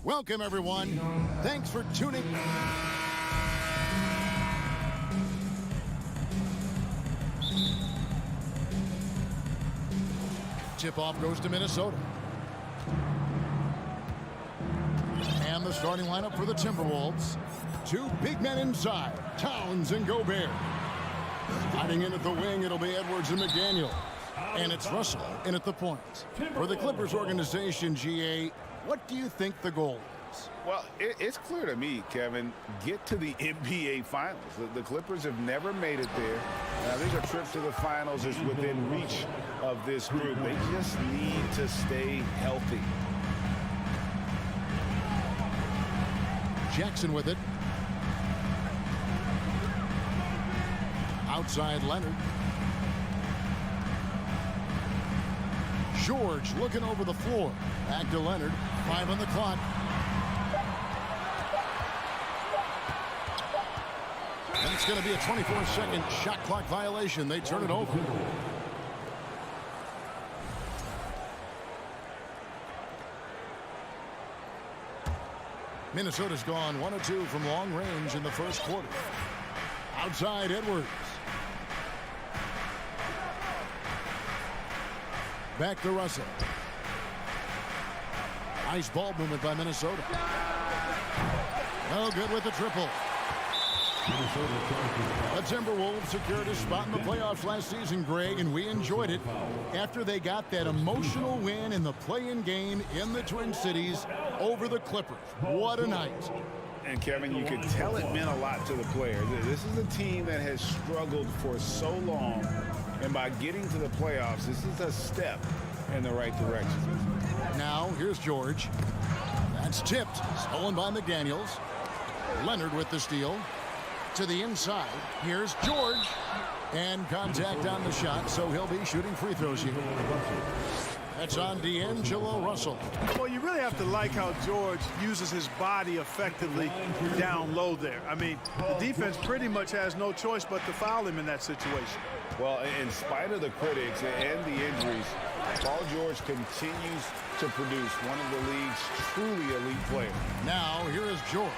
Welcome, everyone. Thanks for tuning. Tip-off goes to Minnesota. And the starting lineup for the Timberwolves. Two big men inside, Towns and Gobert. Hiding in at the wing, it'll be Edwards and McDaniel. And it's Russell in at the point. For the Clippers organization, GA, what do you think the goal is? Well, it's clear to me, Kevin, get to the NBA Finals. The Clippers have never made it there. I think a trip to the Finals is within reach of this group. They just need to stay healthy. Jackson with it. Outside Leonard. George looking over the floor. Back to Leonard. 5 on the clock. And it's going to be a 24-second shot clock violation. They turn it over. Minnesota's gone 1 of 2 from long range in the first quarter. Outside Edwards. Back to Russell. Nice ball movement by Minnesota. No good with the triple. The Timberwolves secured a spot in the playoffs last season, Greg, and we enjoyed it after they got that emotional win in the play-in game in the Twin Cities over the Clippers. What a night. And, Kevin, you could tell it meant a lot to the players. This is a team that has struggled for so long, and by getting to the playoffs, this is a step in the right direction. Now, here's George. That's tipped. Stolen by McDaniels. Leonard with the steal. To the inside. Here's George. And contact on the shot, so he'll be shooting free throws here. That's on D'Angelo Russell. Well, you really have to like how George uses his body effectively down low there. I mean, the defense pretty much has no choice but to foul him in that situation. Well, in spite of the critics and the injuries, Paul George continues to produce one of the league's truly elite players. Now, here is George.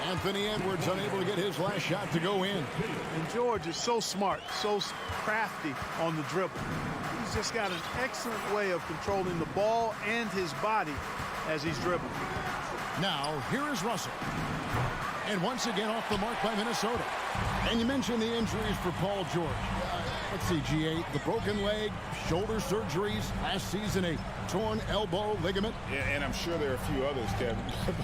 Anthony Edwards unable to get his last shot to go in. And George is so smart, so crafty on the dribble. He's just got an excellent way of controlling the ball and his body as he's dribbling. Now, here is Russell. And once again off the mark by Minnesota. And you mentioned the injuries for Paul George. Let's see, GA, the broken leg, shoulder surgeries, last season a torn elbow ligament. And I'm sure there are a few others, Kevin.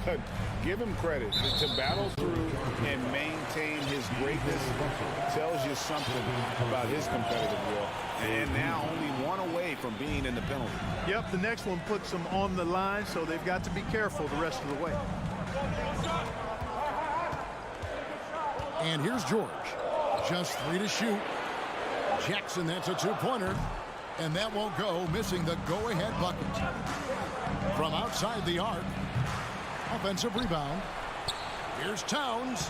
But give him credit. To battle through and maintain his greatness tells you something about his competitive will. And now only one away from being in the penalty. Yep, the next one puts them on the line, so they've got to be careful the rest of the way. And here's George. Just 3 to shoot. Jackson, that's a 2-pointer. And that won't go, missing the go-ahead bucket. From outside the arc. Offensive rebound. Here's Towns.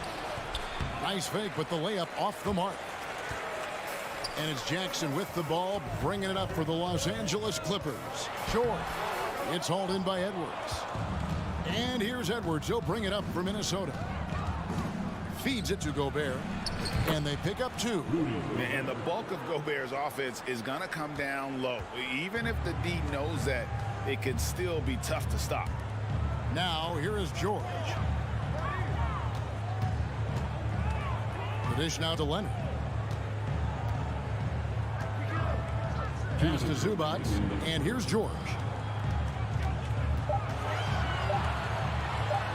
Nice fake, but the layup off the mark. And it's Jackson with the ball, bringing it up for the Los Angeles Clippers. Short. It's hauled in by Edwards. And here's Edwards. He'll bring it up for Minnesota. Feeds it to Gobert. And they pick up 2. And the bulk of Gobert's offense is going to come down low. Even if the D knows that, it could still be tough to stop. Now, here is George. The dish now to Leonard. Pass to Zubac. And here's George.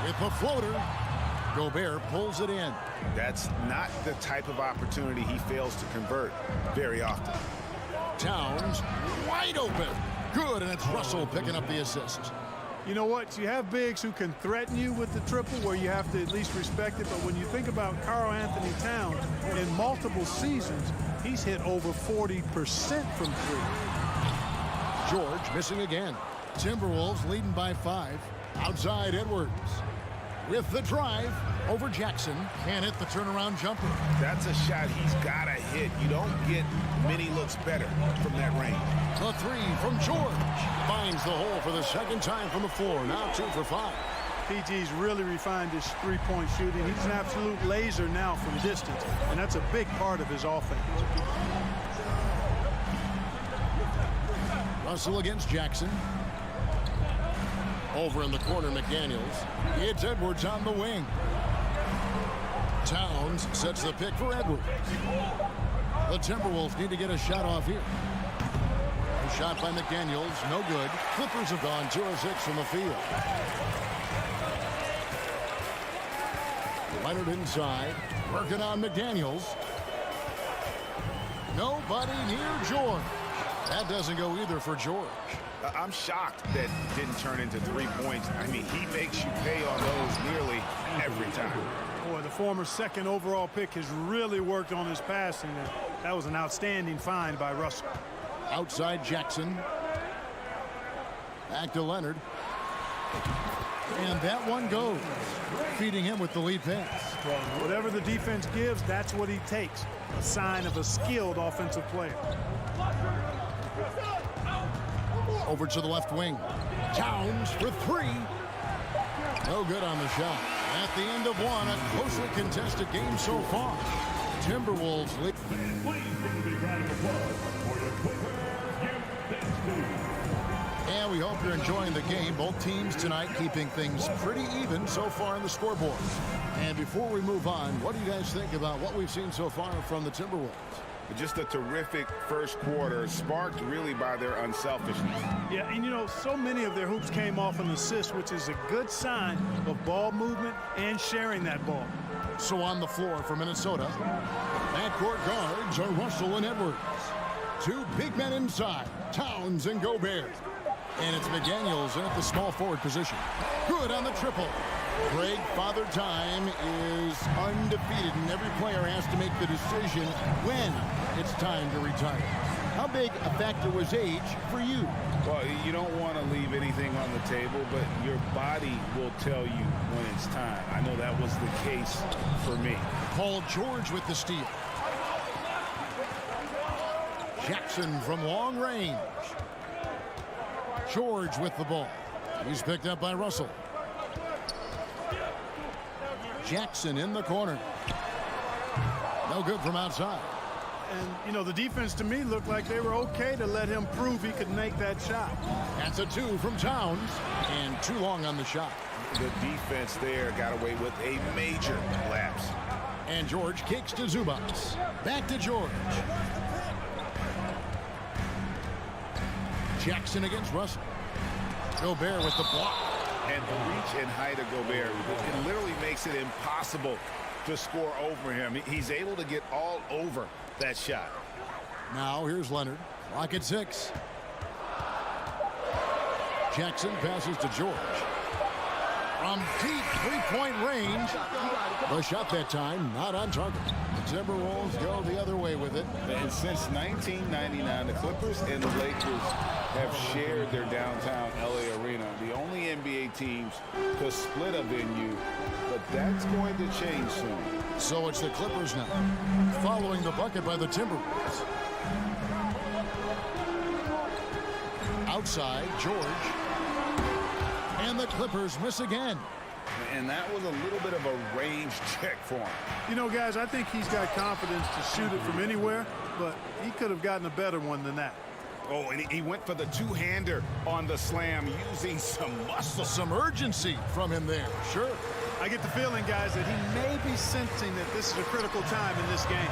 With the floater. Gobert pulls it in. That's not the type of opportunity he fails to convert very often. Towns wide open. Good, and it's Russell picking up the assist. You know what? You have bigs who can threaten you with the triple where you have to at least respect it. But when you think about Karl Anthony Towns, in multiple seasons, he's hit over 40% from 3. George missing again. Timberwolves leading by 5. Outside Edwards. with the drive over Jackson. Can't hit the turnaround jumper. That's a shot he's got to hit. You don't get many looks better from that range. The three from George. Finds the hole for the second time from the floor. Now 2 for 5. PG's really refined his three-point shooting. He's an absolute laser now from distance, and that's a big part of his offense. Russell against Jackson. Over in the corner, McDaniels. It's Edwards on the wing. Towns sets the pick for Edwards. The Timberwolves need to get a shot off here. A shot by McDaniels, no good. Clippers have gone 2 of 6 from the field. Leonard inside, working on McDaniels. Nobody near George. That doesn't go either for George. I'm shocked that didn't turn into 3 points. I mean, he makes you pay on those nearly every time. Boy, the former second overall pick has really worked on his passing. And that was an outstanding find by Russell. Outside Jackson. Back to Leonard. And that one goes, feeding him with the lead pass. Whatever the defense gives, that's what he takes. A sign of a skilled offensive player. Over to the left wing. Towns for 3. No good on the shot. At the end of one, a closely contested game so far. Timberwolves lead. And we hope you're enjoying the game. Both teams tonight keeping things pretty even so far on the scoreboard. And before we move on, what do you guys think about what we've seen so far from the Timberwolves? Just a terrific first quarter, sparked really by their unselfishness. Yeah, and you know, so many of their hoops came off an assist, which is a good sign of ball movement and sharing that ball. So on the floor for Minnesota, backcourt guards are Russell and Edwards. 2 big men inside, Towns and Gobert. And it's McDaniels in at the small forward position. Good on the triple. Greg Father Time is undefeated, and every player has to make the decision when it's time to retire. How big a factor was age for you? Well, you don't want to leave anything on the table, but your body will tell you when it's time. I know that was the case for me. Paul George with the steal. Jackson from long range. George with the ball. He's picked up by Russell. Jackson in the corner. No good from outside. And, you know, the defense to me looked like they were okay to let him prove he could make that shot. That's a 2 from Towns. And too long on the shot. The defense there got away with a major lapse. And George kicks to Zubats. Back to George. Jackson against Russell. Gobert with the block. And the reach and height of Gobert, it literally makes it impossible to score over him. He's able to get all over that shot. Now here's Leonard. Clock at 6. Jackson passes to George. From deep three-point range. The shot that time not on target. The Timberwolves go the other way with it. And since 1999, the Clippers and the Lakers have shared their downtown LA arena. The only NBA teams to split a venue, but that's going to change soon. So it's the Clippers now, following the bucket by the Timberwolves. Outside, George. And the Clippers miss again. And that was a little bit of a range check for him. You know, guys, I think he's got confidence to shoot it from anywhere, but he could have gotten a better one than that. Oh, and he went for the two-hander on the slam, using some muscle. Some urgency from him there, sure. I get the feeling, guys, that he may be sensing that this is a critical time in this game.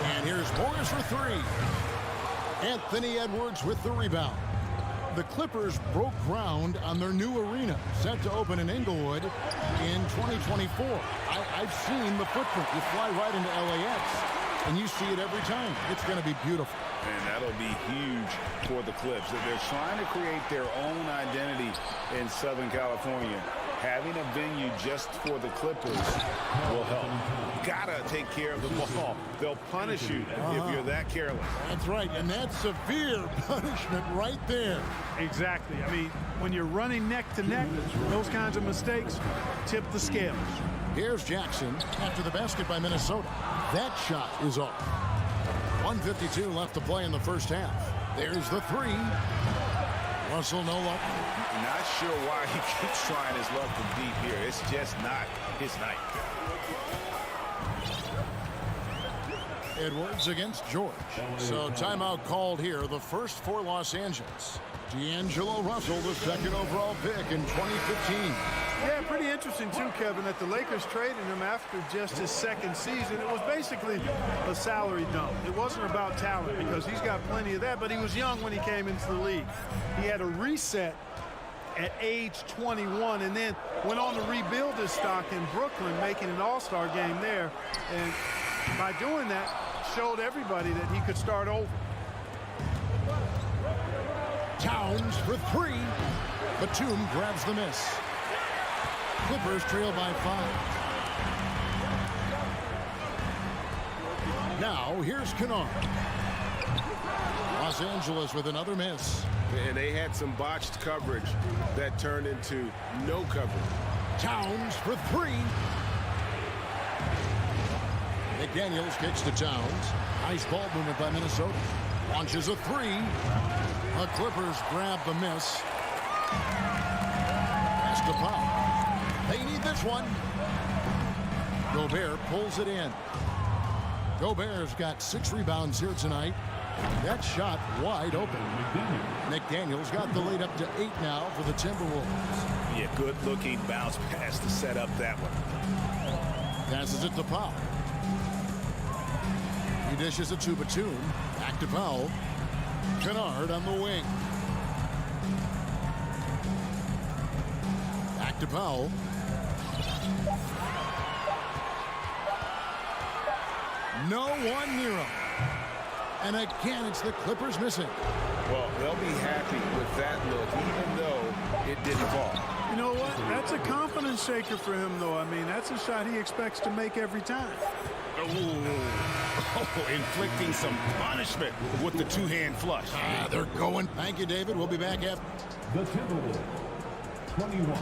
And here's Morris for 3. Anthony Edwards with the rebound. The Clippers broke ground on their new arena, set to open in Inglewood in 2024. I've seen the footprint. You fly right into LAX. And you see it every time. It's going to be beautiful. And that'll be huge for the Clips. They're trying to create their own identity in Southern California. Having a venue just for the Clippers will help. Gotta take care of the ball. They'll punish you if you're that careless. That's right, and that's severe punishment right there. Exactly. I mean, when you're running neck to neck, those kinds of mistakes tip the scales. Here's Jackson after the basket by Minnesota. That shot is off. 1:52 left to play in the first half. There's the three. Russell no luck. Not sure why he keeps trying his luck from deep here. It's just not his night. Edwards against George. So timeout called here. The first for Los Angeles. D'Angelo Russell, the second overall pick in 2015. Yeah, pretty interesting, too, Kevin, that the Lakers traded him after just his second season. It was basically a salary dump. It wasn't about talent because he's got plenty of that, but he was young when he came into the league. He had a reset at age 21 and then went on to rebuild his stock in Brooklyn, making an all-star game there. And by doing that, showed everybody that he could start over. Towns for three. Batum grabs the miss. Clippers trail by 5. Now here's Kennard. Los Angeles with another miss. And they had some botched coverage that turned into no coverage. Towns for three. McDaniels kicks to Towns. Nice ball movement by Minnesota. Launches a three. The Clippers grab the miss. Pass to Powell. They need this one. Gobert pulls it in. Gobert's got 6 rebounds here tonight. That shot wide open. McDaniels got the lead up to 8 now for the Timberwolves. Yeah, good-looking bounce pass to set up that one. Passes it to Powell. He dishes it to Batum. Back to Powell. Kennard on the wing. Back to Powell. No one near him. And again, it's the Clippers missing. Well, they'll be happy with that look, even though it didn't fall. You know what? That's a confidence shaker for him, though. I mean, that's a shot he expects to make every time. Inflicting some punishment with the two-hand flush. They're going. Thank you, David. We'll be back after. The Timberwolves, 21.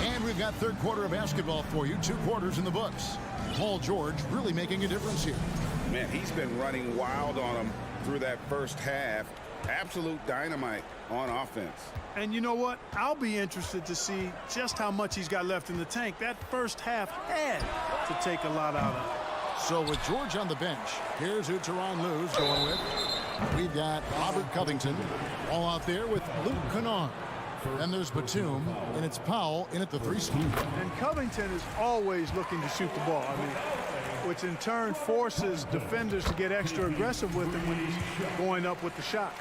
And we've got third quarter of basketball for you. 2 quarters in the books. Paul George really making a difference here. Man, he's been running wild on them through that first half. Absolute dynamite on offense. And you know what? I'll be interested to see just how much he's got left in the tank. That first half had to take a lot out of it. So with George on the bench, here's who Tyronn Lue's going with. We've got Robert Covington all out there with Luke Kennard. Then there's Batum, and it's Powell in at the 3 spot. And Covington is always looking to shoot the ball. I mean, which in turn forces defenders to get extra aggressive with him when he's going up with the shot.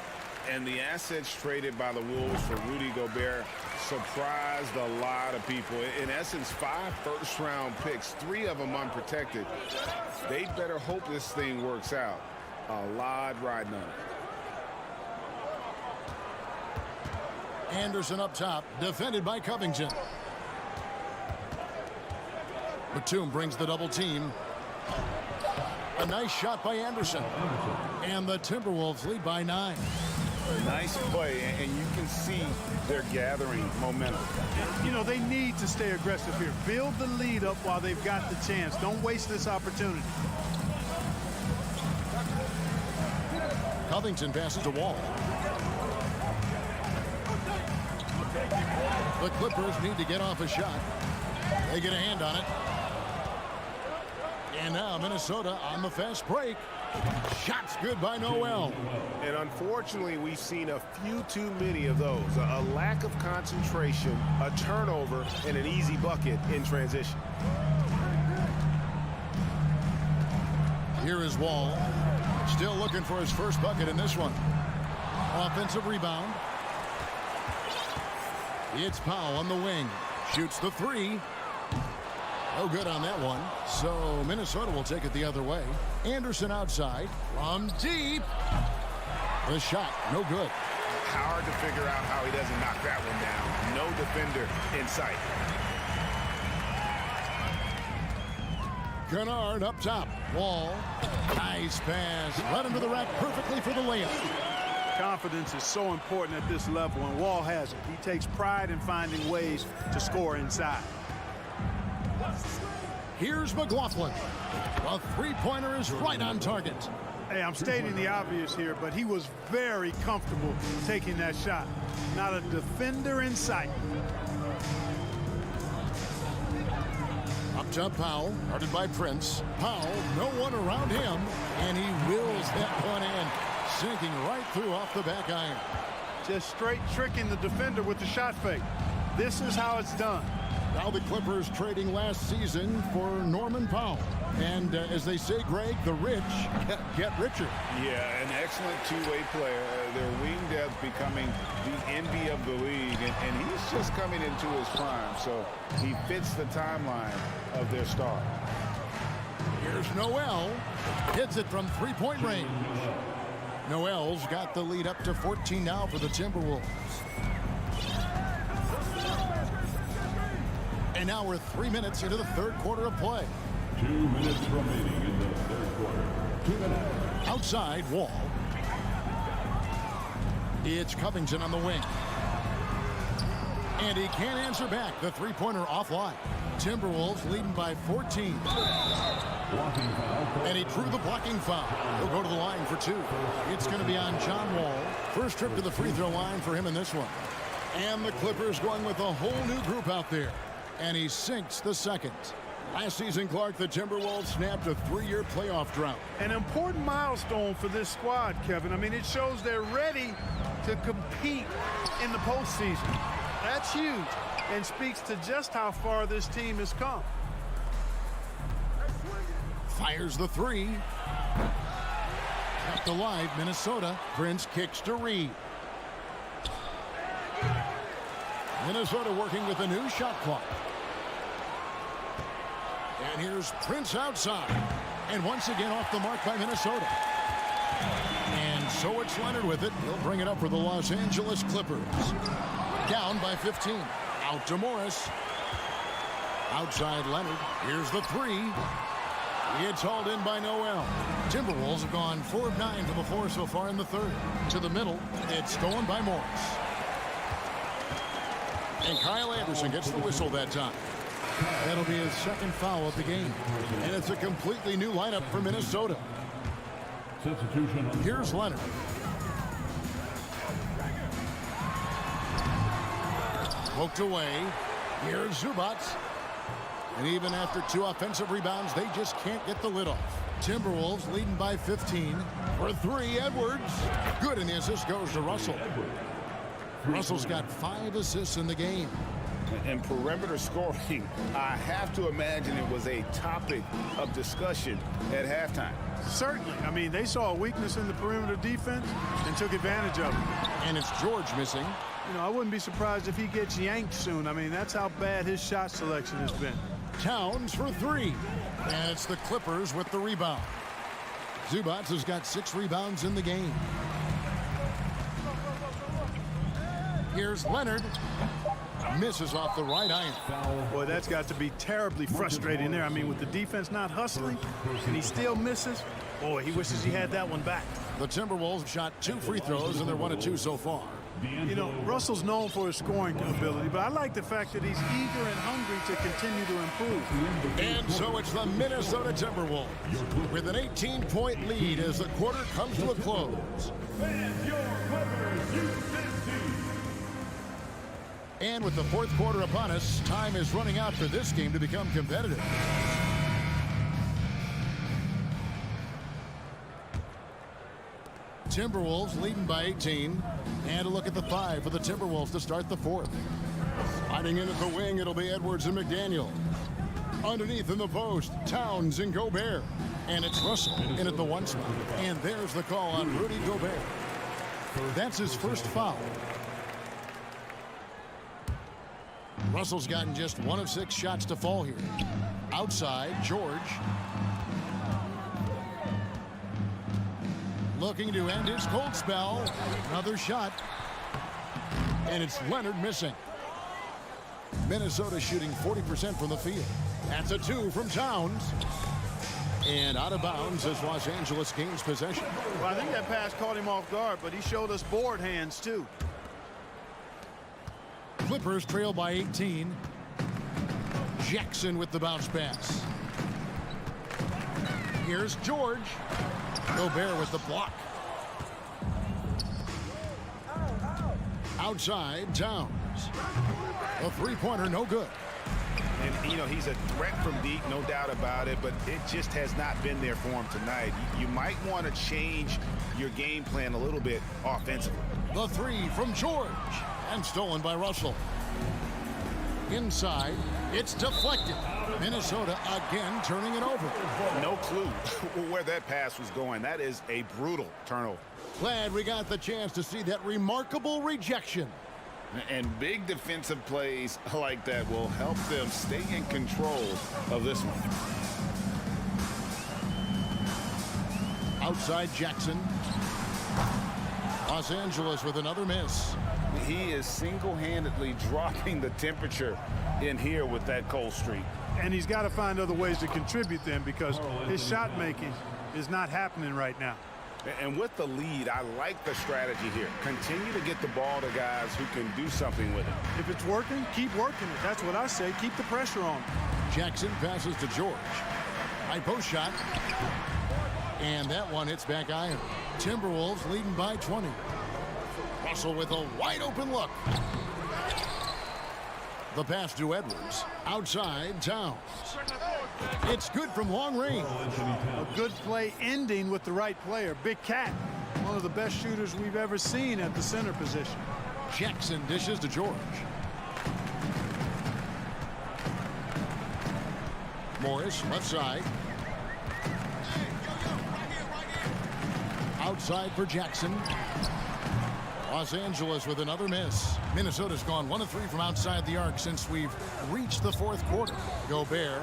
And the assets traded by the Wolves for Rudy Gobert surprised a lot of people. In essence, 5 first-round picks, 3 of them unprotected. They better hope this thing works out. A lot riding on it. Anderson up top, defended by Covington. Batum brings the double team. A nice shot by Anderson. And the Timberwolves lead by 9. Nice play, and you can see they're gathering momentum. You know, they need to stay aggressive here. Build the lead up while they've got the chance. Don't waste this opportunity. Covington passes to Wall. The Clippers need to get off a shot. They get a hand on it. And now Minnesota on the fast break. Shots good by Noel. And unfortunately, we've seen a few too many of those. A lack of concentration, a turnover, and an easy bucket in transition. Here is Wall. Still looking for his first bucket in this one. Offensive rebound. It's Powell on the wing. Shoots the three. No good on that one. So Minnesota will take it the other way. Anderson outside. From deep. The shot, no good. Hard to figure out how he doesn't knock that one down. No defender in sight. Kennard up top. Wall. Nice pass. Right into the rack perfectly for the layup. Confidence is so important at this level, and Wall has it. He takes pride in finding ways to score inside. Here's McLaughlin. A three-pointer is right on target. Hey, I'm stating the obvious here, but he was very comfortable taking that shot. Not a defender in sight. Up top, Powell, guarded by Prince. Powell, no one around him, and he wills that one in, sinking right through off the back iron. Just straight tricking the defender with the shot fake. This is how it's done. Now the Clippers trading last season for Norman Powell. And as they say, Greg, the rich get richer. Yeah, an excellent two-way player. Their wing depth becoming the envy of the league. And he's just coming into his prime. So he fits the timeline of their star. Here's Noel. Hits it from three-point range. Noel's got the lead up to 14 now for the Timberwolves. And now we're 3 minutes into the third quarter of play. 2 minutes remaining in the third quarter. 2 minutes. Outside, Wall. It's Covington on the wing. And he can't answer back. The three-pointer offline. Timberwolves leading by 14. And he drew the blocking foul. He'll go to the line for two. It's going to be on John Wall. First trip to the free throw line for him in this one. And the Clippers going with a whole new group out there. And he sinks the second. Last season, Clark, the Timberwolves snapped a 3-year playoff drought. An important milestone for this squad, Kevin. I mean, it shows they're ready to compete in the postseason. That's huge and speaks to just how far this team has come. Fires the three. Kept alive, Minnesota. Prince kicks to Reed. Minnesota working with a new shot clock. And here's Prince outside. And once again off the mark by Minnesota. And so it's Leonard with it. He'll bring it up for the Los Angeles Clippers. Down by 15. Out to Morris. Outside Leonard. Here's the three. It's hauled in by Noel. Timberwolves have gone 4 of 9 from the floor so far in the third. To the middle. It's stolen by Morris. And Kyle Anderson gets the whistle that time. That'll be his second foul of the game. And it's a completely new lineup for Minnesota. Substitution. Here's Leonard. Poked away. Here's Zubac. And even after 2 offensive rebounds, they just can't get the lid off. Timberwolves leading by 15. For 3, Edwards. Good, and the assist goes to Russell. Russell's got 5 assists in the game. And perimeter scoring, I have to imagine it was a topic of discussion at halftime. Certainly. I mean, they saw a weakness in the perimeter defense and took advantage of it. And it's George missing. You know, I wouldn't be surprised if he gets yanked soon. I mean, that's how bad his shot selection has been. Towns for 3. And it's the Clippers with the rebound. Zubac has got 6 rebounds in the game. Here's Leonard. Misses off the right iron. Boy, that's got to be terribly frustrating there. I mean, with the defense not hustling and he still misses, boy, he wishes he had that one back. The Timberwolves shot 2 free throws, and they're 1 of 2 so far. You know, Russell's known for his scoring ability, but I like the fact that he's eager and hungry to continue to improve. And so it's the Minnesota Timberwolves with an 18-point lead as the quarter comes to a close. And with the fourth quarter upon us, time is running out for this game to become competitive. Timberwolves leading by 18. And a look at the 5 for the Timberwolves to start the fourth. Sliding in at the wing, it'll be Edwards and McDaniel. Underneath in the post, Towns and Gobert. And it's Russell in at the 1 spot. And there's the call on Rudy Gobert. That's his first foul. Russell's gotten just 1 of 6 shots to fall here. Outside, George. Looking to end his cold spell. Another shot. And it's Leonard missing. Minnesota shooting 40% from the field. That's a 2 from Towns. And out of bounds as Los Angeles gains possession. Well, I think that pass caught him off guard, but he showed us board hands too. Clippers trail by 18. Jackson with the bounce pass. Here's George. Gobert with the block. Outside, Towns. A three-pointer, no good. And, you know, he's a threat from deep, no doubt about it, but it just has not been there for him tonight. You might want to change your game plan a little bit offensively. The 3 from George. And stolen by Russell. Inside, it's deflected. Minnesota again turning it over. No clue where that pass was going. That is a brutal turnover. Glad we got the chance to see that remarkable rejection. And big defensive plays like that will help them stay in control of this one. Outside Jackson. Los Angeles with another miss. He is single-handedly dropping the temperature in here with that cold streak. And he's got to find other ways to contribute them because his shot making is not happening right now. And with the lead, I like the strategy here. Continue to get the ball to guys who can do something with it. If it's working, keep working it. That's what I say. Keep the pressure on. Jackson passes to George. High post shot. And that one hits back iron. Timberwolves leading by 20. Russell with a wide open look. The pass to Edwards. Outside, Towns. It's good from long range. A good play ending with the right player. Big Cat, one of the best shooters we've ever seen at the center position. Jackson dishes to George. Morris, left side. Outside for Jackson. Los Angeles with another miss. Minnesota's gone 1 of 3 from outside the arc since we've reached the 4th quarter. Gobert.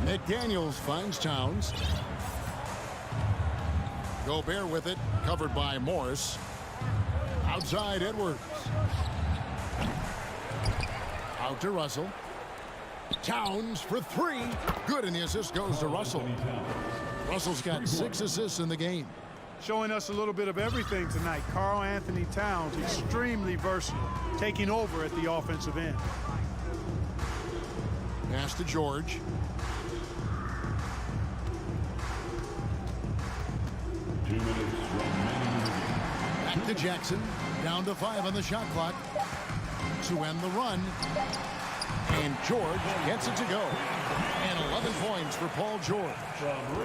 McDaniels finds Towns. Gobert with it, covered by Morris. Outside, Edwards. Out to Russell. Towns for 3. Good, and the assist goes to Russell. Russell's got 6 assists in the game. Showing us a little bit of everything tonight. Karl Anthony Towns, extremely versatile, taking over at the offensive end. Pass to George. Back to Jackson. Down to 5 on the shot clock to end the run. And George gets it to go. And 11 points for Paul George.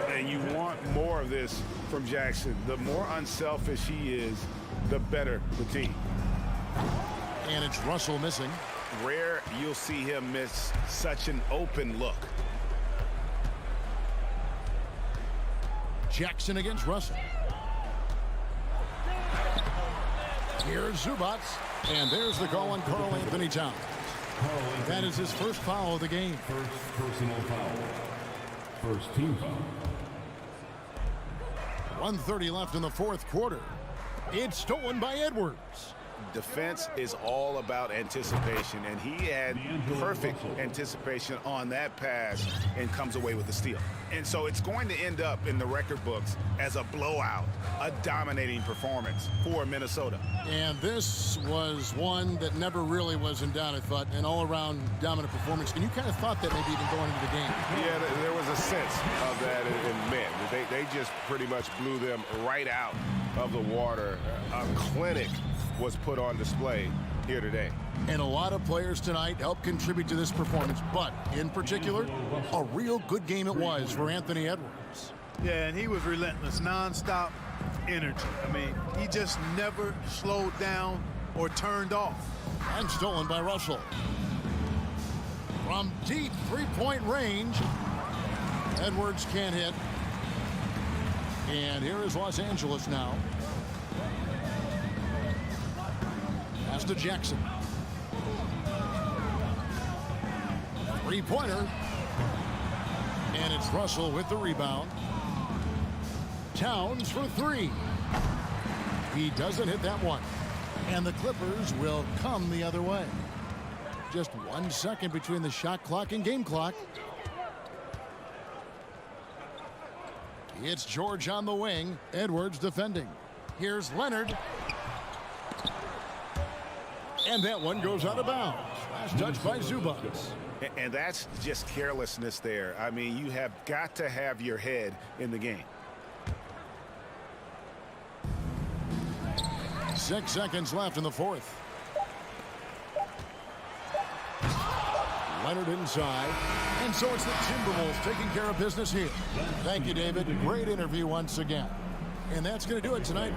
And you want more of this from Jackson. The more unselfish he is, the better the team. And it's Russell missing. Rare you'll see him miss such an open look. Jackson against Russell. Here's Zubac. And there's the call on Karl Anthony Towns. That is his first foul of the game. First personal foul. First team foul. 1:30 left in the 4th quarter. It's stolen by Edwards. Defense is all about anticipation, and he had perfect anticipation on that pass and comes away with the steal. And so it's going to end up in the record books as a blowout, a dominating performance for Minnesota. And this was one that never really was in doubt, I thought, an all-around dominant performance. And you kind of thought that maybe even going into the game. Yeah, there was a sense of that in men. They just pretty much blew them right out of the water. A clinic was put on display here today. And a lot of players tonight helped contribute to this performance, but in particular, a real good game it was for Anthony Edwards. Yeah, and he was relentless, nonstop energy. I mean, he just never slowed down or turned off. And stolen by Russell. From deep three-point range, Edwards can't hit. And here is Los Angeles now. Pass to Jackson. Three-pointer. And it's Russell with the rebound. Towns for three. He doesn't hit that one. And the Clippers will come the other way. Just 1 second between the shot clock and game clock. It's George on the wing. Edwards defending. Here's Leonard. And that one goes out of bounds. Last touch by Zubac. And that's just carelessness there. I mean, you have got to have your head in the game. 6 seconds left in the fourth. Leonard inside. And so it's the Timberwolves taking care of business here. Thank you, David. Great interview once again. And that's going to do it tonight.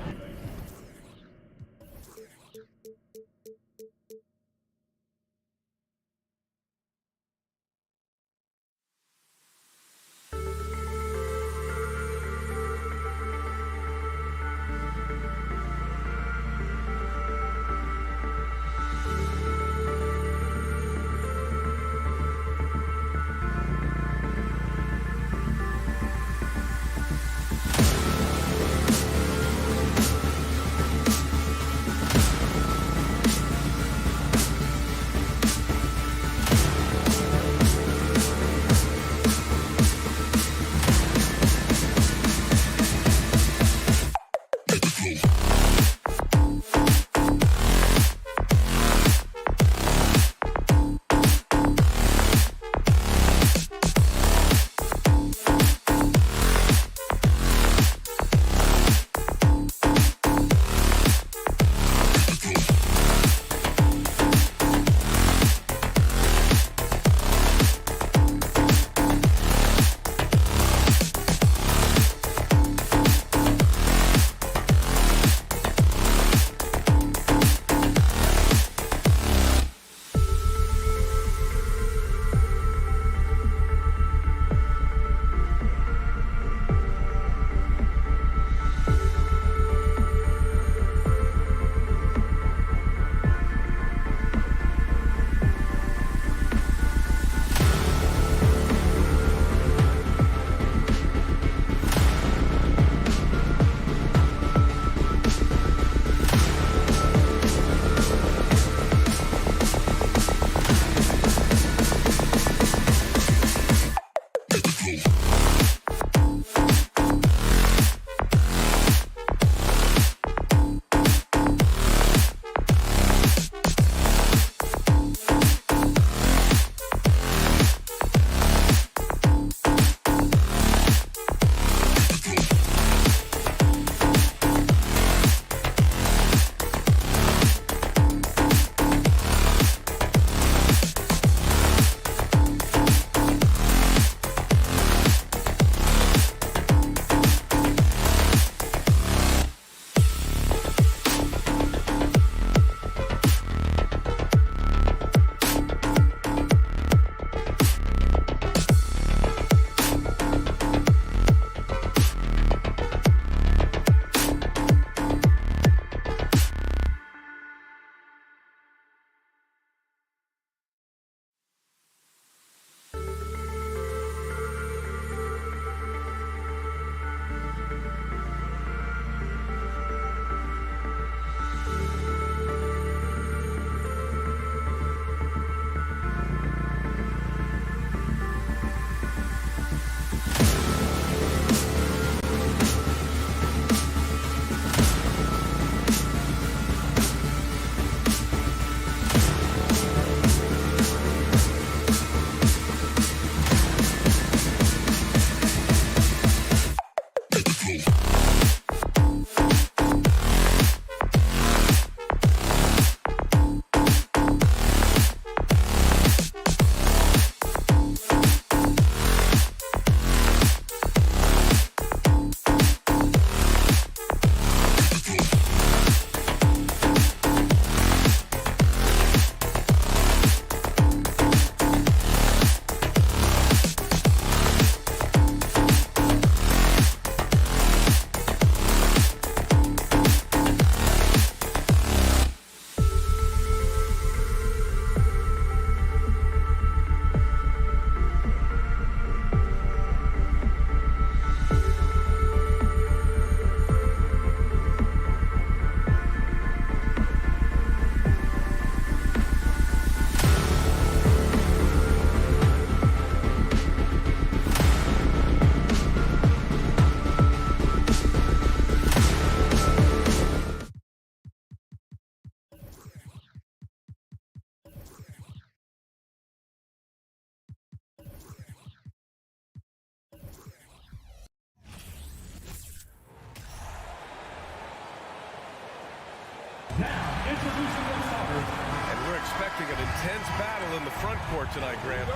court tonight, Grant.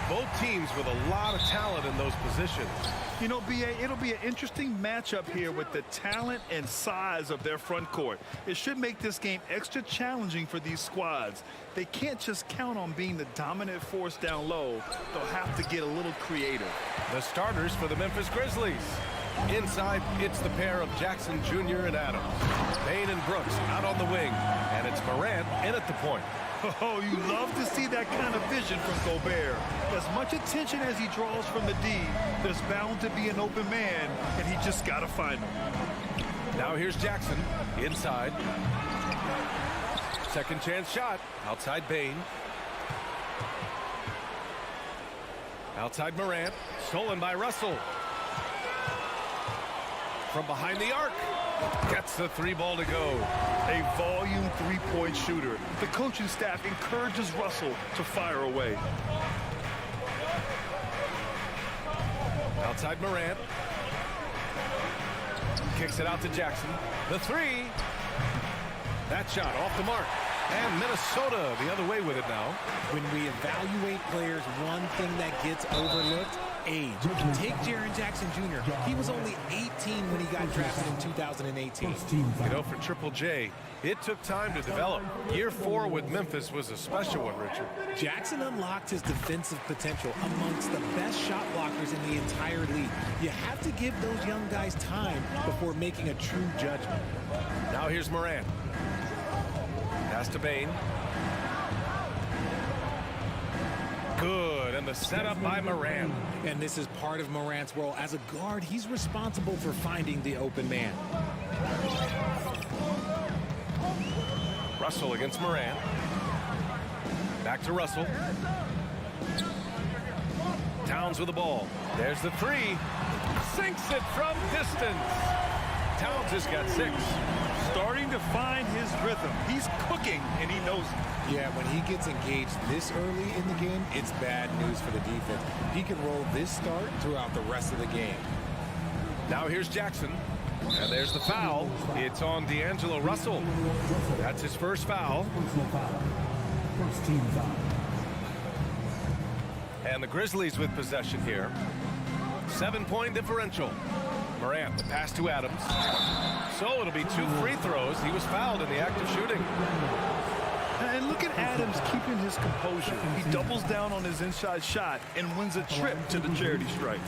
Both teams with a lot of talent in those positions. You know, B.A., it'll be an interesting matchup here with the talent and size of their front court. It should make this game extra challenging for these squads. They can't just count on being the dominant force down low. They'll have to get a little creative. The starters for the Memphis Grizzlies. Inside, it's the pair of Jackson Jr. and Adams. Payne and Brooks out on the wing, and it's Morant in at the point. Oh, you love to see that kind of vision from Gobert. As much attention as he draws from the D, there's bound to be an open man, and he just got to find him. Now here's Jackson inside. Second chance shot outside Payne. Outside Morant, stolen by Russell. From behind the arc, gets the three ball to go. A volume three-point shooter. The coaching staff encourages Russell to fire away. Outside Morant. Kicks it out to Jackson. The three. That shot off the mark. And Minnesota the other way with it now. When we evaluate players, one thing that gets overlooked, age. Take Jaren Jackson Jr. He was only 18 when he got drafted in 2018. You know, for Triple J, it took time to develop. Year 4 with Memphis was a special one, Richard. Jackson unlocked his defensive potential amongst the best shot blockers in the entire league. You have to give those young guys time before making a true judgment. Now here's Morant. Pass to Payne. Good, and the setup by Morant. And this is part of Morant's role. As a guard, he's responsible for finding the open man. Russell against Morant. Back to Russell. Towns with the ball. There's the three. Sinks it from distance. Towns has got 6. Starting to find his rhythm. He's cooking, and he knows it. Yeah, when he gets engaged this early in the game, it's bad news for the defense. He can roll this start throughout the rest of the game. Now here's Jackson. And there's the foul. It's on D'Angelo Russell. That's his first foul. First team foul. And the Grizzlies with possession here. 7-point differential. Morant, the pass to Adams. So it'll be 2 free throws. He was fouled in the act of shooting. And look at Adams keeping his composure. He doubles down on his inside shot and wins a trip to the charity stripe.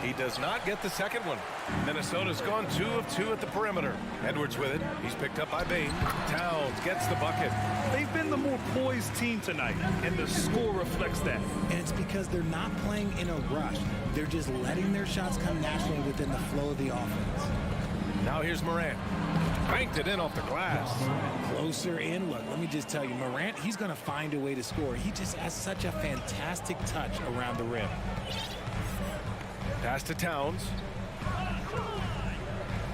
He does not get the second one. Minnesota's gone 2 of 2 at the perimeter. Edwards with it. He's picked up by Payne. Towns gets the bucket. They've been the more poised team tonight, and the score reflects that. And it's because they're not playing in a rush. They're just letting their shots come naturally within the flow of the offense. Now here's Morant. Banked it in off the glass. Closer in. Look, let me just tell you, Morant, he's going to find a way to score. He just has such a fantastic touch around the rim. Pass to Towns.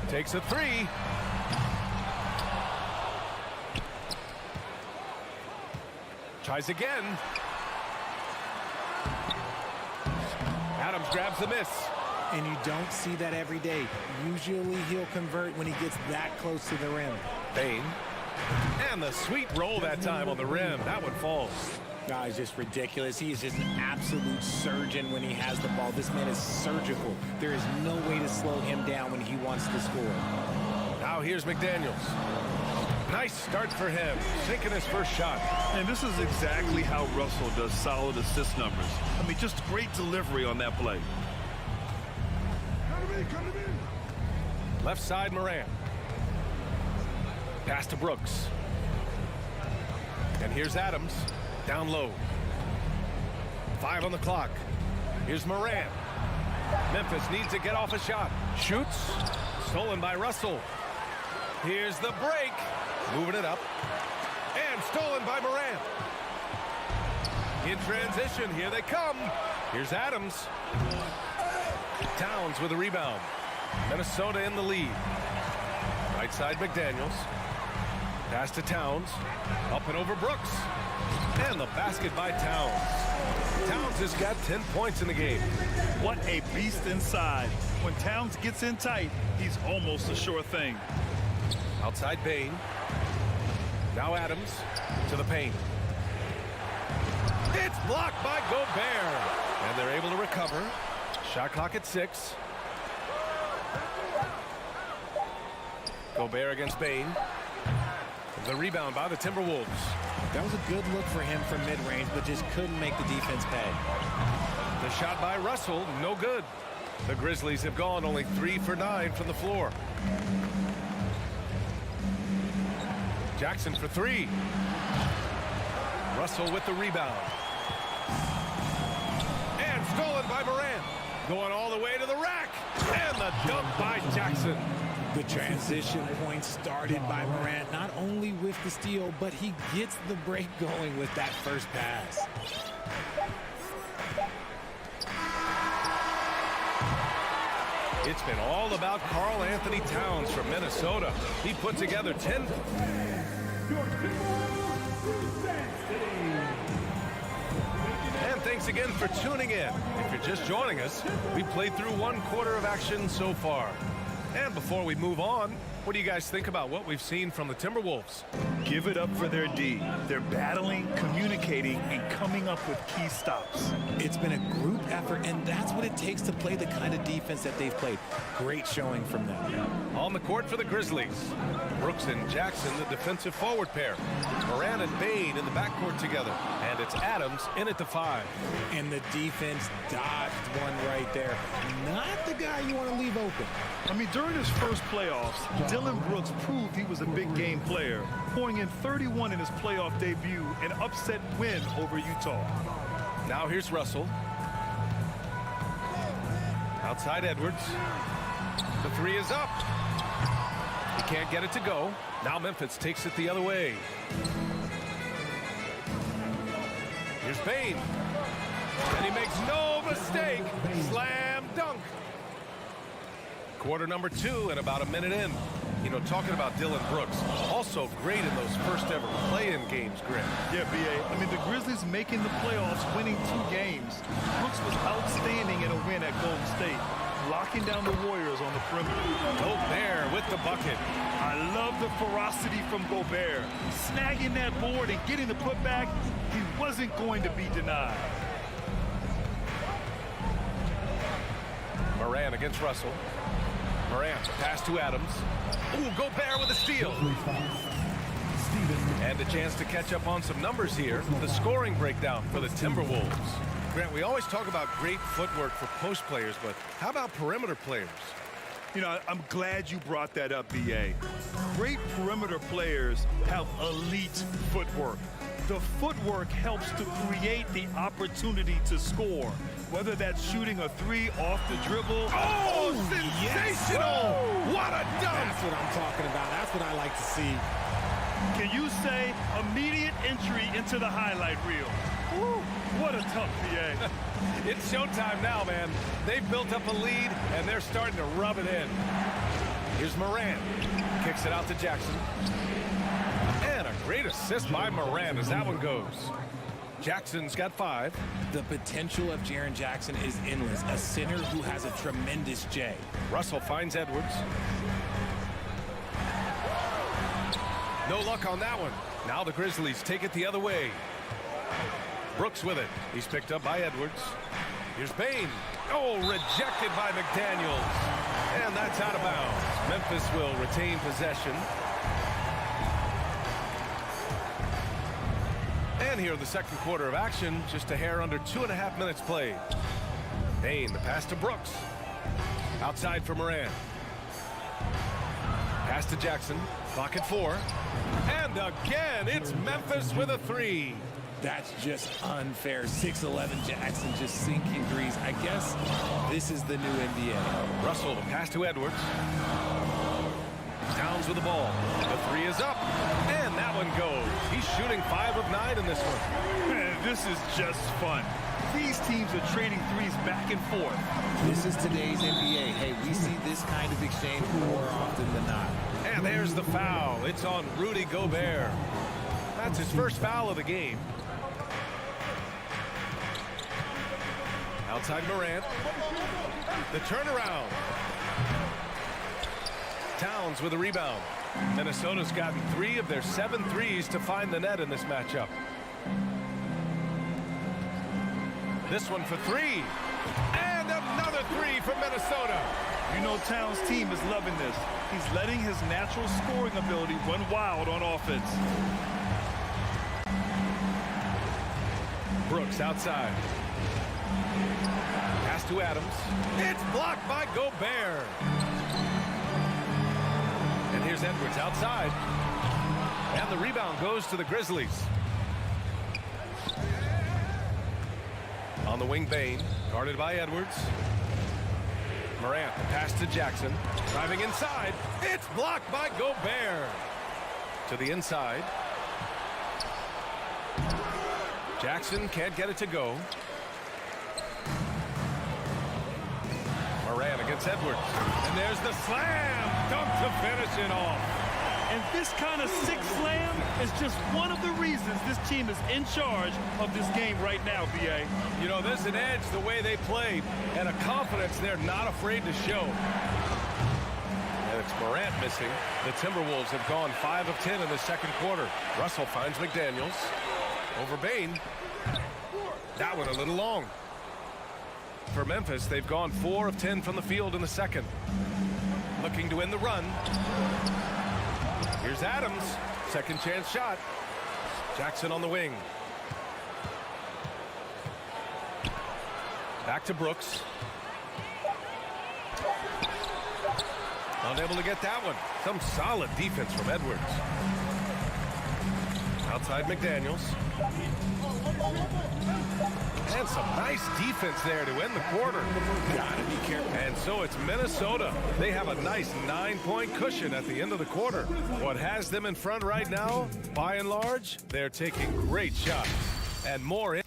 Takes a 3. Tries again. Adams grabs the miss. And you don't see that every day. Usually he'll convert when he gets that close to the rim. Payne. And the sweet roll that time on the rim. That one falls. Guy's just ridiculous. He is just an absolute surgeon when he has the ball. This man is surgical. There is no way to slow him down when he wants to score. Now here's McDaniels. Nice start for him. Sinking his first shot. And this is exactly how Russell does solid assist numbers. I mean, just great delivery on that play. Left side, Morant. Pass to Brooks. And here's Adams. Down low. 5 on the clock. Here's Morant. Memphis needs to get off a shot. Shoots. Stolen by Russell. Here's the break. Moving it up. And stolen by Morant. In transition, here they come. Here's Adams. Towns with a rebound. Minnesota in the lead. Right side, McDaniels. Pass to Towns. Up and over Brooks. And the basket by Towns. Towns has got 10 points in the game. What a beast inside. When Towns gets in tight, he's almost a sure thing. Outside Payne. Now Adams to the paint. It's blocked by Gobert. And they're able to recover. Shot clock at 6. Gobert against Bane. The rebound by the Timberwolves. That was a good look for him from mid-range, but just couldn't make the defense pay. The shot by Russell, no good. The Grizzlies have gone only 3 for 9 from the floor. Jackson for 3. Russell with the rebound. And stolen by Morant. Going all the way to the rack. And the dunk by Jackson. The transition point started by Morant, not only with the steal, but he gets the break going with that first pass. It's been all about Karl Anthony Towns from Minnesota. He put together 10. And thanks again for tuning in. If you're just joining us, we played through 1 quarter of action so far. And before we move on, what do you guys think about what we've seen from the Timberwolves? Give it up for their D. They're battling, communicating, and coming up with key stops. It's been a group effort, and that's what it takes to play the kind of defense that they've played. Great showing from them. On the court for the Grizzlies, Brooks and Jackson, the defensive forward pair. Moran and Bane in the backcourt together. And it's Adams in at the 5. And the defense dodged one right there. Not the guy you want to leave open. I mean, during his first playoffs, Dylan Brooks proved he was a big game player, pouring in 31 in his playoff debut, an upset win over Utah. Now here's Russell. Outside Edwards. The 3 is up. He can't get it to go. Now Memphis takes it the other way. Here's Bane. And he makes no mistake. Slam dunk. Quarter number 2 and about a minute in. You know, talking about Dylan Brooks, also great in those first ever play-in games, Grant. Yeah, B.A. I mean, the Grizzlies making the playoffs, winning 2 games. Brooks was outstanding in a win at Golden State, locking down the Warriors on the perimeter. Gobert with the bucket. I love the ferocity from Gobert. Snagging that board and getting the putback, he wasn't going to be denied. Moran against Russell. Morant, pass to Adams. Ooh, Gobert with a steal. And a chance to catch up on some numbers here. The scoring breakdown for the Timberwolves. Grant, we always talk about great footwork for post players, but how about perimeter players? You know, I'm glad you brought that up, B.A. Great perimeter players have elite footwork. The footwork helps to create the opportunity to score, whether that's shooting a 3 off the dribble. Oh, sensational! Yes. What a dunk! That's what I'm talking about. That's what I like to see. Can you say immediate entry into the highlight reel? Woo, what a tough B.A. It's showtime now, man. They've built up a lead, and they're starting to rub it in. Here's Morant. Kicks it out to Jackson. And a great assist by Morant as that one goes. Jackson's got 5. The potential of Jaren Jackson is endless. A center who has a tremendous J. Russell finds Edwards. No luck on that one. Now the Grizzlies take it the other way. Brooks with it. He's picked up by Edwards. Here's Bane. Oh, rejected by McDaniels. And that's out of bounds. Memphis will retain possession. And here in the second quarter of action, just a hair under 2.5 minutes played. Bane, the pass to Brooks. Outside for Moran. Pass to Jackson. Clock at 4. And again, it's Memphis with a 3. That's just unfair. 6'11" Jackson just sinking threes. I guess this is the new NBA. Russell, the pass to Edwards. Towns with the ball. The 3 is up. And that one goes. He's shooting 5 of 9 in this one. Man, this is just fun. These teams are trading threes back and forth. This is today's NBA. Hey, we see this kind of exchange more often than not. And there's the foul. It's on Rudy Gobert. That's his first foul of the game. Outside Morant. The turnaround. Towns with a rebound. Minnesota's gotten 3 of their 7 threes to find the net in this matchup. This one for three. And another three from Minnesota. You know Towns' team is loving this. He's letting his natural scoring ability run wild on offense. Brooks outside. Pass to Adams. It's blocked by Gobert. And here's Edwards outside. And the rebound goes to the Grizzlies. On the wing, Bain, guarded by Edwards. Morant, the pass to Jackson. Driving inside. It's blocked by Gobert. To the inside. Jackson can't get it to go. Morant against Edwards. And there's the slam. Dunk to finish it off. And this kind of sick slam is just one of the reasons this team is in charge of this game right now, B.A. You know, there's an edge the way they played and a confidence they're not afraid to show. And it's Morant missing. The Timberwolves have gone 5 of 10 in the second quarter. Russell finds McDaniels over Bain. That one a little long. For Memphis, they've gone 4 of 10 from the field in the second. Looking to win the run. Here's Adams. Second chance shot. Jackson on the wing. Back to Brooks. Unable to get that one. Some solid defense from Edwards. Outside McDaniels. And some nice defense there to end the quarter. Gotta be careful. And so it's Minnesota. They have a nice 9-point cushion at the end of the quarter. What has them in front right now, by and large, they're taking great shots. And more in.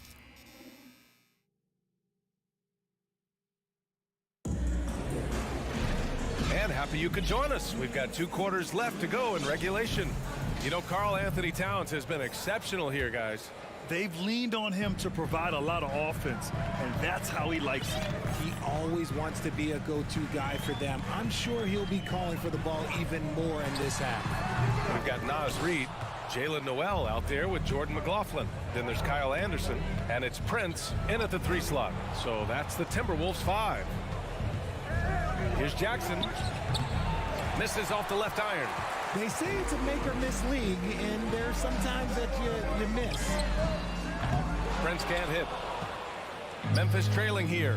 And happy you could join us. We've got 2 quarters left to go in regulation. You know, Karl Anthony Towns has been exceptional here, guys. They've leaned on him to provide a lot of offense, and that's how he likes it. He always wants to be a go-to guy for them. I'm sure he'll be calling for the ball even more in this half. We've got Naz Reid, Jalen Noel out there with Jordan McLaughlin. Then there's Kyle Anderson, and it's Prince in at the 3 slot. So that's the Timberwolves 5. Here's Jackson. Misses off the left iron. They say it's a make-or-miss league, and there's sometimes that you miss. Prince can't hit. Memphis trailing here.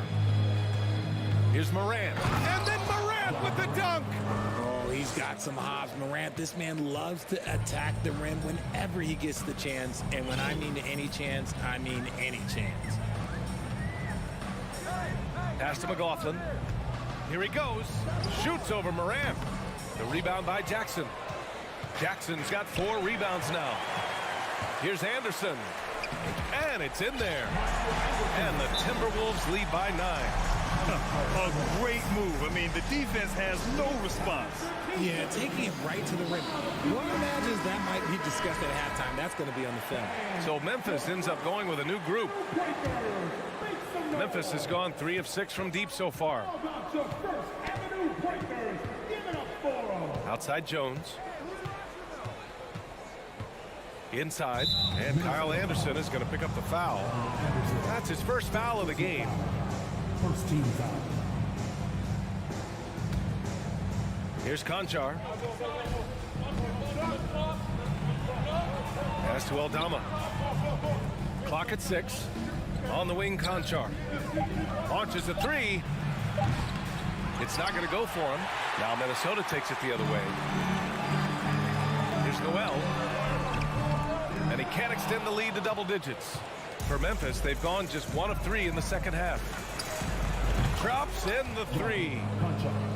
Here's Morant. And then Morant with the dunk. Oh, he's got some hops. Morant, this man loves to attack the rim whenever he gets the chance. And when I mean any chance, I mean any chance. Pass to McLaughlin. Here he goes. Shoots over Morant. The rebound by Jackson. Jackson's got 4 rebounds now. Here's Anderson. And it's in there. And the Timberwolves lead by 9. A great move. I mean, the defense has no response. Yeah, taking it right to the rim. One imagines that might be discussed at halftime. That's going to be on the film. So Memphis ends up going with a new group. Memphis has gone 3 of 6 from deep so far. Outside Jones. Inside. And Kyle Anderson is going to pick up the foul. That's his first foul of the game. First team foul. Here's Conchar. Pass to Aldama. Clock at 6. On the wing, Conchar. Launches a 3. It's not going to go for him. Now Minnesota takes it the other way. Here's Noel. And he can't extend the lead to double digits. For Memphis, they've gone just 1 of 3 in the second half. Drops in the 3.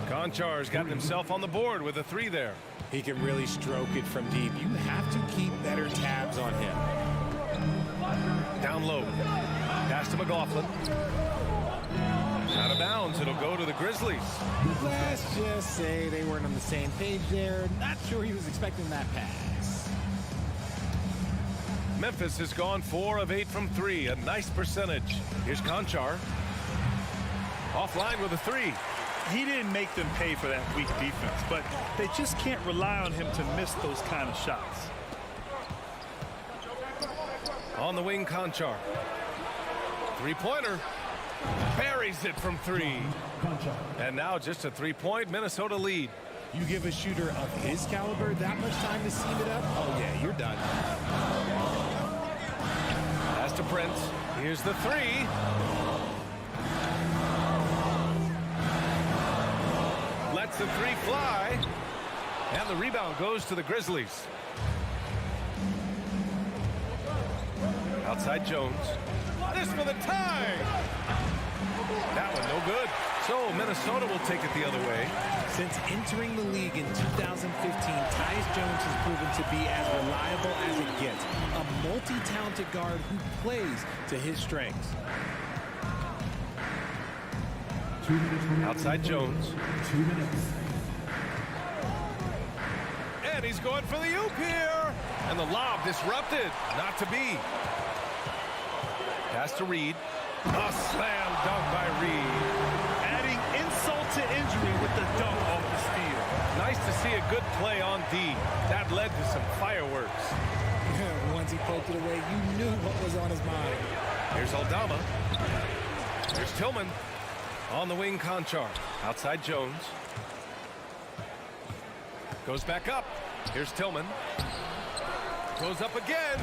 Conchar's gotten himself on the board with a 3 there. He can really stroke it from deep. You have to keep better tabs on him. Down low. Pass to McLaughlin. Out of bounds. It'll go to the Grizzlies. Let's just say they weren't on the same page there. Not sure he was expecting that pass. Memphis has gone 4 of 8 from 3. A nice percentage. Here's Conchar. Offline with a 3. He didn't make them pay for that weak defense, but they just can't rely on him to miss those kind of shots. On the wing, Conchar. Three-pointer. Buries it from three. And now just a three-point Minnesota lead. You give a shooter of his caliber that much time to seam it up, oh yeah, you're done. Pass to Prince. Here's the three. Lets the three fly. And the rebound goes to the Grizzlies. Outside Jones. This for the tie. That one no good. So Minnesota will take it the other way. Since entering the league in 2015, Tyus Jones has proven to be as reliable as it gets. A multi-talented guard who plays to his strengths. Outside Jones. 2 minutes. And he's going for the oop here. And the lob disrupted. Not to be. Pass to Reed. A slam dunk by Reed. Adding insult to injury with the dunk off the steal. Nice to see a good play on D. That led to some fireworks. Once he poked it away, you knew what was on his mind. Here's Aldama. Here's Tillman. On the wing, Conchar. Outside Jones. Goes back up. Here's Tillman. Goes up again.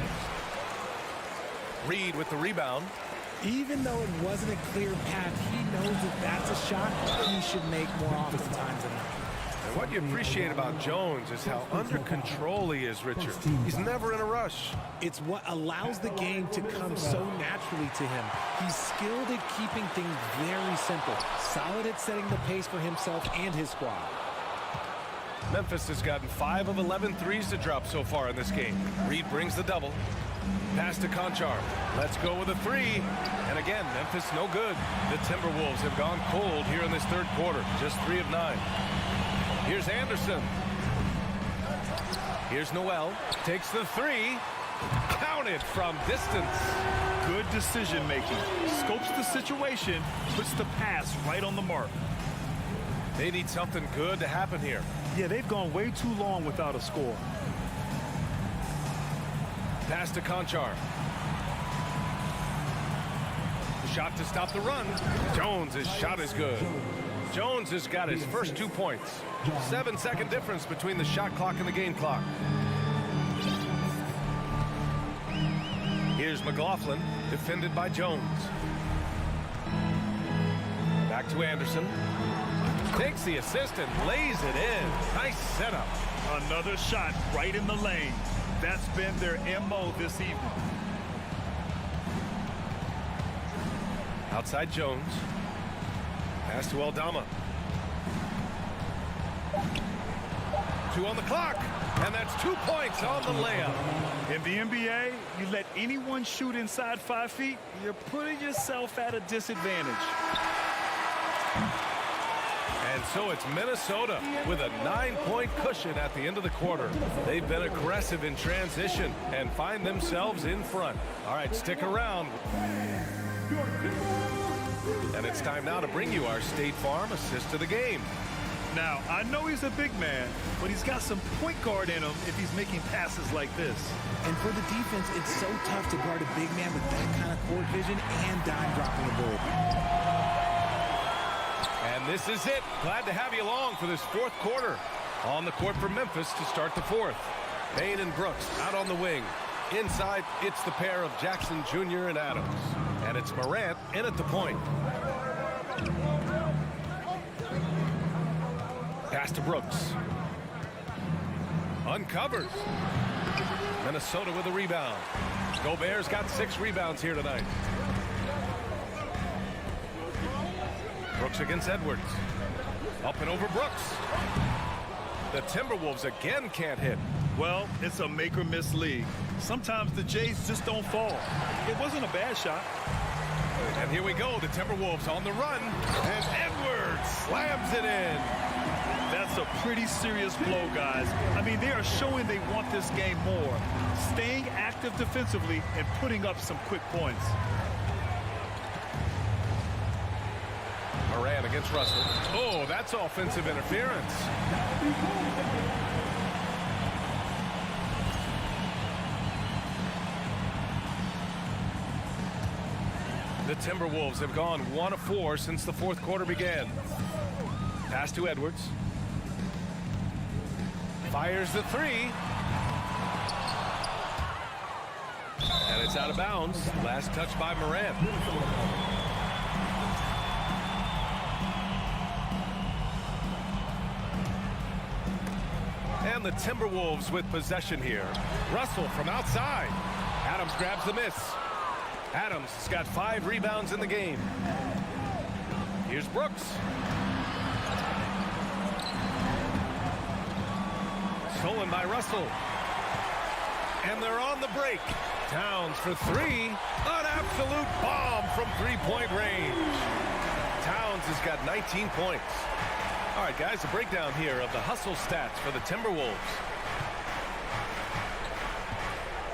Reed with the rebound. Even though it wasn't a clear path, he knows that that's a shot he should make more oftentimes than not. And what you appreciate about Jones is how under control he is, Richard. He's never in a rush. It's what allows the game to come so naturally to him. He's skilled at keeping things very simple, solid at setting the pace for himself and his squad. Memphis has gotten 5 of 11 threes to drop so far in this game. Reed brings the double. Pass to Conchar. Let's go with a three. And again, Memphis no good. The Timberwolves have gone cold here in this third quarter. Just 3 of 9. Here's Anderson. Here's Noel. Takes the three. Counted from distance. Good decision making. Scopes the situation, puts the pass right on the mark. They need something good to happen here. Yeah, they've gone way too long without a score. Pass to Conchar. Shot to stop the run. Jones' shot is good. Jones has got his first 2 points. 7-second difference between the shot clock and the game clock. Here's McLaughlin, defended by Jones. Back to Anderson. Takes the assist and lays it in. Nice setup. Another shot right in the lane. That's been their MO this evening. Outside Jones. Pass to Aldama. 2 on the clock. And that's 2 points on the layup. In the NBA, you let anyone shoot inside 5 feet, you're putting yourself at a disadvantage. And so it's Minnesota with a 9-point cushion at the end of the quarter. They've been aggressive in transition and find themselves in front. All right, stick around. And it's time now to bring you our State Farm assist of the game. Now, I know he's a big man, but he's got some point guard in him if he's making passes like this. And for the defense, it's so tough to guard a big man with that kind of court vision and dime dropping ability. And this is it. Glad to have you along for this fourth quarter. On the court for Memphis to start the fourth. Payne and Brooks out on the wing. Inside, it's the pair of Jackson Jr. and Adams. And it's Morant in at the point. Pass to Brooks. Uncovers. Minnesota with a rebound. Gobert's got 6 rebounds here tonight. Brooks against Edwards. Up and over Brooks. The Timberwolves again can't hit. Well, it's a make or miss league. Sometimes the Jays just don't fall. It wasn't a bad shot. And here we go, the Timberwolves on the run. And Edwards slams it in. That's a pretty serious blow, guys. I mean, they are showing they want this game more. Staying active defensively and putting up some quick points. Moran against Russell. Oh, that's offensive interference. The Timberwolves have gone 1 of 4 since the fourth quarter began. Pass to Edwards. Fires the three. And it's out of bounds. Last touch by Morant. And the Timberwolves with possession here. Russell from outside. Adams grabs the miss. Adams has got 5 rebounds in the game. Here's Brooks. Stolen by Russell. And they're on the break. Towns for 3. An absolute bomb from three-point range. Towns has got 19 points. All right, guys, a breakdown here of the hustle stats for the Timberwolves.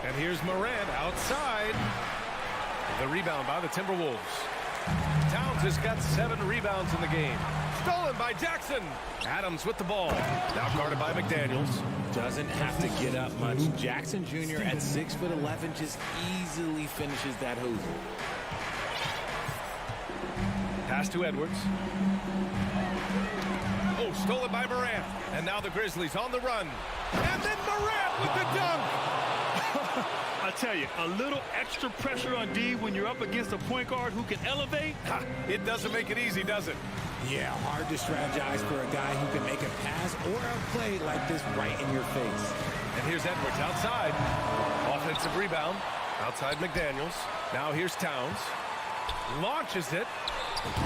And here's Morant outside. The rebound by the Timberwolves. Towns has got 7 rebounds in the game. Stolen by Jackson. Adams with the ball. Now guarded by McDaniels. Doesn't have to get up much. Jackson Jr. at 6'11" just easily finishes that hoop. Pass to Edwards. Oh, stolen by Morant. And now the Grizzlies on the run. And then Morant with the dunk. I tell you, a little extra pressure on D when you're up against a point guard who can elevate. It doesn't make it easy, does it? Yeah, hard to strategize for a guy who can make a pass or a play like this right in your face. And here's Edwards outside. Offensive rebound. Outside McDaniels. Now here's Towns. Launches it.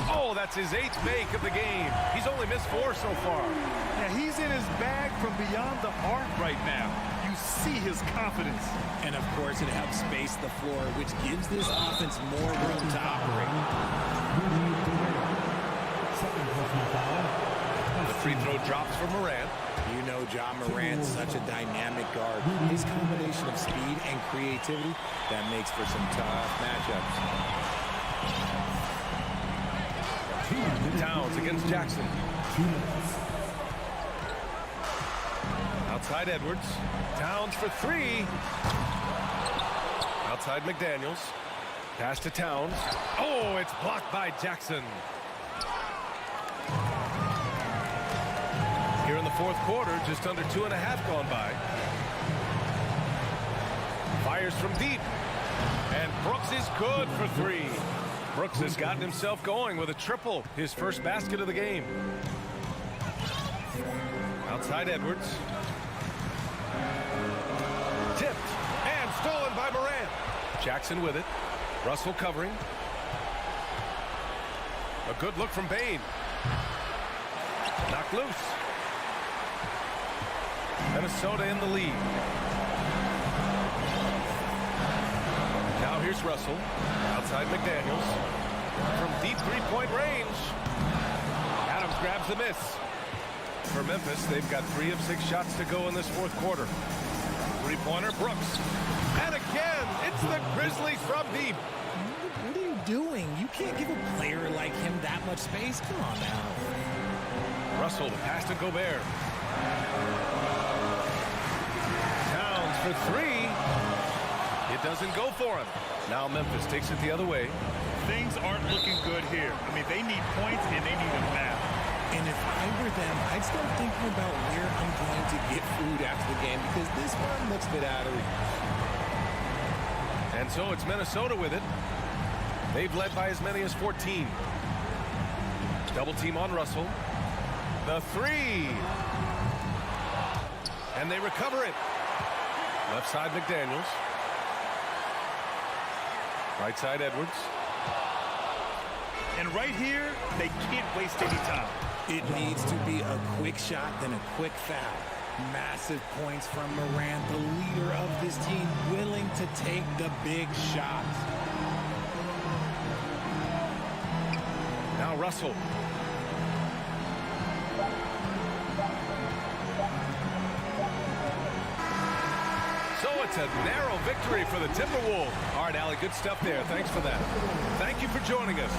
Oh, that's his 8th make of the game. He's only missed 4 so far. Yeah, he's in his bag from beyond the arc right now. You see his confidence. And, of course, it helps space the floor, which gives this offense more room to operate. The free throw drops for Morant. You know John Morant's such a dynamic guard. His combination of speed and creativity, that makes for some tough matchups. Towns against Jackson. Outside Edwards. Towns for 3. Outside McDaniels. Pass to Towns. Oh, it's blocked by Jackson. Here in the fourth quarter, just under 2.5 gone by. Fires from deep. And Brooks is good for 3. Brooks has gotten himself going with a triple, his first basket of the game. Outside Edwards. Tipped and stolen by Morant. Jackson with it. Russell covering. A good look from Bane. Knocked loose. Minnesota in the lead. Now here's Russell. Outside McDaniels. From deep three-point range. Adams grabs the miss. For Memphis, they've got 3 of 6 shots to go in this fourth quarter. Three-pointer, Brooks. And again, it's the Grizzlies from deep. What are you doing? You can't give a player like him that much space. Come on now. Russell, the pass to Gobert. Towns for 3. It doesn't go for him. Now Memphis takes it the other way. Things aren't looking good here. I mean, they need points and they need them now. And if I were them, I'd start thinking about where I'm going to get food after the game because this one looks a bit out of reach. And so it's Minnesota with it. They've led by as many as 14. Double team on Russell. The 3. And they recover it. Left side McDaniels. Right side Edwards. And right here, they can't waste any time. It needs to be a quick shot, then a quick foul. Massive points from Morant, the leader of this team, willing to take the big shots. Now Russell. So it's a narrow victory for the Timberwolves. All right, Allie, good stuff there. Thanks for that. Thank you for joining us.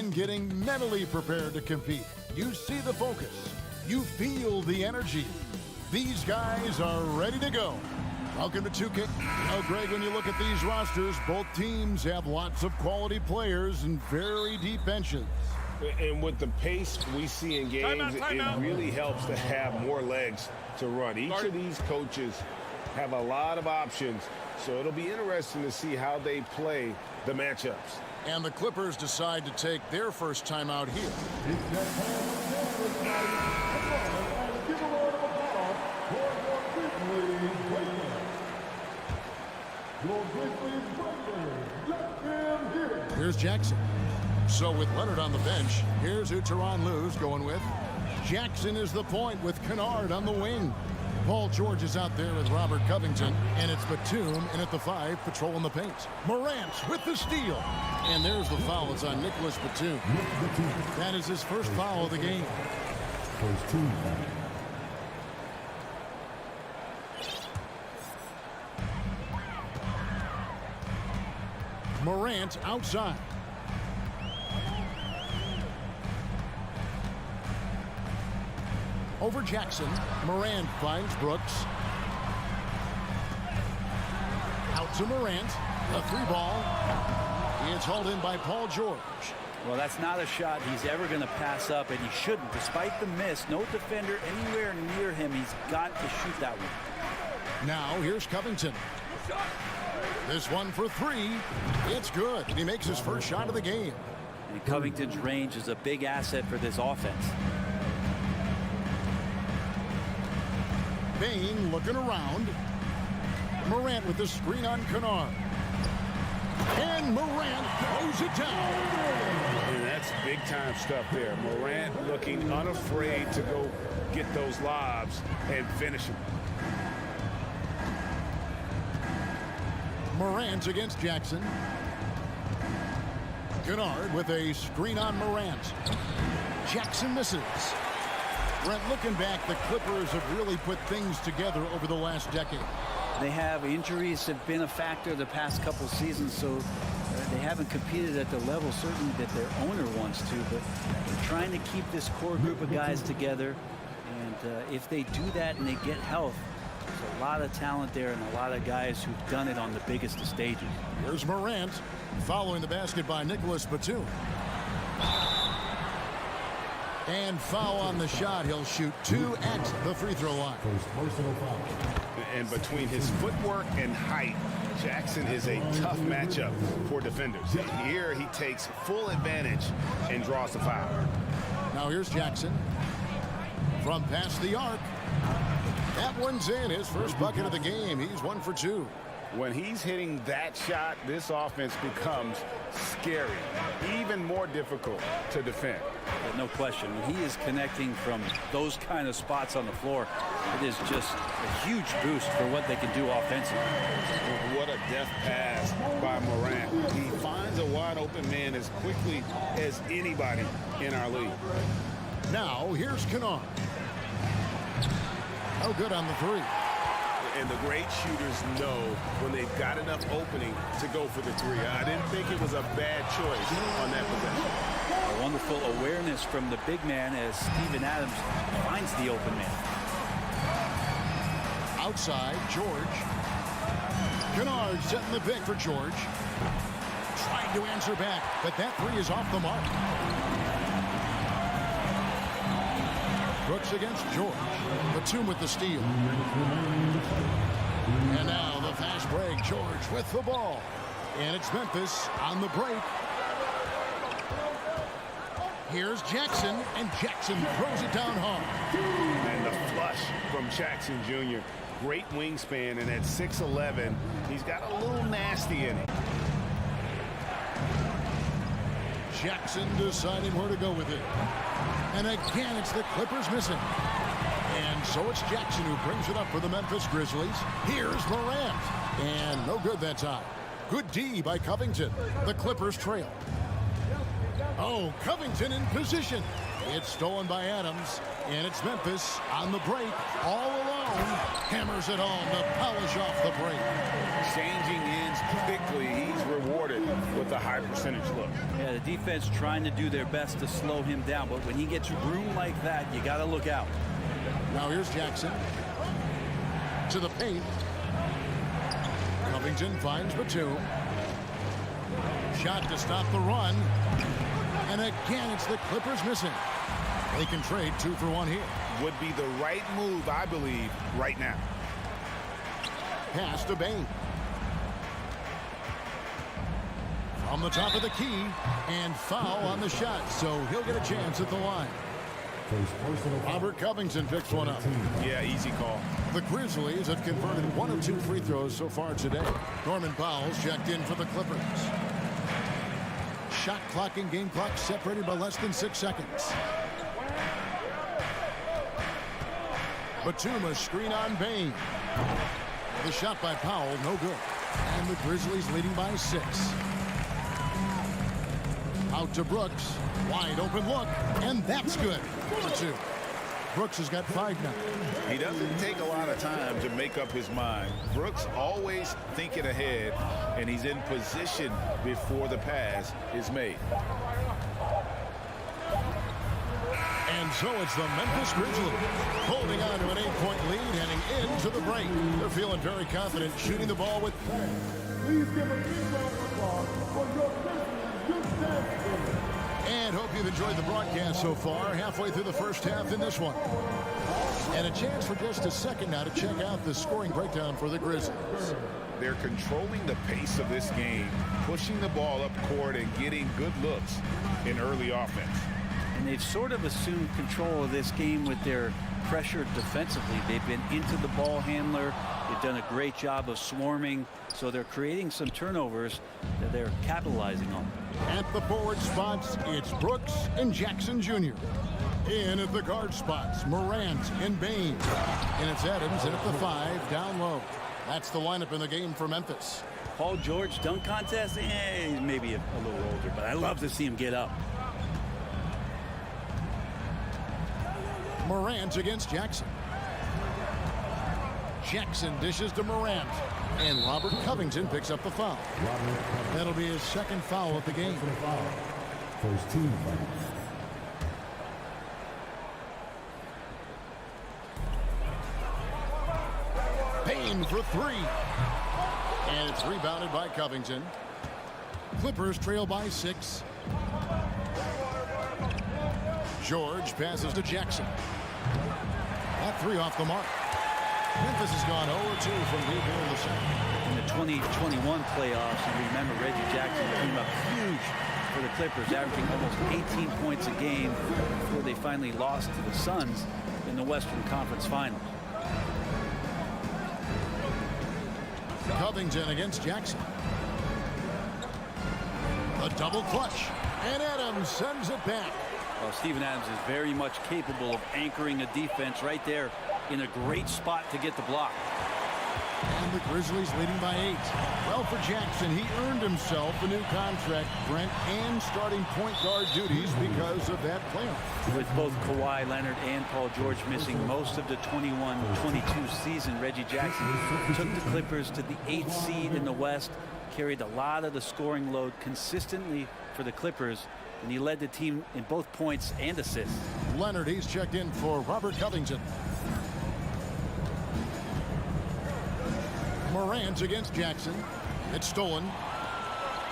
team getting mentally prepared to compete. You see the focus. You feel the energy. These guys are ready to go. Welcome to 2K. Now, Greg, when you look at these rosters, both teams have lots of quality players and very deep benches. And with the pace we see in games, it really helps to have more legs to run. Each of these coaches have a lot of options, so it'll be interesting to see how they play the matchups. And the Clippers decide to take their first time out here. Here's Jackson. So with Leonard on the bench, here's who Tyronn Lue's going with. Jackson is the point with Kennard on the wing. Paul George is out there with Robert Covington, and it's Batum in at the 5 patrolling the paint. Morant with the steal. And there's the foul. It's on Nicholas Batum. That is his first foul of the game. Morant outside. Over Jackson. Morant finds Brooks. Out to Morant. A 3-ball. It's hauled in by Paul George. Well, that's not a shot he's ever going to pass up, and he shouldn't. Despite the miss, no defender anywhere near him. He's got to shoot that one. Now here's Covington. This one for 3. It's good. And he makes his first shot of the game. And Covington's range is a big asset for this offense. Bain looking around. Morant with the screen on Kennard. And Morant throws it down. And that's big-time stuff there. Morant looking unafraid to go get those lobs and finish them. Morant against Jackson. Kennard with a screen on Morant. Jackson misses. Brent, looking back, the Clippers have really put things together over the last decade. They have injuries have been a factor the past couple seasons, so they haven't competed at the level certainly that their owner wants to, but they're trying to keep this core group of guys together. And if they do that and they get health, there's a lot of talent there and a lot of guys who've done it on the biggest of stages. Here's Morant following the basket by Nicholas Batum. And foul on the shot. He'll shoot 2 at the free throw line. And between his footwork and height, Jackson is a tough matchup for defenders. Here he takes full advantage and draws the foul. Now here's Jackson from past the arc. That one's in. His first bucket of the game. He's 1 for 2. When he's hitting that shot, this offense becomes scary, even more difficult to defend. But no question, when he is connecting from those kind of spots on the floor, it is just a huge boost for what they can do offensively. What a deft pass by Morant. He finds a wide open man as quickly as anybody in our league. Now here's Kennard. Oh, good on the 3. And the great shooters know when they've got enough opening to go for the 3. I didn't think it was a bad choice on that possession. A wonderful awareness from the big man as Steven Adams finds the open man. Outside, George. Kennard setting the pick for George. Trying to answer back, but that 3 is off the mark. Brooks against George. Batum with the steal. And now the fast break. George with the ball. And it's Memphis on the break. Here's Jackson, and Jackson throws it down hard. And the flush from Jackson Jr. Great wingspan, and at 6'11", he's got a little nasty in it. Jackson deciding where to go with it. And again, it's the Clippers missing. And so it's Jackson who brings it up for the Memphis Grizzlies. Here's Morant. And no good that time. Good D by Covington. The Clippers trail. Oh, Covington in position. It's stolen by Adams. And it's Memphis on the break all alone. zone. Hammers it home to polish off the break. Changing ends quickly. He's rewarded with a high percentage look. Yeah, the defense trying to do their best to slow him down, but when he gets room like that, you got to look out. Now here's Jackson. To the paint. Covington finds Batum. Shot to stop the run. And again, it's the Clippers missing. They can trade 2 for 1 here. Would be the right move, I believe, right now. Pass to Bain. From the top of the key. And foul on the shot. So he'll get a chance at the line. Robert Covington picks one up. Yeah, easy call. The Grizzlies have converted 1 of 2 free throws so far today. Norman Powell's checked in for the Clippers. Shot clock and game clock separated by less than 6 seconds. Batum, a screen on Bain. The shot by Powell, no good. And the Grizzlies leading by 6. Out to Brooks. Wide open look. And that's good for 2. Brooks has got 5 now. He doesn't take a lot of time to make up his mind. Brooks always thinking ahead, and he's in position before the pass is made. And so it's the Memphis Grizzlies holding on to an 8-point lead heading into the break. They're feeling very confident shooting the ball with. Please give a big round of applause for your Grizzlies. And hope you've enjoyed the broadcast so far. Halfway through the first half in this one. And a chance for just a second now to check out the scoring breakdown for the Grizzlies. They're controlling the pace of this game, pushing the ball up court and getting good looks in early offense. And they've sort of assumed control of this game with their pressure defensively. They've been into the ball handler. They've done a great job of swarming. So they're creating some turnovers that they're capitalizing on. At the forward spots, it's Brooks and Jackson Jr. In at the guard spots, Morant and Bain. And it's Adams in at the 5, down low. That's the lineup in the game for Memphis. Paul George dunk contest, he's maybe a little older, but I love to see him get up. Morant against Jackson. Jackson dishes to Morant. And Robert Covington picks up the foul. That'll be his second foul of the game. First team foul. Bain for 3. And it's rebounded by Covington. Clippers trail by 6. George passes to Jackson. That 3 off the mark. Memphis has gone 0-2 from deep here in the second. In the 2021 playoffs, you remember Reggie Jackson came up huge for the Clippers, averaging almost 18 points a game before they finally lost to the Suns in the Western Conference Finals. Covington against Jackson. A double clutch. And Adams sends it back. Well, Steven Adams is very much capable of anchoring a defense right there in a great spot to get the block. And the Grizzlies leading by 8. Well, for Jackson, he earned himself a new contract, Brent, and starting point guard duties because of that playoff. With both Kawhi Leonard and Paul George missing most of the 21-22 season, Reggie Jackson took the Clippers to the 8th seed in the West, carried a lot of the scoring load consistently for the Clippers, and he led the team in both points and assists. Leonard, he's checked in for Robert Covington. Morant against Jackson. It's stolen.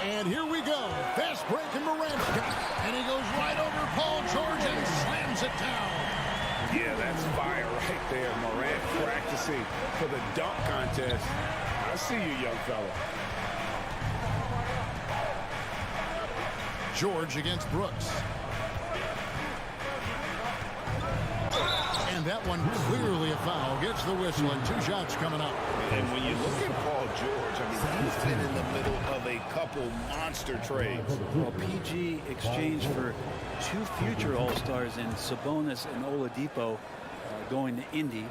And here we go. Fast break and Morant's got it. And he goes right over Paul George and slams it down. Yeah, that's fire right there. Morant practicing for the dunk contest. I see you, young fella. George against Brooks. And that one clearly a foul. Gets the whistle and 2 shots coming up. And when you look at Paul George, I mean, he's been in the middle of a couple monster trades. Well, PG exchanged for 2 future All-Stars in Sabonis and Oladipo going to Indy.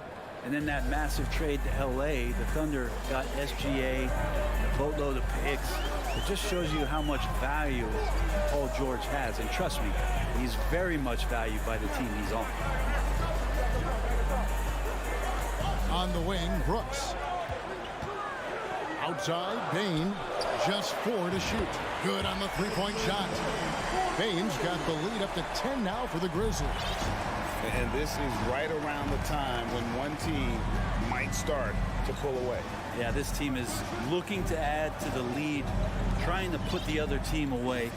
And then that massive trade to L.A., the Thunder got SGA, a boatload of picks. It just shows you how much value Paul George has. And trust me, he's very much valued by the team he's on. On the wing, Brooks. Outside, Bain. Just 4 to shoot. Good on the three-point shot. Bain's got the lead up to 10 now for the Grizzlies. And this is right around the time when one team might start to pull away. Yeah, this team is looking to add to the lead, trying to put the other team away,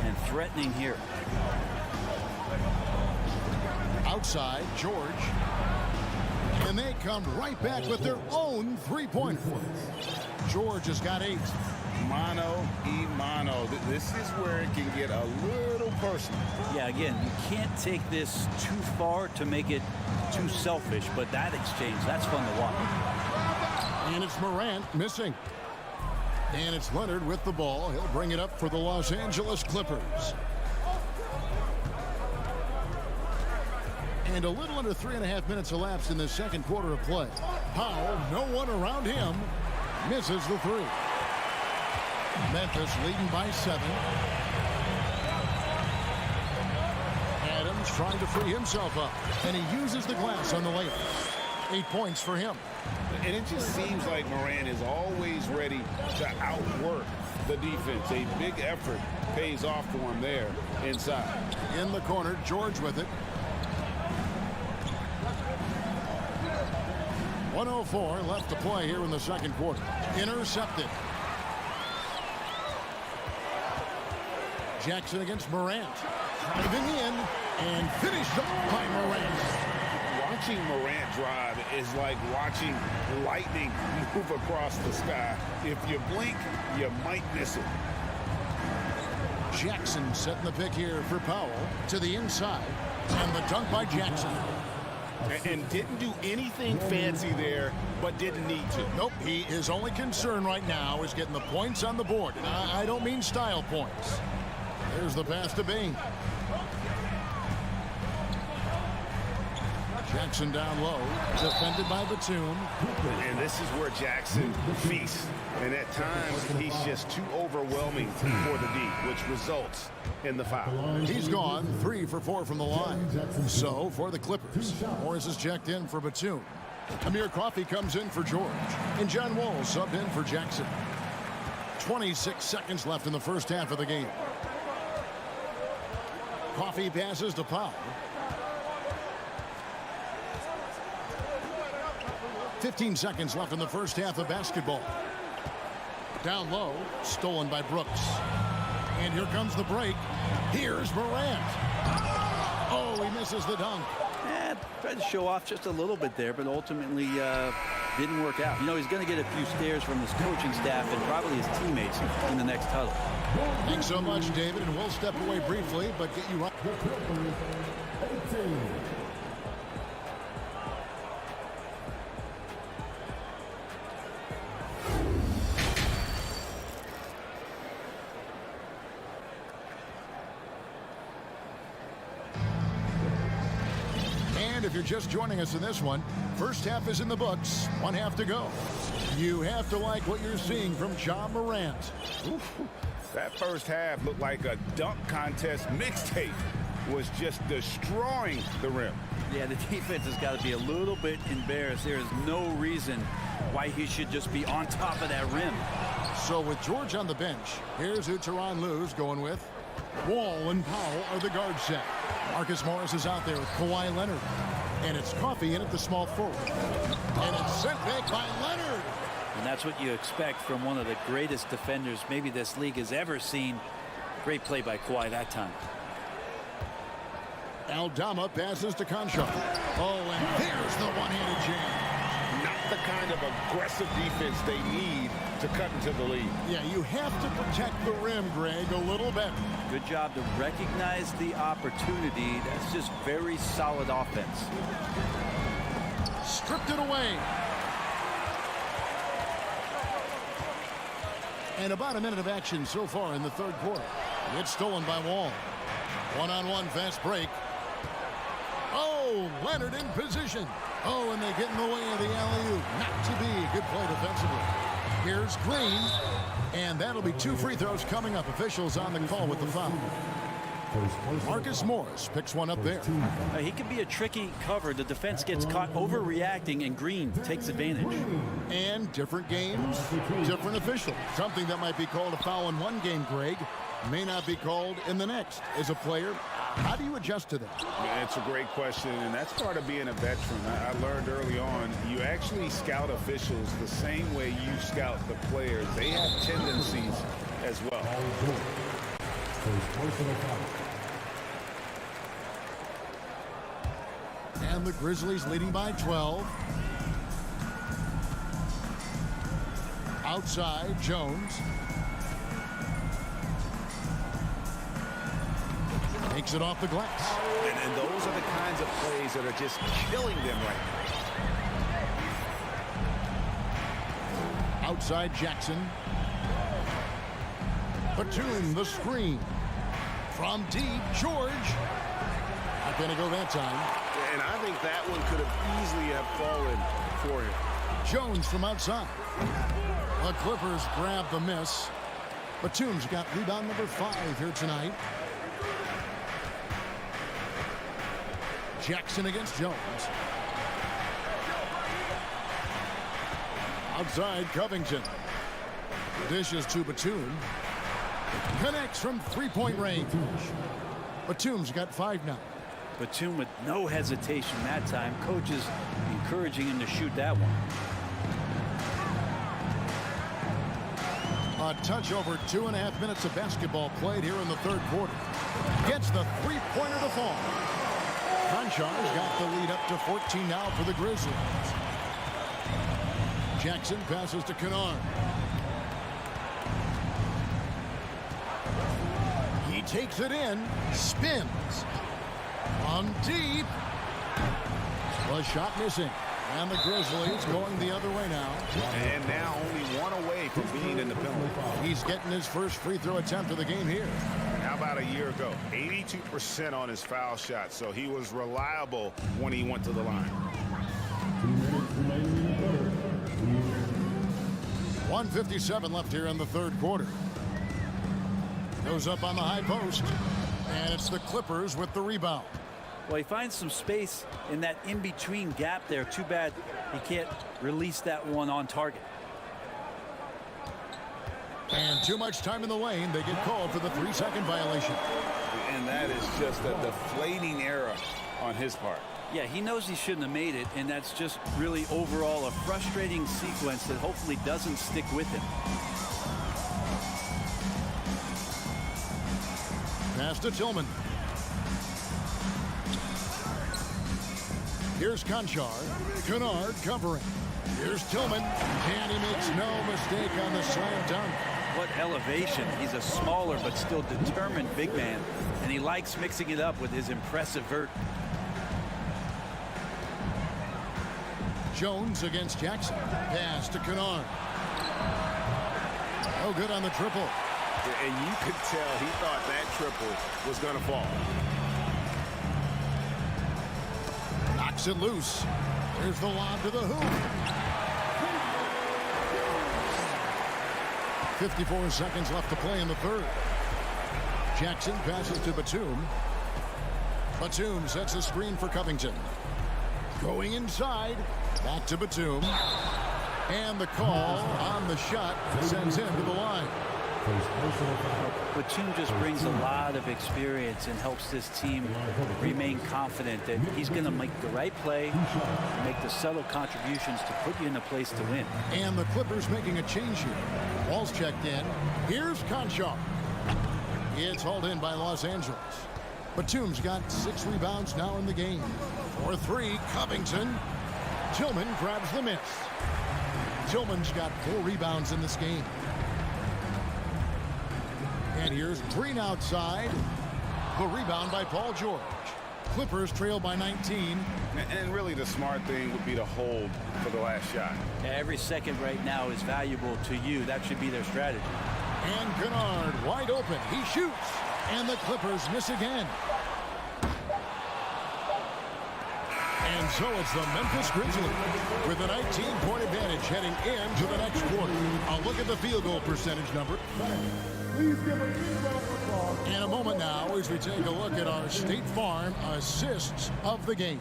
and threatening here. Outside, George. And they come right back with their own three-pointer. George has got 8. Mano y mano. This is where it can get a little personal. Yeah, again, you can't take this too far to make it too selfish, but that exchange, that's fun to watch. And it's Morant missing. And it's Leonard with the ball. He'll bring it up for the Los Angeles Clippers. And a little under 3.5 minutes elapsed in the second quarter of play. Powell, no one around him, misses the 3. Memphis leading by 7. Adams trying to free himself up, and he uses the glass on the layup. 8 points for him. And it just seems like Morant is always ready to outwork the defense. A big effort pays off for him there inside. In the corner, George with it. 1:04 left to play here in the second quarter. Intercepted. Jackson against Morant. Driving in and finished up by Morant. Watching Morant drive is like watching lightning move across the sky. If you blink, you might miss it. Jackson setting the pick here for Powell to the inside. And the dunk by Jackson. And didn't do anything fancy there, but didn't need to. Nope, his only concern right now is getting the points on the board. And I don't mean style points. There's the pass to Bain. Jackson down low, defended by Batum. And this is where Jackson feasts. And at times, he's just too overwhelming for the D, which results in the foul. He's gone 3 for 4 from the line. So for the Clippers, Morris is checked in for Batum. Amir Coffey comes in for George. And John Wall subbed in for Jackson. 26 seconds left in the first half of the game. Coffey passes to Powell. 15 seconds left in the first half of basketball. Down low, stolen by Brooks. And here comes the break. Here's Morant. Oh, he misses the dunk. Yeah, tried to show off just a little bit there, but ultimately didn't work out. You know, he's going to get a few stares from his coaching staff and probably his teammates in the next huddle. Thanks so much, David, and we'll step away briefly, but get you right. And if you're just joining us in this one, first half is in the books, 1 half to go. You have to like what you're seeing from Ja Morant. Oof. That first half looked like a dunk contest mixtape. Was just destroying the rim. Yeah, the defense has got to be a little bit embarrassed. There is no reason why he should just be on top of that rim. So with George on the bench, here's who Tyronn Lue's going with. Wall and Powell are the guard set. Marcus Morris is out there with Kawhi Leonard. And it's Coffey in at the small forward. And it's sent back by Leonard. And that's what you expect from one of the greatest defenders maybe this league has ever seen. Great play by Kawhi that time. Aldama passes to Conchar. Oh, and there's the one-handed jam. Not the kind of aggressive defense they need to cut into the lead. Yeah, you have to protect the rim, Greg, a little better. Good job to recognize the opportunity. That's just very solid offense. Stripped it away. And about a minute of action so far in the third quarter. It's stolen by Wall. One-on-one fast break. Oh, Leonard in position. Oh, and they get in the way of the alley-oop. Not to be. Good play defensively. Here's Green. And that'll be 2 free throws coming up. Officials on the call with the foul. Marcus Morris picks one up there. He can be a tricky cover. The defense gets caught overreacting, and Green takes advantage. And different games, different officials. Something that might be called a foul in one game, Greg, may not be called in the next. As a player, how do you adjust to that? Yeah, it's a great question, and that's part of being a veteran. I learned early on, you actually scout officials the same way you scout the players. They have tendencies as well. And the Grizzlies leading by 12. Outside, Jones. Takes it off the glass. And those are the kinds of plays that are just killing them right now. Outside, Jackson. Batum, the screen. From deep, George. Not going to go that time. And I think that one could have easily have fallen for him. Jones from outside. The Clippers grab the miss. Batum's got rebound number 5 here tonight. Jackson against Jones. Outside, Covington. Dishes to Batum. Connects from three-point range. Batum's got 5 now. Batum with no hesitation that time. Coach is encouraging him to shoot that one. A touch over 2.5 minutes of basketball played here in the third quarter. Gets the three-pointer to fall. Conchar's got the lead up to 14 now for the Grizzlies. Jackson passes to Kennard. He takes it in, spins. On deep. The shot missing. And the Grizzlies going the other way now. And now only one away from being in the penalty. He's getting his first free throw attempt of the game here. How about a year ago? 82% on his foul shot, so he was reliable when he went to the line. 1:57 left here in the third quarter. Goes up on the high post. And it's the Clippers with the rebound. Well, he finds some space in that in-between gap there. Too bad he can't release that one on target. And too much time in the lane. They get called for the 3-second violation. And that is just a deflating error on his part. Yeah, he knows he shouldn't have made it, and that's just really overall a frustrating sequence that hopefully doesn't stick with him. Pass to Tillman. Here's Conchar. Kennard covering. Here's Tillman. And he makes no mistake on the slam dunk. What elevation. He's a smaller but still determined big man, and he likes mixing it up with his impressive vert. Jones against Jackson. Pass to Kennard. Oh, good on the triple. And you could tell he thought that triple was going to fall. Knocks it loose. There's the lob to the hoop. 54 seconds left to play in the third. Jackson passes to Batum. Batum sets a screen for Covington. Going inside. Back to Batum. And the call on the shot sends him to the line. Batum just brings a lot of experience and helps this team remain confident that he's going to make the right play, make the subtle contributions to put you in a place to win. And the Clippers making a change here. Ball's checked in. Here's Conchar. It's hauled in by Los Angeles. Batum's got 6 rebounds now in the game. For 3, Covington. Tillman grabs the miss. Tillman's got 4 rebounds in this game. And here's Green outside. The rebound by Paul George. Clippers trail by 19. And really the smart thing would be to hold for the last shot. Every second right now is valuable to you. That should be their strategy. And Kennard wide open. He shoots. And the Clippers miss again. And so it's the Memphis Grizzlies with a 19-point advantage heading into the next quarter. A look at the field goal percentage number. In a moment now, as we take a look at our State Farm assists of the game.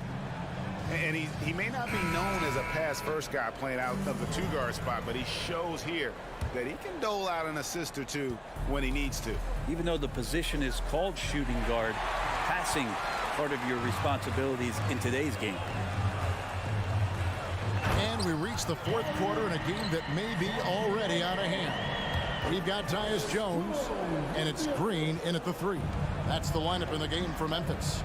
And he may not be known as a pass-first guy playing out of the two-guard spot, but he shows here that he can dole out an assist or two when he needs to. Even though the position is called shooting guard, passing part of your responsibilities in today's game. And we reach the fourth quarter in a game that may be already out of hand. We've got Tyus Jones, and it's Green in at the 3. That's the lineup in the game for Memphis.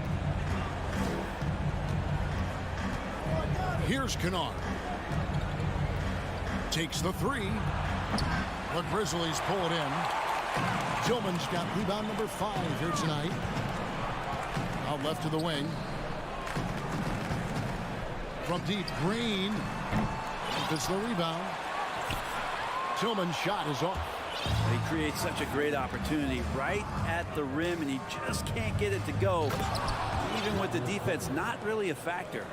Here's Kennard. Takes the 3. The Grizzlies pull it in. Tillman's got rebound number 5 here tonight. Out left to the wing. From deep, Green. It's the rebound. Tillman's shot is off. He creates such a great opportunity right at the rim, and he just can't get it to go. Even with the defense not really a factor.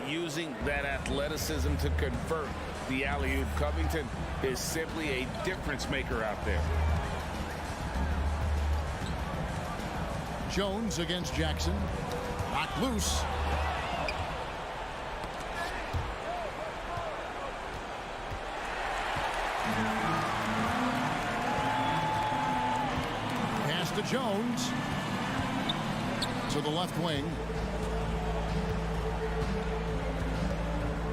Using that athleticism to convert the alley-oop. Covington is simply a difference maker out there. Jones against Jackson. Knocked loose. Pass to Jones. To the left wing.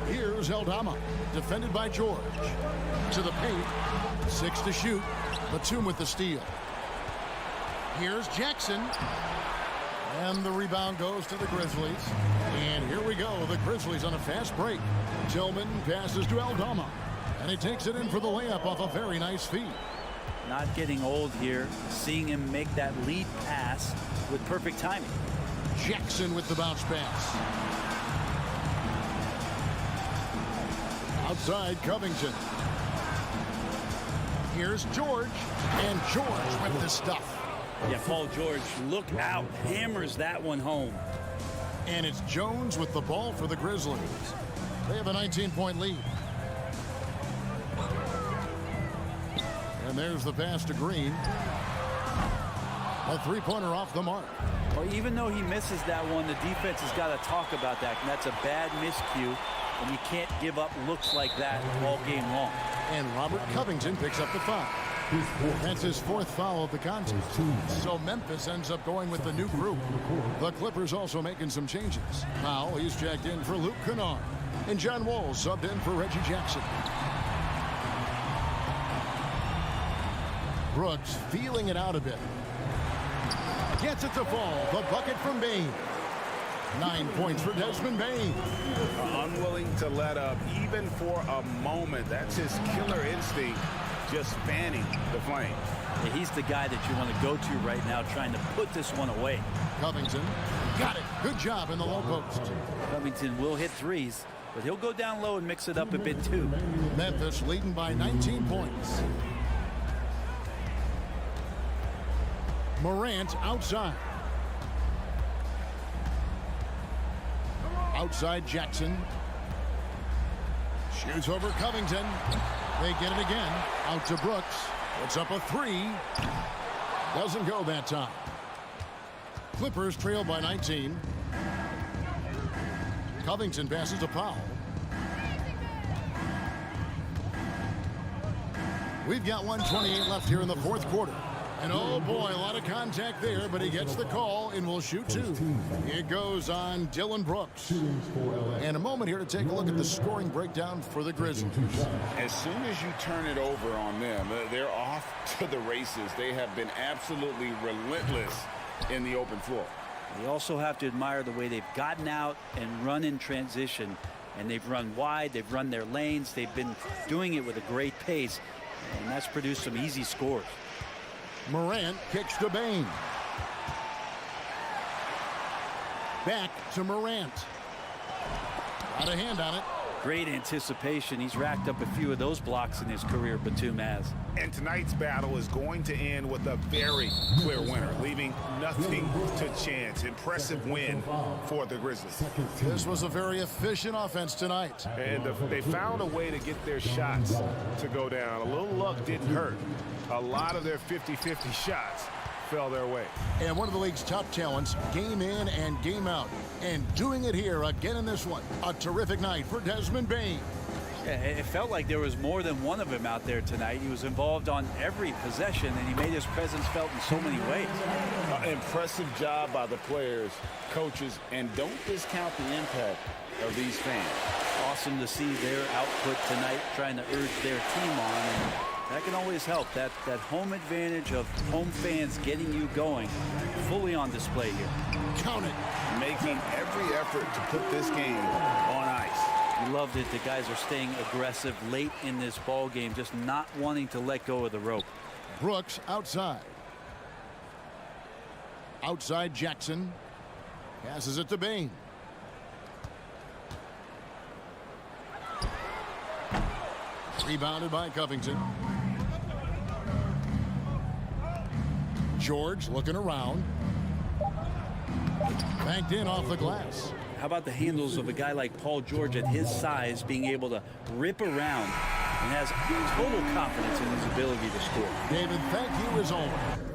Here's Eldama, defended by George. To the paint, 6 to shoot. Batum with the steal. Here's Jackson. And the rebound goes to the Grizzlies. And here we go, the Grizzlies on a fast break. Tillman passes to Eldama. And he takes it in for the layup off a very nice feed. Not getting old here, seeing him make that lead pass with perfect timing. Jackson with the bounce pass. Outside Covington. Here's George. And George with the stuff. Yeah, Paul George, look out. Hammers that one home. And it's Jones with the ball for the Grizzlies. They have a 19-point lead. And there's the pass to Green. A three-pointer off the mark. Well, even though he misses that one, the defense has got to talk about that. And that's a bad miscue. And you can't give up looks like that all game long. And Robert Covington picks up the foul. That's his 4th foul of the contest. So Memphis ends up going with the new group. The Clippers also making some changes. Now he's checked in for Luke Kennard. And John Wall subbed in for Reggie Jackson. Brooks feeling it out a bit. Gets it to fall. The bucket from Bain. 9 points for Desmond Bain. Unwilling to let up even for a moment. That's his killer instinct, just fanning the flame. Yeah, he's the guy that you want to go to right now, trying to put this one away. Covington got it. Good job in the low post. Covington will hit threes, but he'll go down low and mix it up a bit too. Memphis leading by 19 points. Morant outside. Outside Jackson. Shoots over Covington. They get it again. Out to Brooks. Puts up a 3. Doesn't go that time. Clippers trail by 19. Covington passes to Powell. We've got 1:28 left here in the 4th quarter. And oh boy, a lot of contact there, but he gets the call and will shoot 2. It goes on Dylan Brooks. And a moment here to take a look at the scoring breakdown for the Grizzlies. As soon as you turn it over on them, they're off to the races. They have been absolutely relentless in the open floor. You also have to admire the way they've gotten out and run in transition. And they've run wide, they've run their lanes, they've been doing it with a great pace. And that's produced some easy scores. Morant kicks to Bain. Back to Morant. Got a hand on it. Great anticipation. He's racked up a few of those blocks in his career, Batum has. And tonight's battle is going to end with a very clear winner, leaving nothing to chance. Impressive win for the Grizzlies. This was a very efficient offense tonight. And they found a way to get their shots to go down. A little luck didn't hurt. A lot of their 50-50 shots fell their way. And one of the league's top talents, game in and game out. And doing it here again in this one. A terrific night for Desmond Bane. Yeah, it felt like there was more than one of him out there tonight. He was involved on every possession, and he made his presence felt in so many ways. Impressive job by the players, coaches, and don't discount the impact of these fans. Awesome to see their output tonight, trying to urge their team on. And that can always help. That home advantage of home fans getting you going, fully on display here. Count it. Making every effort to put this game on ice. We loved it. The guys are staying aggressive late in this ball game, just not wanting to let go of the rope. Brooks outside. Outside Jackson. Passes it to Bane. Rebounded by Covington. George looking around. Banked in off the glass. How about the handles of a guy like Paul George at his size being able to rip around and has total confidence in his ability to score. David, thank you as always.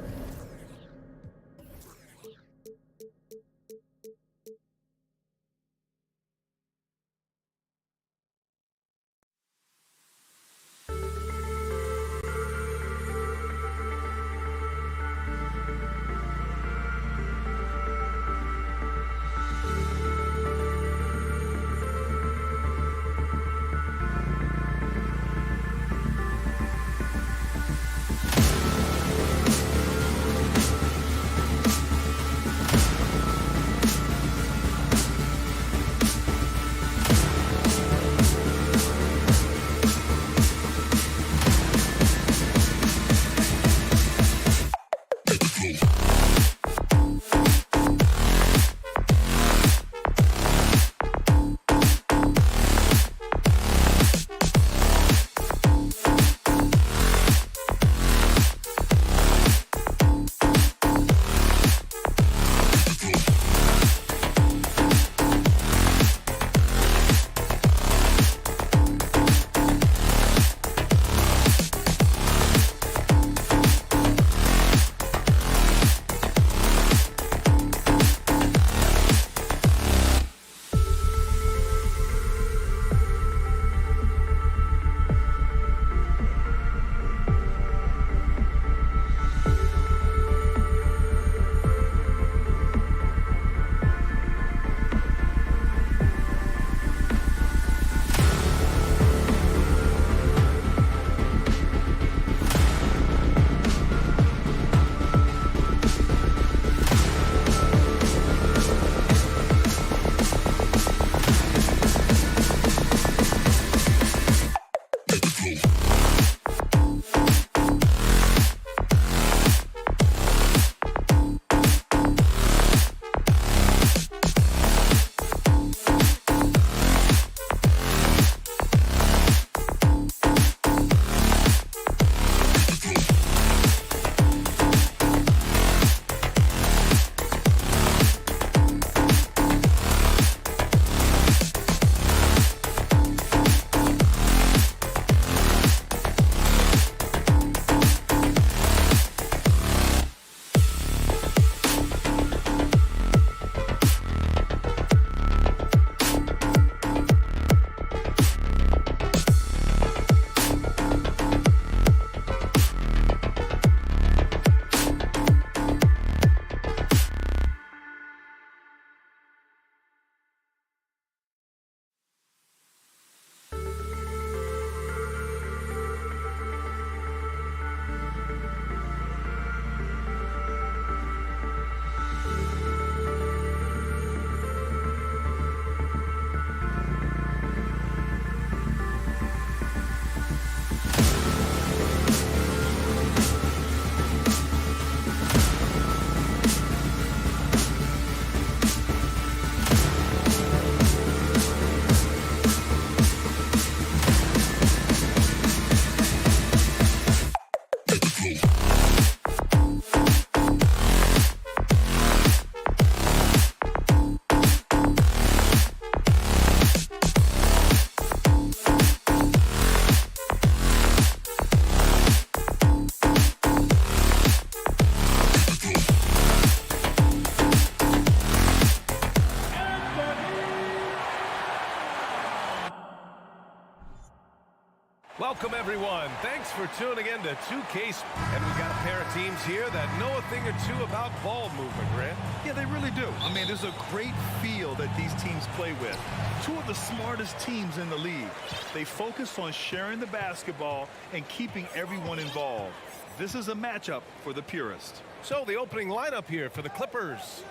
Welcome, everyone. Thanks for tuning in to 2K. And we've got a pair of teams here that know a thing or two about ball movement, Grant. Yeah, they really do. I mean, there's a great feel that these teams play with. Two of the smartest teams in the league. They focus on sharing the basketball and keeping everyone involved. This is a matchup for the purist. So the opening lineup here for the Clippers.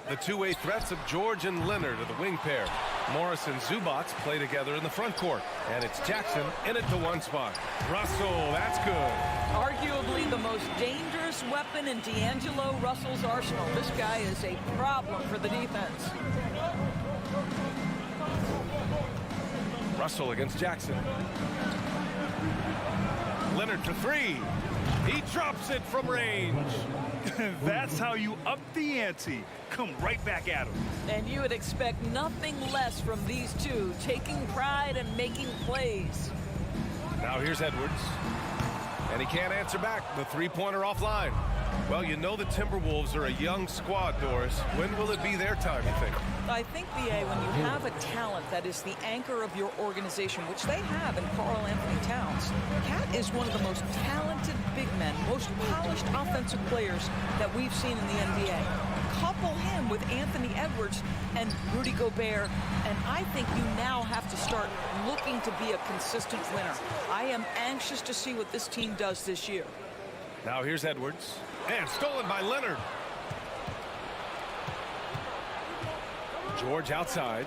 The two-way threats of George and Leonard are the wing pair. Morris and Zubac play together in the front court. And it's Jackson in at the one spot. Russell, that's good. Arguably the most dangerous weapon in D'Angelo Russell's arsenal. This guy is a problem for the defense. Russell against Jackson. Leonard for three. He drops it from range. That's how you up the ante. Come right back at him. And you would expect nothing less from these two, taking pride and making plays. Now here's Edwards. And he can't answer back. The three-pointer offline. Well, you know the Timberwolves are a young squad, Doris. When will it be their time, you think? I think, B.A., when you have a talent that is the anchor of your organization, which they have in Karl Anthony Towns, Cat is one of the most talented big men, most polished offensive players that we've seen in the NBA. Couple him with Anthony Edwards and Rudy Gobert, and I think you now have to start looking to be a consistent winner. I am anxious to see what this team does this year. Now here's Edwards. And stolen by Leonard. George outside.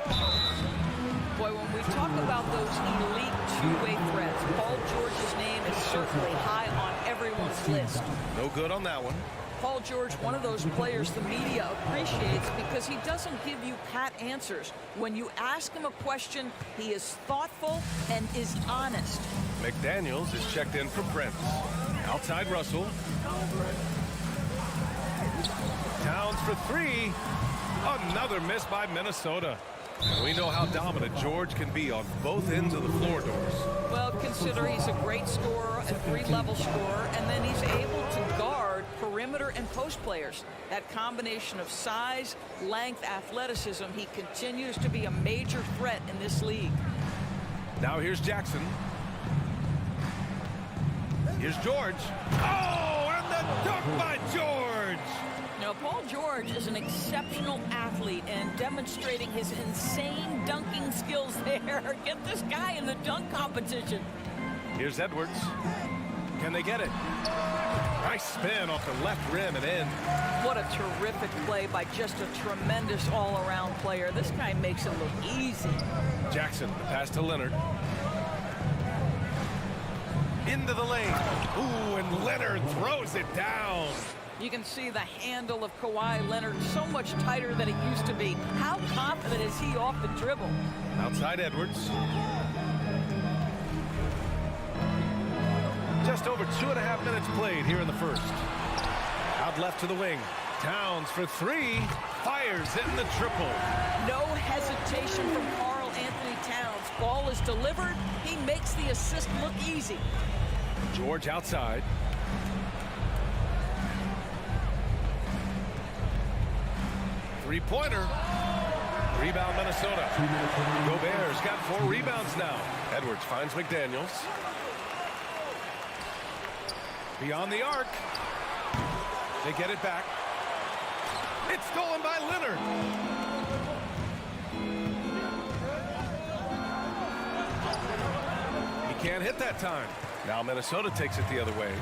Boy, when we talk about those elite two-way threats, Paul George's name is certainly high on everyone's list. No good on that one. Paul George, one of those players the media appreciates because he doesn't give you pat answers. When you ask him a question, he is thoughtful and is honest. McDaniels is checked in for Prince. Outside Russell. Towns for three. Another miss by Minnesota. And we know how dominant George can be on both ends of the floor, Doris. Well, consider he's a great scorer, a three-level scorer, and then he's able to guard perimeter and post players. That combination of size, length, athleticism, he continues to be a major threat in this league. Now here's Jackson. Here's George. Oh, and the dunk by George! Now, Paul George is an exceptional athlete and demonstrating his insane dunking skills there. Get this guy in the dunk competition. Here's Edwards. Can they get it? Nice spin off the left rim and in. What a terrific play by just a tremendous all-around player. This guy makes it look easy. Jackson, the pass to Leonard. Into the lane. Ooh, and Leonard throws it down. You can see the handle of Kawhi Leonard so much tighter than it used to be. How confident is he off the dribble? Outside Edwards. Just over 2.5 minutes played here in the first. Out left to the wing. Towns for three. Fires in the triple. No hesitation from Karl Anthony Towns. Ball is delivered. He makes the assist look easy. George outside. Three-pointer. Rebound Minnesota. Gobert's got 4 rebounds now. Edwards finds McDaniels. Beyond the arc. They get it back. It's stolen by Leonard. He can't hit that time. Now Minnesota takes it the other way.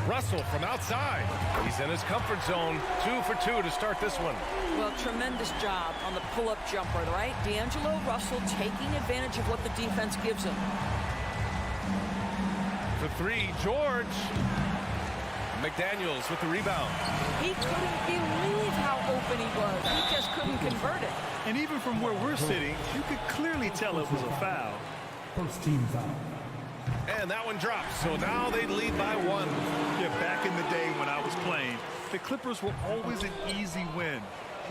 Russell from outside. He's in his comfort zone. 2 for 2 to start this one. Well, tremendous job on the pull-up jumper, right? D'Angelo Russell taking advantage of what the defense gives him. For three, George. McDaniels with the rebound. He couldn't believe how open he was. He just couldn't convert it. And even from where we're sitting, you could clearly tell it was a foul. First team foul. And that one drops. So now they lead by 1. Yeah, back in the day when I was playing, the Clippers were always an easy win.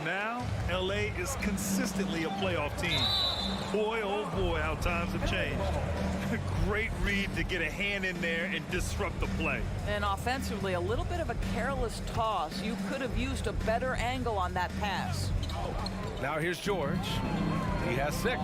Now, LA is consistently a playoff team. Boy, oh boy, how times have changed. Great read to get a hand in there and disrupt the play. And offensively, a little bit of a careless toss. You could have used a better angle on that pass. Now here's George. He has 6.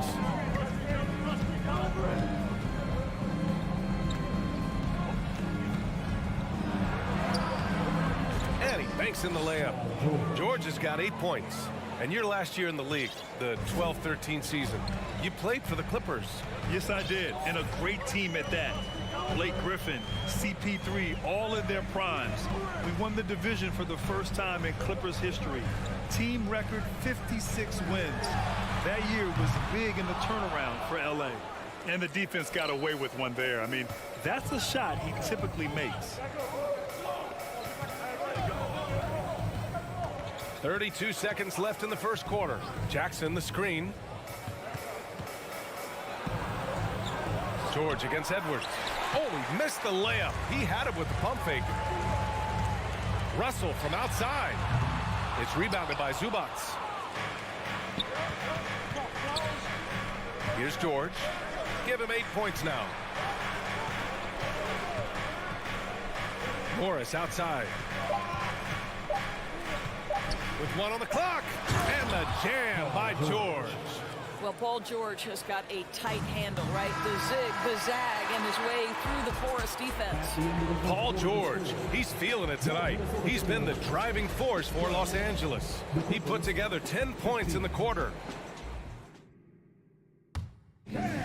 banks in the layup. George has got 8 points. And your last year in the league, the 12-13 season, you played for the Clippers. Yes, I did, and a great team at that. Blake Griffin, CP3, all in their primes. We won the division for the first time in Clippers history. Team record 56 wins. That year was big in the turnaround for LA. And the defense got away with one there. I mean, that's a shot he typically makes. 32 seconds left in the first quarter. Jackson the screen. George against Edwards. Oh, he missed the layup. He had it with the pump fake. Russell from outside. It's rebounded by Zubats. Here's George. Give him 8 points now. Morris outside. With 1 on the clock. And the jam by George. Well, Paul George has got a tight handle, right? The zig, the zag, and his way through the porous defense. Paul George, he's feeling it tonight. He's been the driving force for Los Angeles. He put together 10 points in the quarter. Man,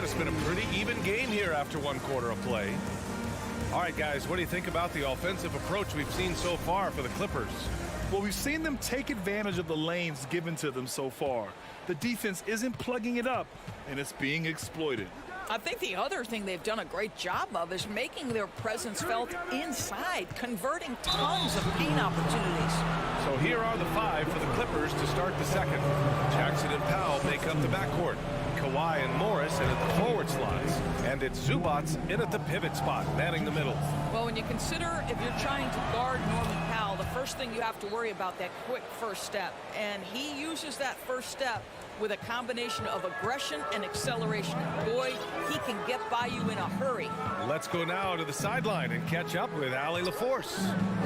it's been a pretty even game here after 1 quarter of play. All right, guys, what do you think about the offensive approach we've seen so far for the Clippers? Well, we've seen them take advantage of the lanes given to them so far. The defense isn't plugging it up, and it's being exploited. I think the other thing they've done a great job of is making their presence felt inside, converting tons of paint opportunities. So here are the 5 for the Clippers to start the second. Jackson and Powell make up the backcourt. Kawhi and Morris in at the forward slots. And it's Zubats in at the pivot spot, manning the middle. Well, when you consider if you're trying to guard Norman Powell, the first thing you have to worry about that quick first step. And he uses that first step with a combination of aggression and acceleration. Boy, he can get by you in a hurry. Let's go now to the sideline and catch up with Allie LaForce.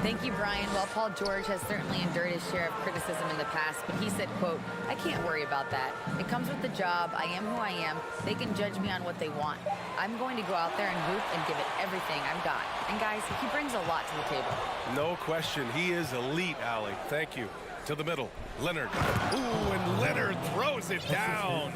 Thank you, Brian. Well, Paul George has certainly endured his share of criticism in the past, but he said, quote, "I can't worry about that. It comes with the job. I am who I am. They can judge me on what they want. I'm going to go out there and hoop and give it everything I've got." And guys, he brings a lot to the table. No question. He is elite, Allie. Thank you. To the middle. Leonard. Ooh, and Leonard throws it down.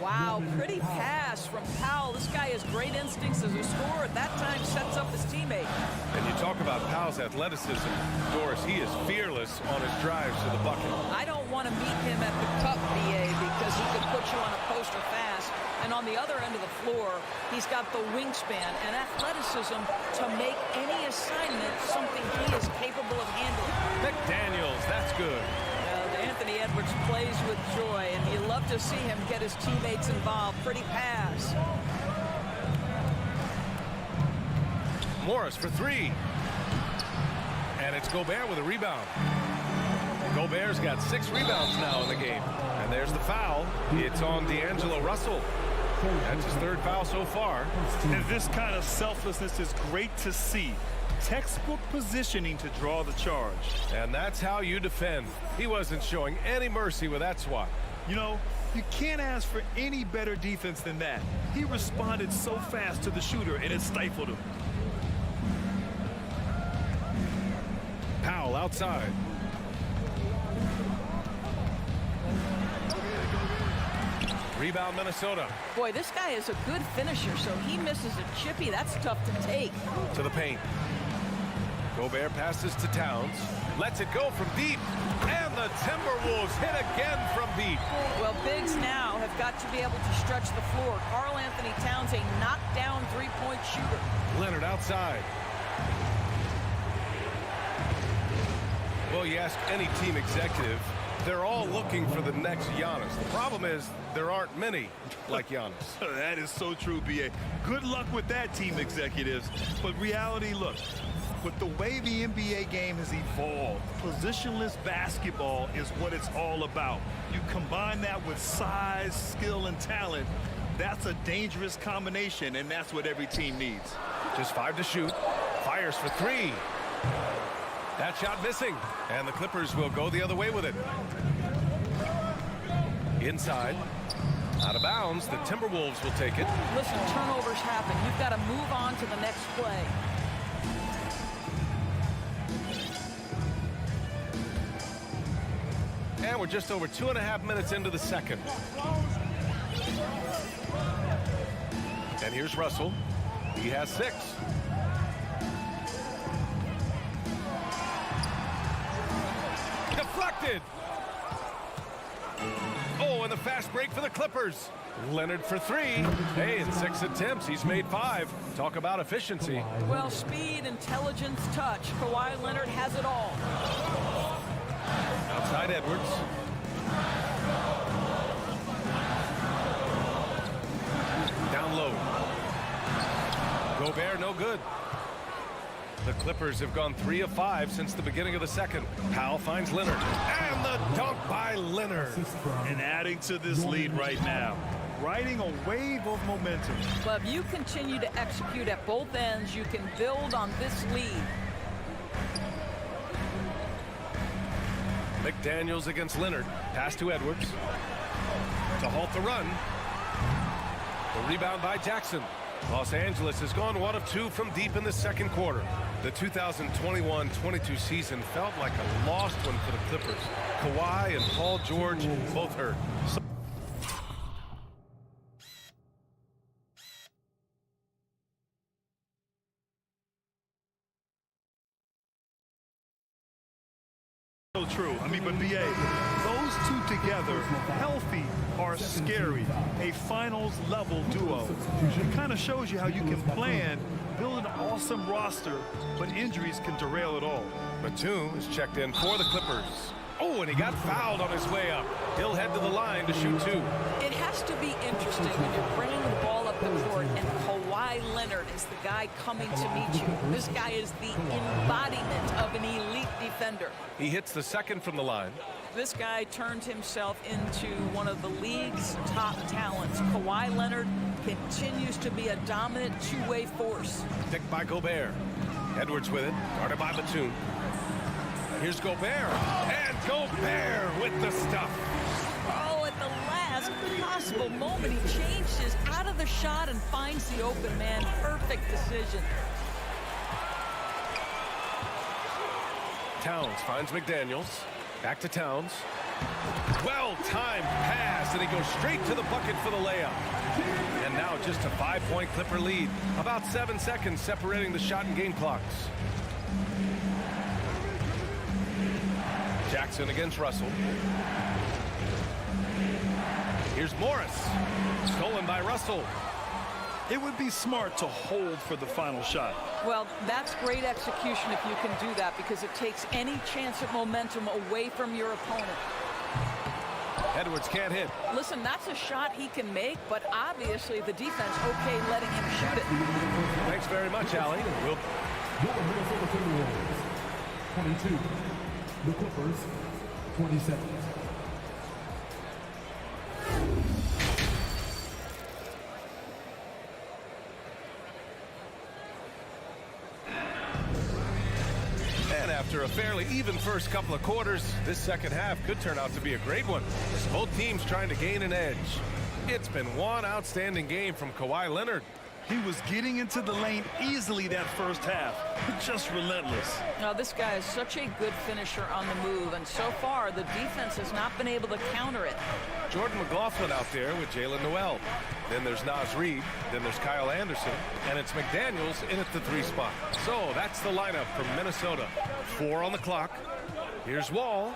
Wow, pretty pass from Powell. This guy has great instincts as a scorer. At that time, sets up his teammate. And you talk about Powell's athleticism. Doris, he is fearless on his drives to the bucket. I don't want to meet him at the cup, BA, because he could put you on a poster fast. And on the other end of the floor, he's got the wingspan and athleticism to make any assignment something he is capable of handling. McDaniels, that's good. Anthony Edwards plays with joy, and you love to see him get his teammates involved. Pretty pass. Morris for 3. And it's Gobert with a rebound. Gobert's got 6 rebounds now in the game. And there's the foul. It's on D'Angelo Russell. That's his 3rd foul so far. And this kind of selflessness is great to see. Textbook positioning to draw the charge. And that's how you defend. He wasn't showing any mercy with that swat. You know, you can't ask for any better defense than that. He responded so fast to the shooter, and it stifled him. Powell outside. Rebound Minnesota. Boy, this guy is a good finisher, so he misses a chippy. That's tough to take. To the paint. Gobert passes to Towns. Lets it go from deep. And the Timberwolves hit again from deep. Well, bigs now have got to be able to stretch the floor. Karl Anthony Towns, a knockdown three-point shooter. Leonard outside. Well, you ask any team executive, they're all looking for the next Giannis. The problem is there aren't many like Giannis. That is so true, B.A. Good luck with that, team executives. But reality, look, with the way the NBA game has evolved, positionless basketball is what it's all about. You combine that with size, skill, and talent, that's a dangerous combination, and that's what every team needs. Just 5 to shoot. Fires for 3. That shot missing, and the Clippers will go the other way with it. Inside, out of bounds, the Timberwolves will take it. Listen, turnovers happen. You've got to move on to the next play. And we're just over 2.5 minutes into the second. And here's Russell. He has 6. Deflected. Oh, and the fast break for the Clippers. Leonard for 3. Hey, in 6 attempts, he's made 5. Talk about efficiency. Well, speed, intelligence, touch. Kawhi Leonard has it all. Outside Edwards. Down low. Gobert, no good. The Clippers have gone 3 of 5 since the beginning of the second. Powell finds Leonard. And the dunk by Leonard. And adding to this lead right now. Riding a wave of momentum. Well, if you continue to execute at both ends, you can build on this lead. McDaniels against Leonard. Pass to Edwards. To halt the run. The rebound by Jackson. Los Angeles has gone 1 of 2 from deep in the second quarter. The 2021-22 season felt like a lost one for the Clippers. Kawhi and Paul George both hurt. So true. I mean, but BA, those two together, healthy, are scary. A finals level duo. It kind of shows you how you can plan, build an awesome roster, but injuries can derail it all. Batum is checked in for the Clippers. Oh, and he got fouled on his way up. He'll head to the line to shoot 2. It has to be interesting when you're bringing the ball up the court and Kawhi Leonard is the guy coming to meet you. This guy is the embodiment of an elite defender. He hits the second from the line. This guy turned himself into one of the league's top talents. Kawhi Leonard continues to be a dominant two-way force. Picked by Gobert. Edwards with it, guarded by Batum. Here's Gobert, and Gobert with the stuff. Oh, at the last possible moment, he changes out of the shot and finds the open man. Perfect decision. Towns finds McDaniels. Back to Towns. Well-timed pass, and he goes straight to the bucket for the layup. And now just a 5-point Clipper lead. About 7 seconds separating the shot and game clocks. Jackson against Russell. Here's Morris. Stolen by Russell. It would be smart to hold for the final shot. Well, that's great execution if you can do that, because it takes any chance of momentum away from your opponent. Edwards can't hit. Listen, that's a shot he can make, but obviously the defense okay letting him shoot it. Thanks very much, Allie. We'll... 22. The Clippers, 27. And after a fairly even first couple of quarters, this second half could turn out to be a great one, as both teams trying to gain an edge. It's been one outstanding game from Kawhi Leonard. He was getting into the lane easily that first half. Just relentless. Now, this guy is such a good finisher on the move, and so far the defense has not been able to counter it. Jordan McLaughlin out there with Jalen Noel. Then there's Naz Reid. Then there's Kyle Anderson. And it's McDaniels in at the 3 spot. So that's the lineup from Minnesota. 4 on the clock. Here's Wall.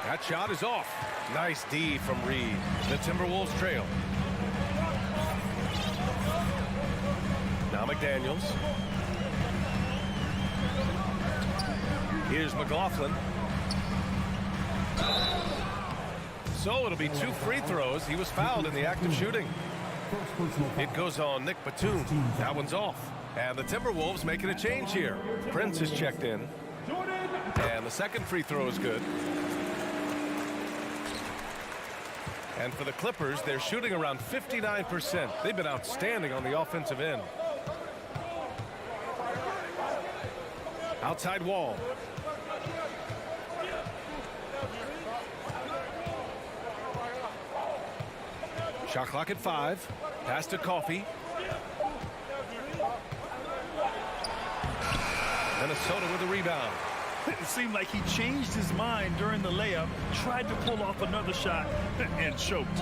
That shot is off. Nice D from Reid. The Timberwolves trail. Now McDaniels. Here's McLaughlin. So it'll be 2 free throws. He was fouled in the act of shooting. It goes on Nick Batum. That one's off. And the Timberwolves making a change here. Prince is checked in. And the second free throw is good. And for the Clippers, they're shooting around 59%. They've been outstanding on the offensive end. Outside Wall. Shot clock at 5. Pass to Coffey. Minnesota with the rebound. It seemed like he changed his mind during the layup, tried to pull off another shot, and choked.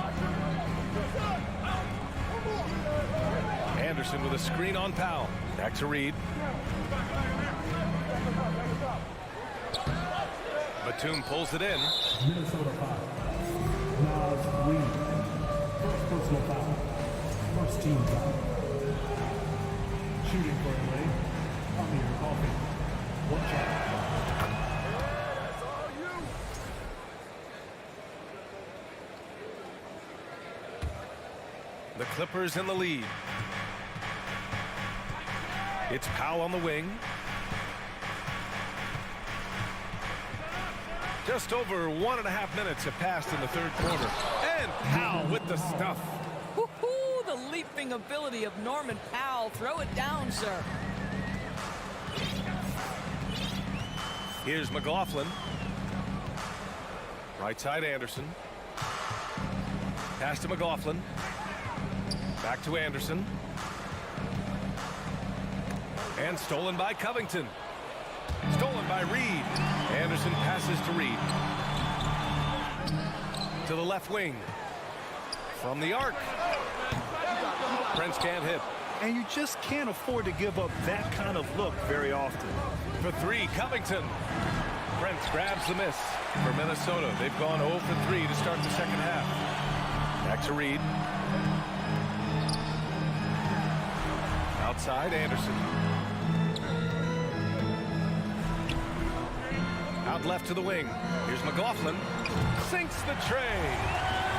Anderson with a screen on Powell. Back to Reed. Batum pulls it in. Minnesota foul. Nazgul. First personal foul. First team foul. Shooting for LA. Phabian Coffee. One shot. The Clippers in the lead. It's Powell on the wing. Just over 1.5 minutes have passed in the third quarter. And Powell with the stuff. Woo-hoo, the leaping ability of Norman Powell. Throw it down, sir. Here's McLaughlin. Right side Anderson. Pass to McLaughlin. Back to Anderson. And stolen by Covington. Stolen by Reed. Anderson passes to Reed. To the left wing. From the arc. Prince can't hit. And you just can't afford to give up that kind of look very often. For three, Covington. Prince grabs the miss for Minnesota. They've gone 0 for 3 to start the second half. Back to Reed. Outside, Anderson. Out left to the wing. Here's McLaughlin. Sinks the tray.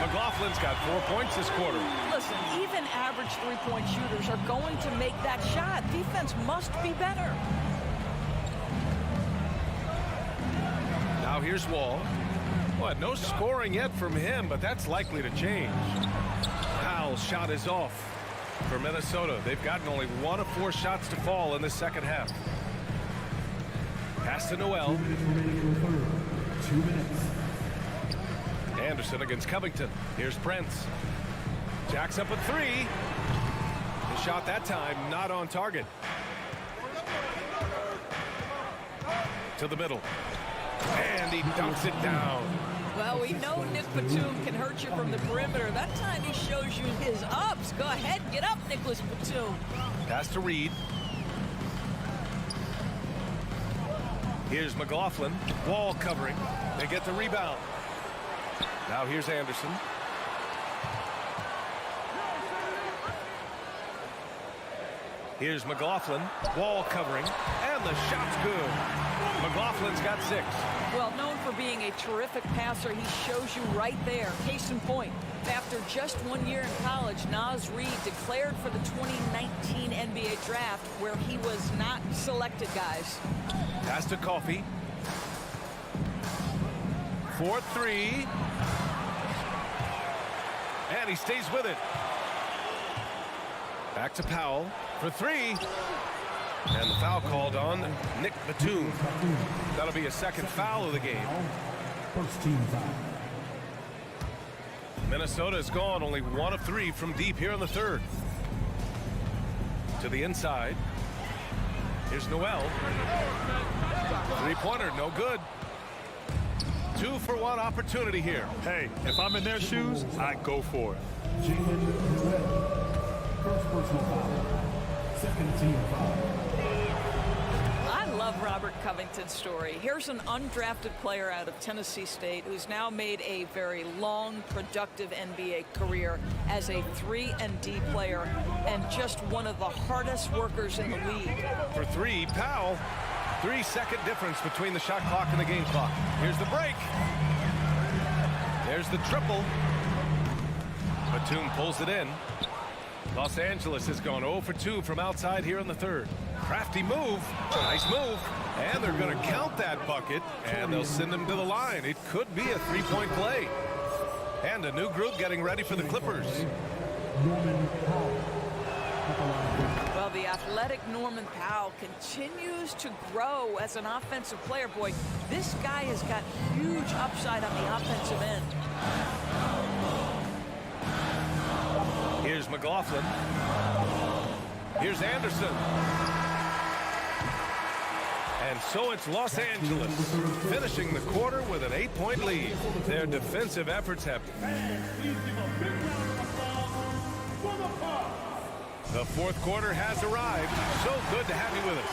McLaughlin's got 4 points this quarter. Listen, even average three-point shooters are going to make that shot. Defense must be better. Now here's Wall. What? No scoring yet from him, but that's likely to change. Powell's shot is off for Minnesota. They've gotten only 1 of 4 shots to fall in the second half. Pass to Noel. 2 minutes. Anderson against Covington. Here's Prince. Jacks up a 3. The shot that time not on target. To the middle. And he dumps it down. Well, we know Nick Batum can hurt you from the perimeter. That time he shows you his ups. Go ahead, get up, Nicholas Batum. Pass to Reed. Here's McLaughlin. Wall covering. They get the rebound. Now here's Anderson. Here's McLaughlin. Wall covering. And the shot's good. McLaughlin's got 6. Well, known for being a terrific passer, he shows you right there. Case in point, after just 1 year in college, Naz Reid declared for the 2019 NBA draft, where he was not selected, guys. Pass to Coffee. 4-3. And he stays with it. Back to Powell for 3. And the foul called on Nick Batum. That'll be a second foul of the game. First team foul. Minnesota has gone only 1 of 3 from deep here in the third. To the inside. Here's Noel. 3-pointer, no good. 2 for 1 opportunity here. Hey, if I'm in their shoes, I'd go for it. Jalen Noel. First personal foul. Second team foul. I love Robert Covington's story. Here's an undrafted player out of Tennessee State who's now made a very long, productive NBA career as a 3-and-D player and just one of the hardest workers in the league. For 3, Powell. 3-second difference between the shot clock and the game clock. Here's the break. There's the triple. Batum pulls it in. Los Angeles has gone 0 for 2 from outside here in the third. Crafty move. Nice move. And they're going to count that bucket, and they'll send him to the line. It could be a 3-point play. And a new group getting ready for the Clippers. Norman Powell. Well, the athletic Norman Powell continues to grow as an offensive player. Boy, this guy has got huge upside on the offensive end. Here's McLaughlin. Here's Anderson. And so it's Los Angeles finishing the quarter with an 8-point lead. Their defensive efforts have... The fourth quarter has arrived. So good to have you with us.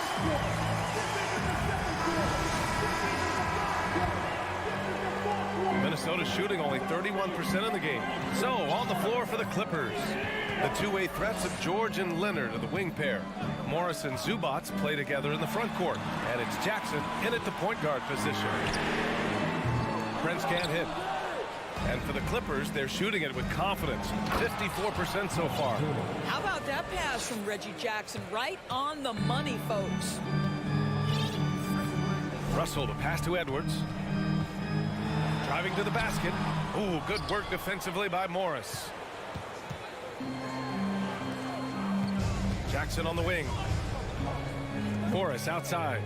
Minnesota shooting only 31% in the game. So on the floor for the Clippers. The two-way threats of George and Leonard are the wing pair. Morris and Zubac play together in the front court. And it's Jackson in at the point guard position. Prince can't hit. And for the Clippers, they're shooting it with confidence. 54% so far. How about that pass from Reggie Jackson? Right on the money, folks. Russell, the pass to Edwards. Driving to the basket. Ooh, good work defensively by Morris. Jackson on the wing. Morris outside.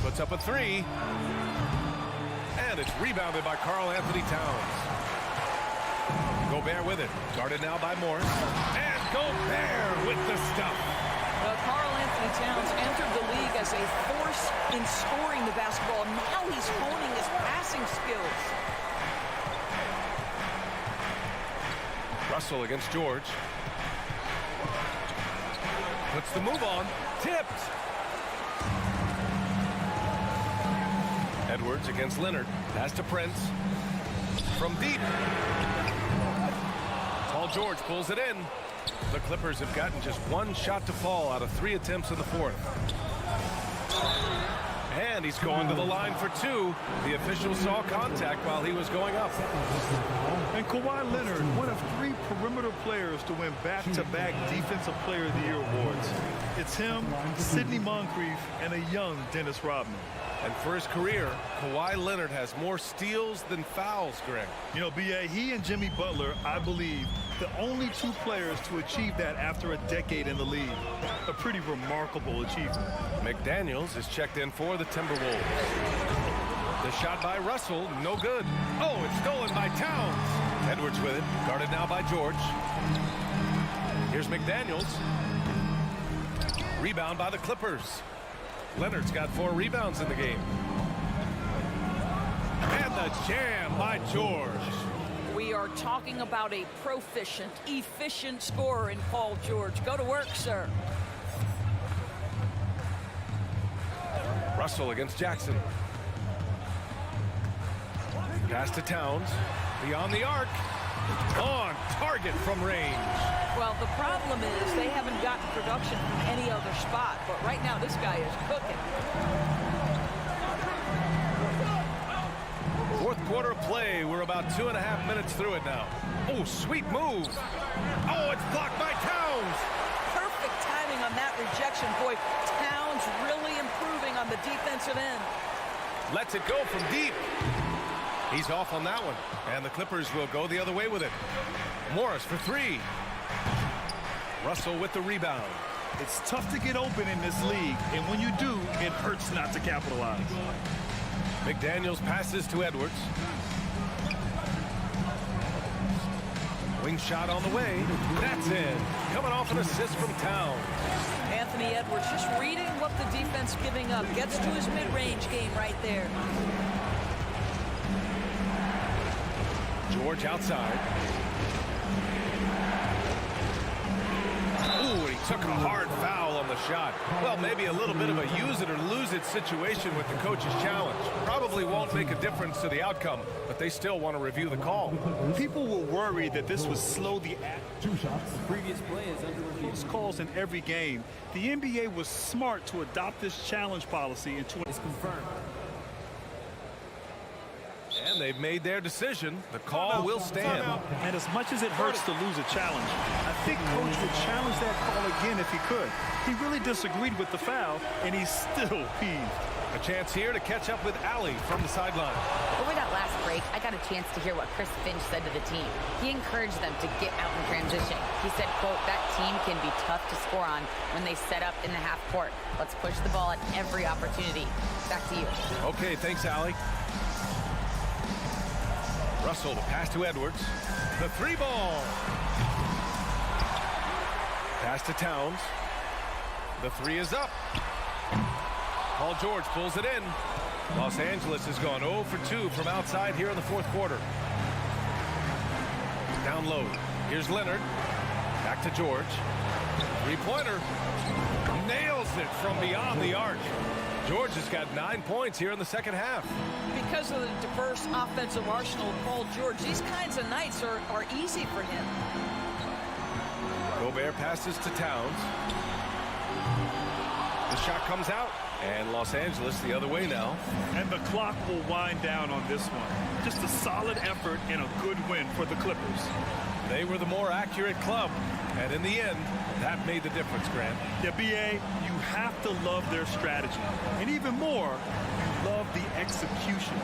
Puts up a three. And it's rebounded by Karl Anthony Towns. Gobert with it. Guarded now by Morris. And Gobert with the stuff. Karl Anthony Towns entered the league as a force in scoring the basketball. Now he's honing his passing skills. Russell against George. Puts the move on. Tipped. Edwards against Leonard. Pass to Prince. From deep. Paul George pulls it in. The Clippers have gotten just one shot to fall out of 3 attempts in the fourth. And he's going to the line for two. The official saw contact while he was going up. And Kawhi Leonard, one of 3 perimeter players to win back-to-back Defensive Player of the Year awards. It's him, Sidney Moncrief, and a young Dennis Rodman. And for his career, Kawhi Leonard has more steals than fouls, Greg. You know, B.A., he and Jimmy Butler, I believe, the only 2 players to achieve that after a decade in the league. A pretty remarkable achievement. McDaniels is checked in for the Timberwolves. The shot by Russell, no good. Oh, it's stolen by Towns. Edwards with it, guarded now by George. Here's McDaniels. Rebound by the Clippers. Leonard's got 4 rebounds in the game. And the jam by George. We are talking about a proficient, efficient scorer in Paul George. Go to work, sir. Russell against Jackson. Pass to Towns. Beyond the arc. On target from range. Well, the problem is they haven't gotten production from any other spot, but right now this guy is cooking. Fourth quarter of play. We're about 2.5 minutes through it now. Oh, sweet move. Oh, it's blocked by Towns. Perfect timing on that rejection. Boy, Towns really improving on the defensive end. Lets it go from deep. He's off on that one. And the Clippers will go the other way with it. Morris for 3. Russell with the rebound. It's tough to get open in this league, and when you do, it hurts not to capitalize. McDaniels passes to Edwards. Wing shot on the way. That's in. Coming off an assist from Towns. Anthony Edwards just reading what the defense giving up. Gets to his mid-range game right there. George outside. Ooh, he took a hard foul on the shot. Well, maybe a little bit of a use it or lose it situation with the coach's challenge. Probably won't make a difference to the outcome, but they still want to review the call. People were worried that this would slow the 2 shots. The previous play is under review. Calls in every game. The NBA was smart to adopt this challenge policy in 20. It's confirmed. And they've made their decision. The call will stand. And as much as it hurts to lose a challenge, I think Coach would challenge that call again if he could. He really disagreed with the foul, and he's still peeved. A chance here to catch up with Allie from the sideline. Over that last break, I got a chance to hear what Chris Finch said to the team. He encouraged them to get out in transition. He said, quote, that team can be tough to score on when they set up in the half court. Let's push the ball at every opportunity. Back to you. Okay, thanks, Allie. Russell, the pass to Edwards. The 3-ball. Pass to Towns. The 3 is up. Paul George pulls it in. Los Angeles has gone 0 for 2 from outside here in the fourth quarter. Down low. Here's Leonard. Back to George. Three-pointer. Nails it from beyond the arc. George has got 9 points here in the second half. Because of the diverse offensive arsenal of Paul George, these kinds of nights are easy for him. Gobert passes to Towns. The shot comes out, and Los Angeles the other way now. And the clock will wind down on this one. Just a solid effort and a good win for the Clippers. They were the more accurate club, and in the end, that made the difference, Grant. Yeah, B.A., you have to love their strategy. And even more, you love the execution.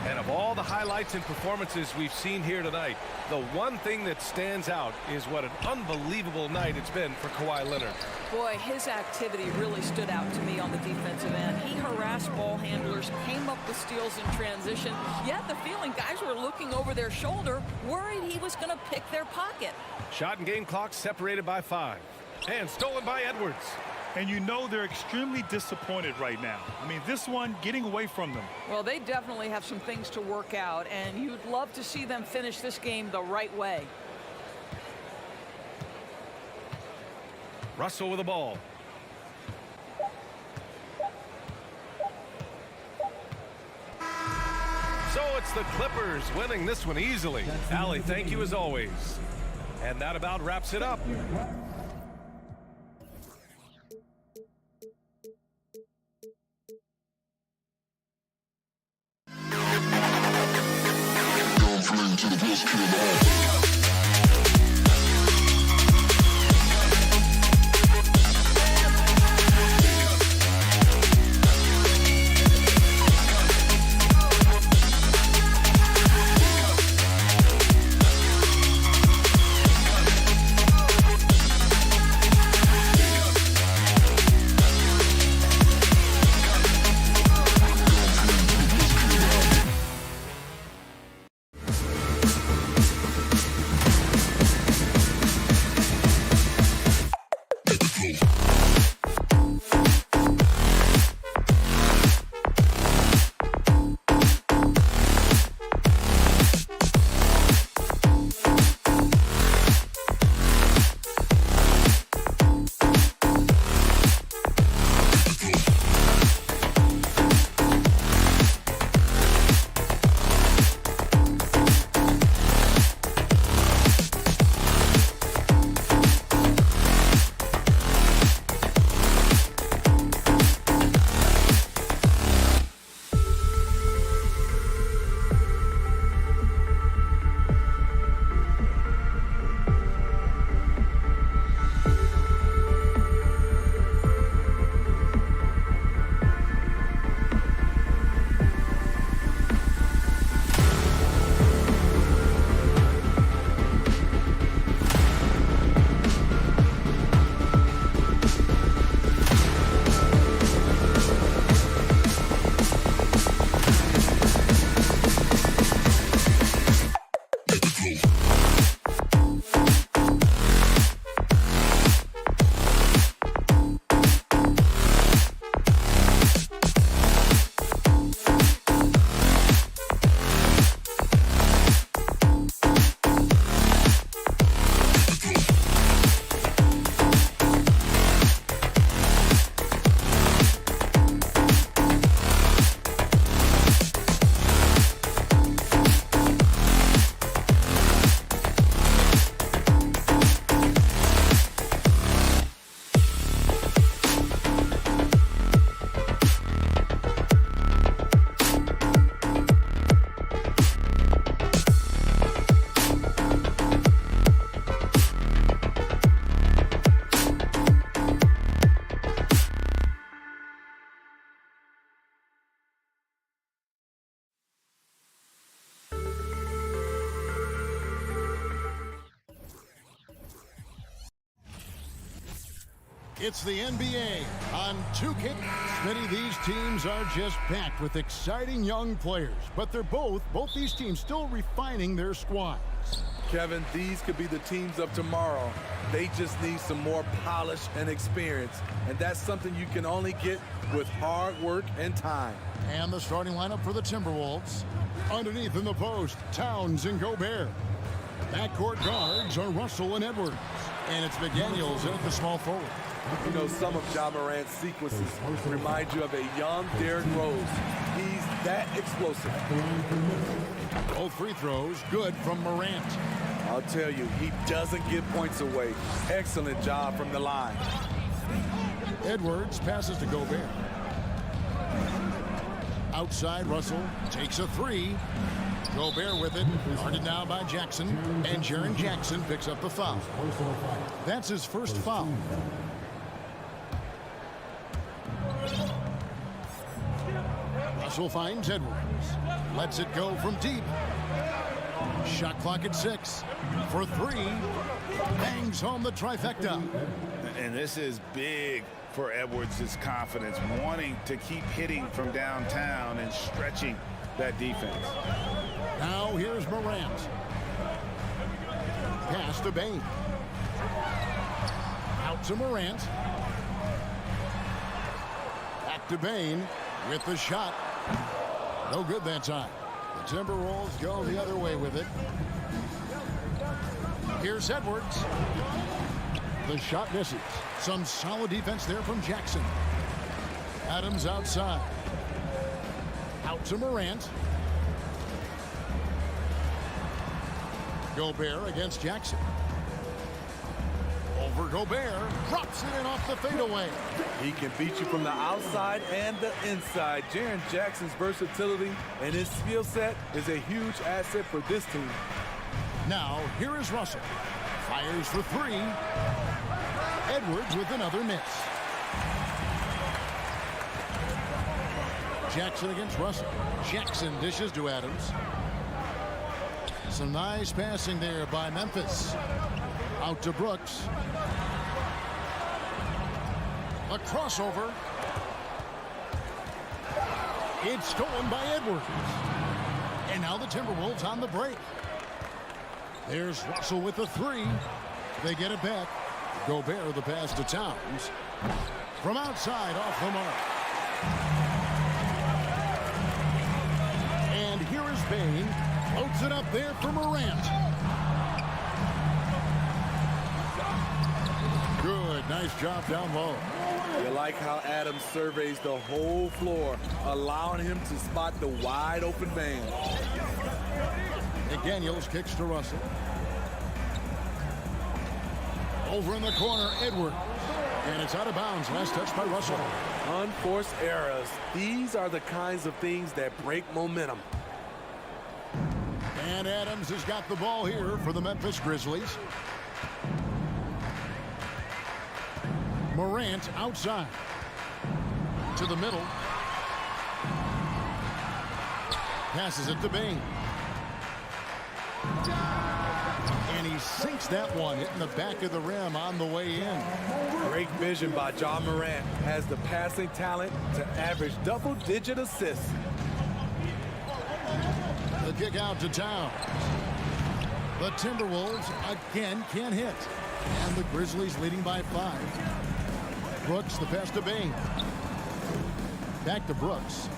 And of all the highlights and performances we've seen here tonight, the one thing that stands out is what an unbelievable night it's been for Kawhi Leonard. Boy, his activity really stood out to me on the defensive end. He harassed ball handlers, came up with steals in transition. You had the feeling guys were looking over their shoulder, worried he was going to pick their pocket. Shot and game clock separated by 5. And stolen by Edwards. And you know they're extremely disappointed right now. I mean, this one getting away from them. Well, they definitely have some things to work out, and you'd love to see them finish this game the right way. Russell with the ball. So it's the Clippers winning this one easily. Allie, thank you as always. And that about wraps it up. It's the NBA on 2K. Smitty, these teams are just packed with exciting young players, but both these teams still refining their squads. Edwards. Kevin, these could be the teams of tomorrow. They just need some more polish and experience. And that's something you can only get with hard work and time. And the starting lineup for the Timberwolves. Underneath in the post, Towns and Gobert. Backcourt guards are Russell and Edwards. And it's McDaniels in at the small forward. You know, some of Ja Morant's sequences remind you of a young Derrick Rose. He's that explosive. Both free throws good from Morant. I'll tell you, he doesn't give points away. Excellent job from the line. Edwards passes to Gobert. Outside, Russell takes a three. Gobert with it. Guarded now by Jackson. And Jaren Jackson picks up the foul. That's his first foul. Russell finds Edwards. Lets it go from deep. Shot clock at 6. For 3. Bangs home the trifecta. And this is big for Edwards' confidence, wanting to keep hitting from downtown and stretching that defense. Now here's Morant. Pass to Bane. Out to Morant. Back to Bane with the shot. No good that time. The Timberwolves go the other way with it. Here's Edwards. The shot misses. Some solid defense there from Jackson. Adams outside. Out to Morant. Gobert against Jackson. Over Gobert. Drops it in off the fadeaway. He can beat you from the outside and the inside. Jaren Jackson's versatility and his skill set is a huge asset for this team. Now, here is Russell. Fires for 3. Edwards with another miss. Jackson against Russell. Jackson dishes to Adams. Some nice passing there by Memphis. Out to Brooks. A crossover. It's stolen by Edwards. And now the Timberwolves on the break. There's Russell with the 3. They get it back. Gobert the pass to Towns. From outside off the mark. And here is Bane. Floats it up there for Morant. Good. Nice job down low. You like how Adams surveys the whole floor, allowing him to spot the wide open man. McDaniels kicks to Russell. Over in the corner, Edwards. And it's out of bounds. Last touch by Russell. Unforced errors. These are the kinds of things that break momentum. And Adams has got the ball here for the Memphis Grizzlies. Morant outside. To the middle. Passes it to Bane. And he sinks that one, hitting the back of the rim on the way in. Great vision by Ja Morant. Has the passing talent to average double-digit assists. The kick out to Towns. The Timberwolves again can't hit. And the Grizzlies leading by 5. Brooks, the pass to Bane. Back to Brooks.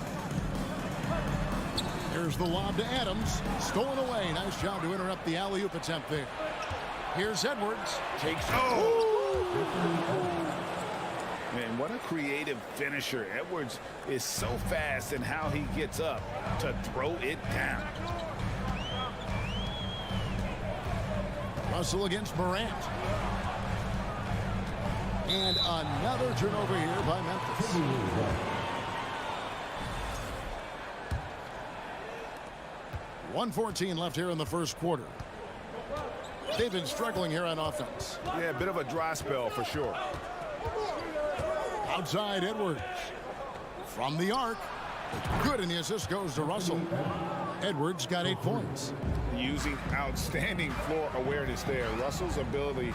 Here's the lob to Adams. Stolen away. Nice job to interrupt the alley-oop attempt there. Here's Edwards. Takes. Oh! Man, what a creative finisher. Edwards is so fast in how he gets up to throw it down. Russell against Morant. And another turnover here by Memphis. 1:14 left here in the first quarter. They've been struggling here on offense. Yeah, a bit of a dry spell for sure. Outside Edwards. From the arc. Good, and the assist goes to Russell. Edwards got 8 points. Using outstanding floor awareness there. Russell's ability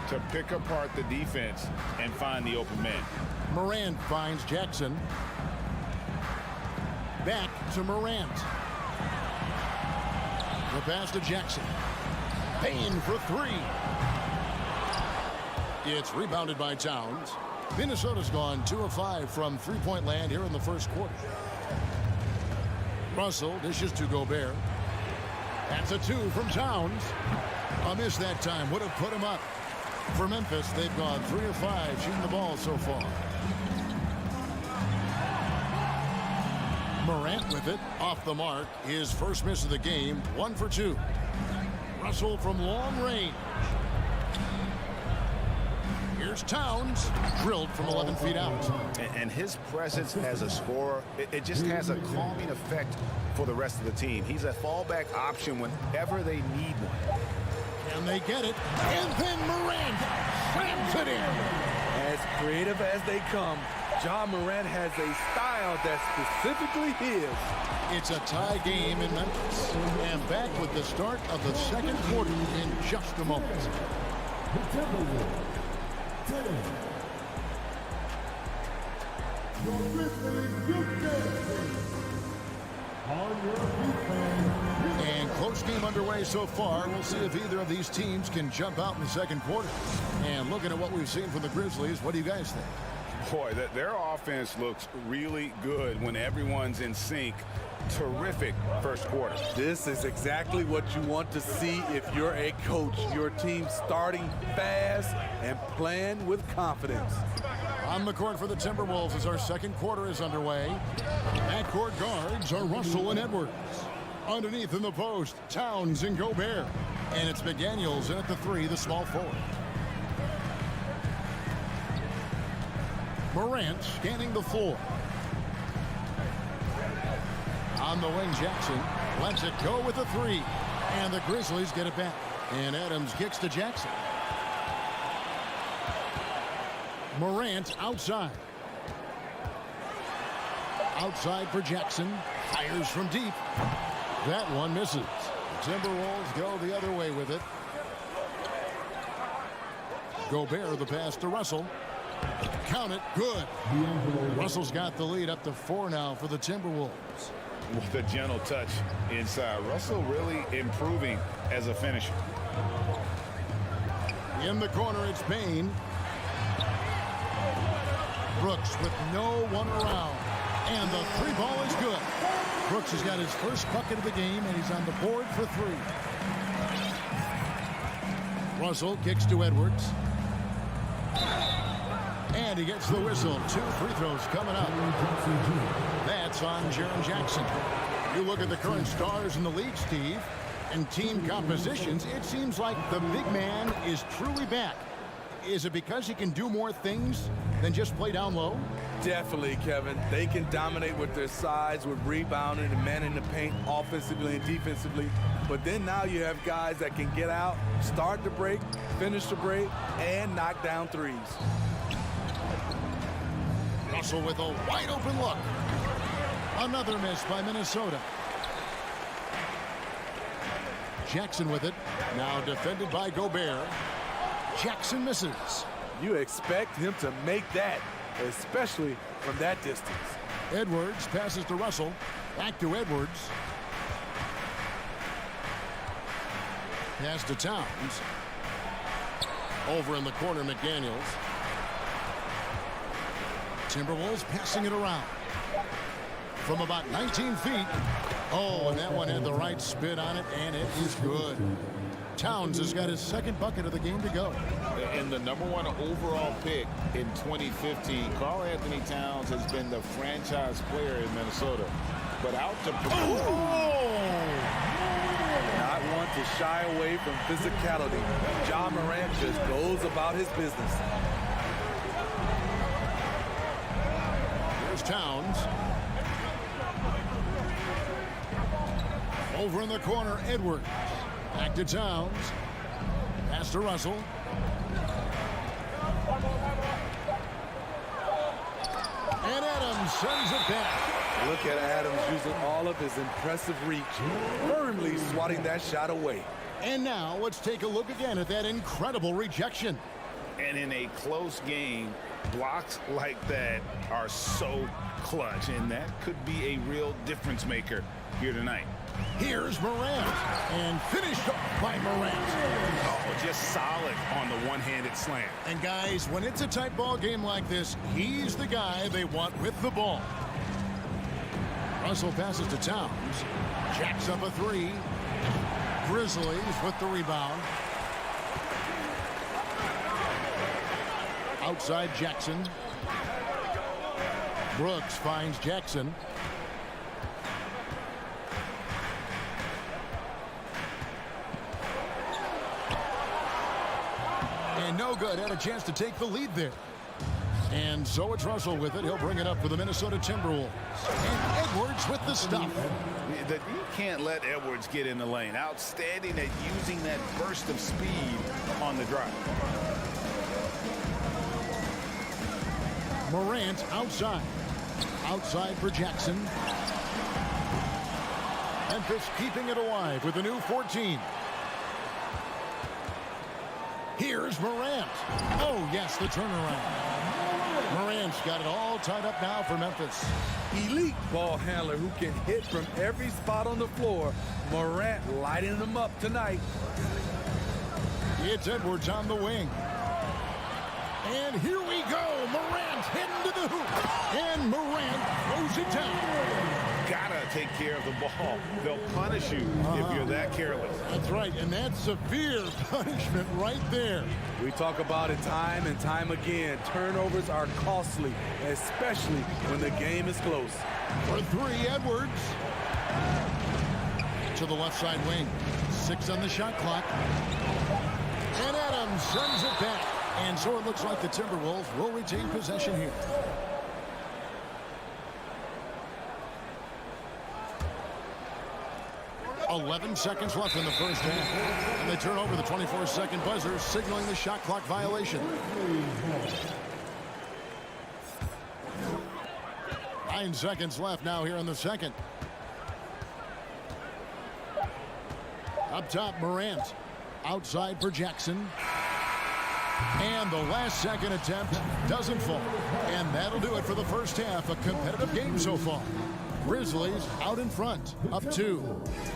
to pick apart the defense and find the open man. Morant finds Jackson. Back to Morant. The pass to Jackson. Payne for three. It's rebounded by Towns. Minnesota's gone 2 of 5 from three-point land here in the first quarter. Russell dishes to Gobert. That's a 2 from Towns. A miss that time would have put him up. For Memphis, they've gone 3 of 5 shooting the ball so far. Morant with it, off the mark. His first miss of the game, 1 for 2. Russell from long range. Here's Towns, drilled from 11 feet out. And his presence as a scorer, it just has a calming effect for the rest of the team. He's a fallback option whenever they need one. And they get it, and then Morant slams it in. As creative as they come, Ja Morant has a style that's specifically his. It's a tie game in Memphis. And back with the start of the second quarter in just a moment. And close game underway so far. We'll see if either of these teams can jump out in the second quarter. And looking at what we've seen from the Grizzlies, what do you guys think? Boy, their offense looks really good when everyone's in sync. Terrific first quarter. This is exactly what you want to see if you're a coach. Your team starting fast and playing with confidence. On the court for the Timberwolves as our second quarter is underway. Backcourt guards are Russell and Edwards. Underneath in the post, Towns and Gobert. And it's McDaniels in at the 3, the small forward. Morant scanning the floor. On the wing, Jackson lets it go with a 3. And the Grizzlies get it back. And Adams kicks to Jackson. Morant outside. Outside for Jackson. Fires from deep. That one misses. The Timberwolves go the other way with it. Gobert the pass to Russell. Count it. Good. Russell's got the lead up to 4 now for the Timberwolves. With a gentle touch inside. Russell really improving as a finisher. In the corner, it's Payne. Brooks with no one around. And the 3 ball is good. Brooks has got his first bucket of the game, and he's on the board for 3. Russell kicks to Edwards. And he gets the whistle. 2 free throws coming up. That's on Jaren Jackson. You look at the current stars in the league, Steve, and team compositions, it seems like the big man is truly back. Is it because he can do more things than just play down low? Definitely, Kevin. They can dominate with their size, with rebounding and manning the paint offensively and defensively. But then now you have guys that can get out, start the break, finish the break, and knock down threes. Russell with a wide open look. Another miss by Minnesota. Jackson with it. Now defended by Gobert. Jackson misses. You expect him to make that, especially from that distance. Edwards passes to Russell. Back to Edwards. Pass to Towns. Over in the corner, McDaniels. Timberwolves passing it around. From about 19 feet. Oh, and that one had the right spin on it, and it is good. Towns has got his second bucket of the game to go. And the #1 overall pick in 2015, Karl Anthony Towns has been the franchise player in Minnesota. But out to Not want to shy away from physicality. Ja Morant just goes about his business. Here's Towns. Over in the corner, Edwards. Back to Towns. Pass to Russell. And Adams sends it back. Look at Adams using all of his impressive reach, firmly swatting that shot away. And now let's take a look again at that incredible rejection. And in a close game, blocks like that are so clutch, and that could be a real difference maker here tonight. Here's Morant, and finished off by Morant. Oh, just solid on the one-handed slam. And guys, when it's a tight ball game like this, he's the guy they want with the ball. Russell passes to Towns. Jacks up a three. Grizzlies with the rebound. Outside Jackson. Brooks finds Jackson. And no good. Had a chance to take the lead there. And so it's Russell with it. He'll bring it up for the Minnesota Timberwolves. And Edwards with the stuff. You can't let Edwards get in the lane. Outstanding at using that burst of speed on the drive. Morant outside. Outside for Jackson. Memphis keeping it alive with a new 14. Here's Morant. Oh, yes, the turnaround. Morant's got it all tied up now for Memphis. Elite ball handler who can hit from every spot on the floor. Morant lighting them up tonight. It's Edwards on the wing. And here we go. Morant heading to the hoop. And Morant throws it down. Gotta take care of the ball. They'll punish you if you're that careless. That's right, and that's severe punishment right there. We talk about it time and time again. Turnovers are costly, especially when the game is close. For three, Edwards. To the left side wing. 6 on the shot clock. And Adams sends it back. And so it looks like the Timberwolves will retain possession here. .11 seconds left in the first half. And they turn over the 24-second buzzer, signaling the shot clock violation. 9 seconds left now here in the second. Up top, Morant. Outside for Jackson. And the last second attempt doesn't fall. And that'll do it for the first half. A competitive game so far. Grizzlies out in front, up 2.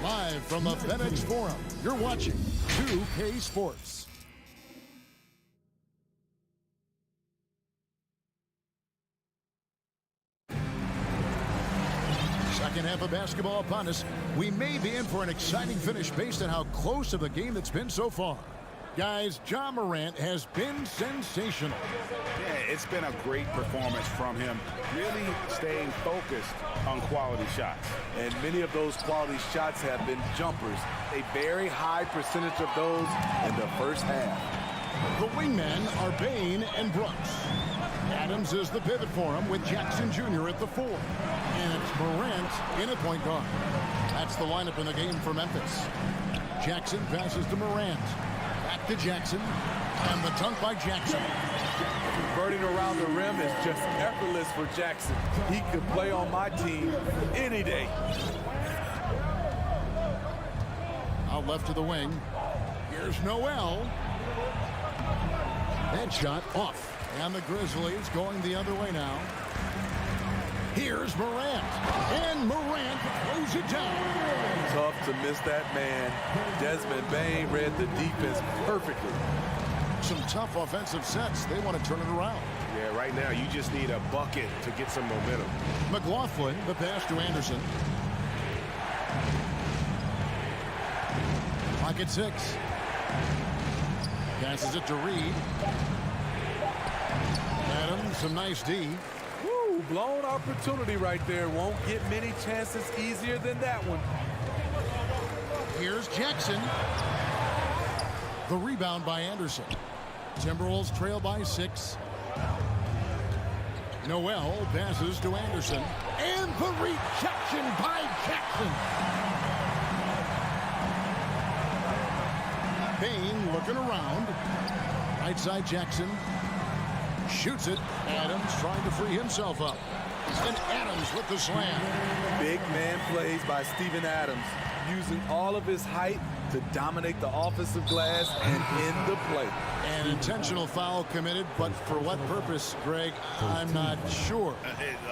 Live from the FedEx Forum, you're watching 2K Sports. Second half of basketball upon us. We may be in for an exciting finish based on how close of the game it's been so far. Guys, Ja Morant has been sensational. Yeah, it's been a great performance from him. Really staying focused on quality shots. And many of those quality shots have been jumpers. A very high percentage of those in the first half. The wingmen are Bain and Brooks. Adams is the pivot for him with Jackson Jr. at the 4. And it's Morant in at point guard. That's the lineup in the game for Memphis. Jackson passes to Morant. Back to Jackson. And the dunk by Jackson. Converting around the rim is just effortless for Jackson. He could play on my team any day. Out left to the wing. Here's Noel. That shot off. And the Grizzlies going the other way now. Here's Morant. And Morant throws it down. Tough to miss that man. Desmond Bain read the defense perfectly. Some tough offensive sets. They want to turn it around. Yeah, right now you just need a bucket to get some momentum. McLaughlin, the pass to Anderson. Clock at 6. Passes it to Reed. Adams, some nice D. Woo, blown opportunity right there. Won't get many chances easier than that one. Here's Jackson. The rebound by Anderson. Timberwolves trail by 6. Noel passes to Anderson. And the rejection by Jackson. Bain looking around. Right side Jackson. Shoots it. Adams trying to free himself up. And Adams with the slam. Big man plays by Steven Adams, using all of his height to dominate the offensive glass and end the play. An intentional foul committed, but for what purpose, Greg, I'm not sure.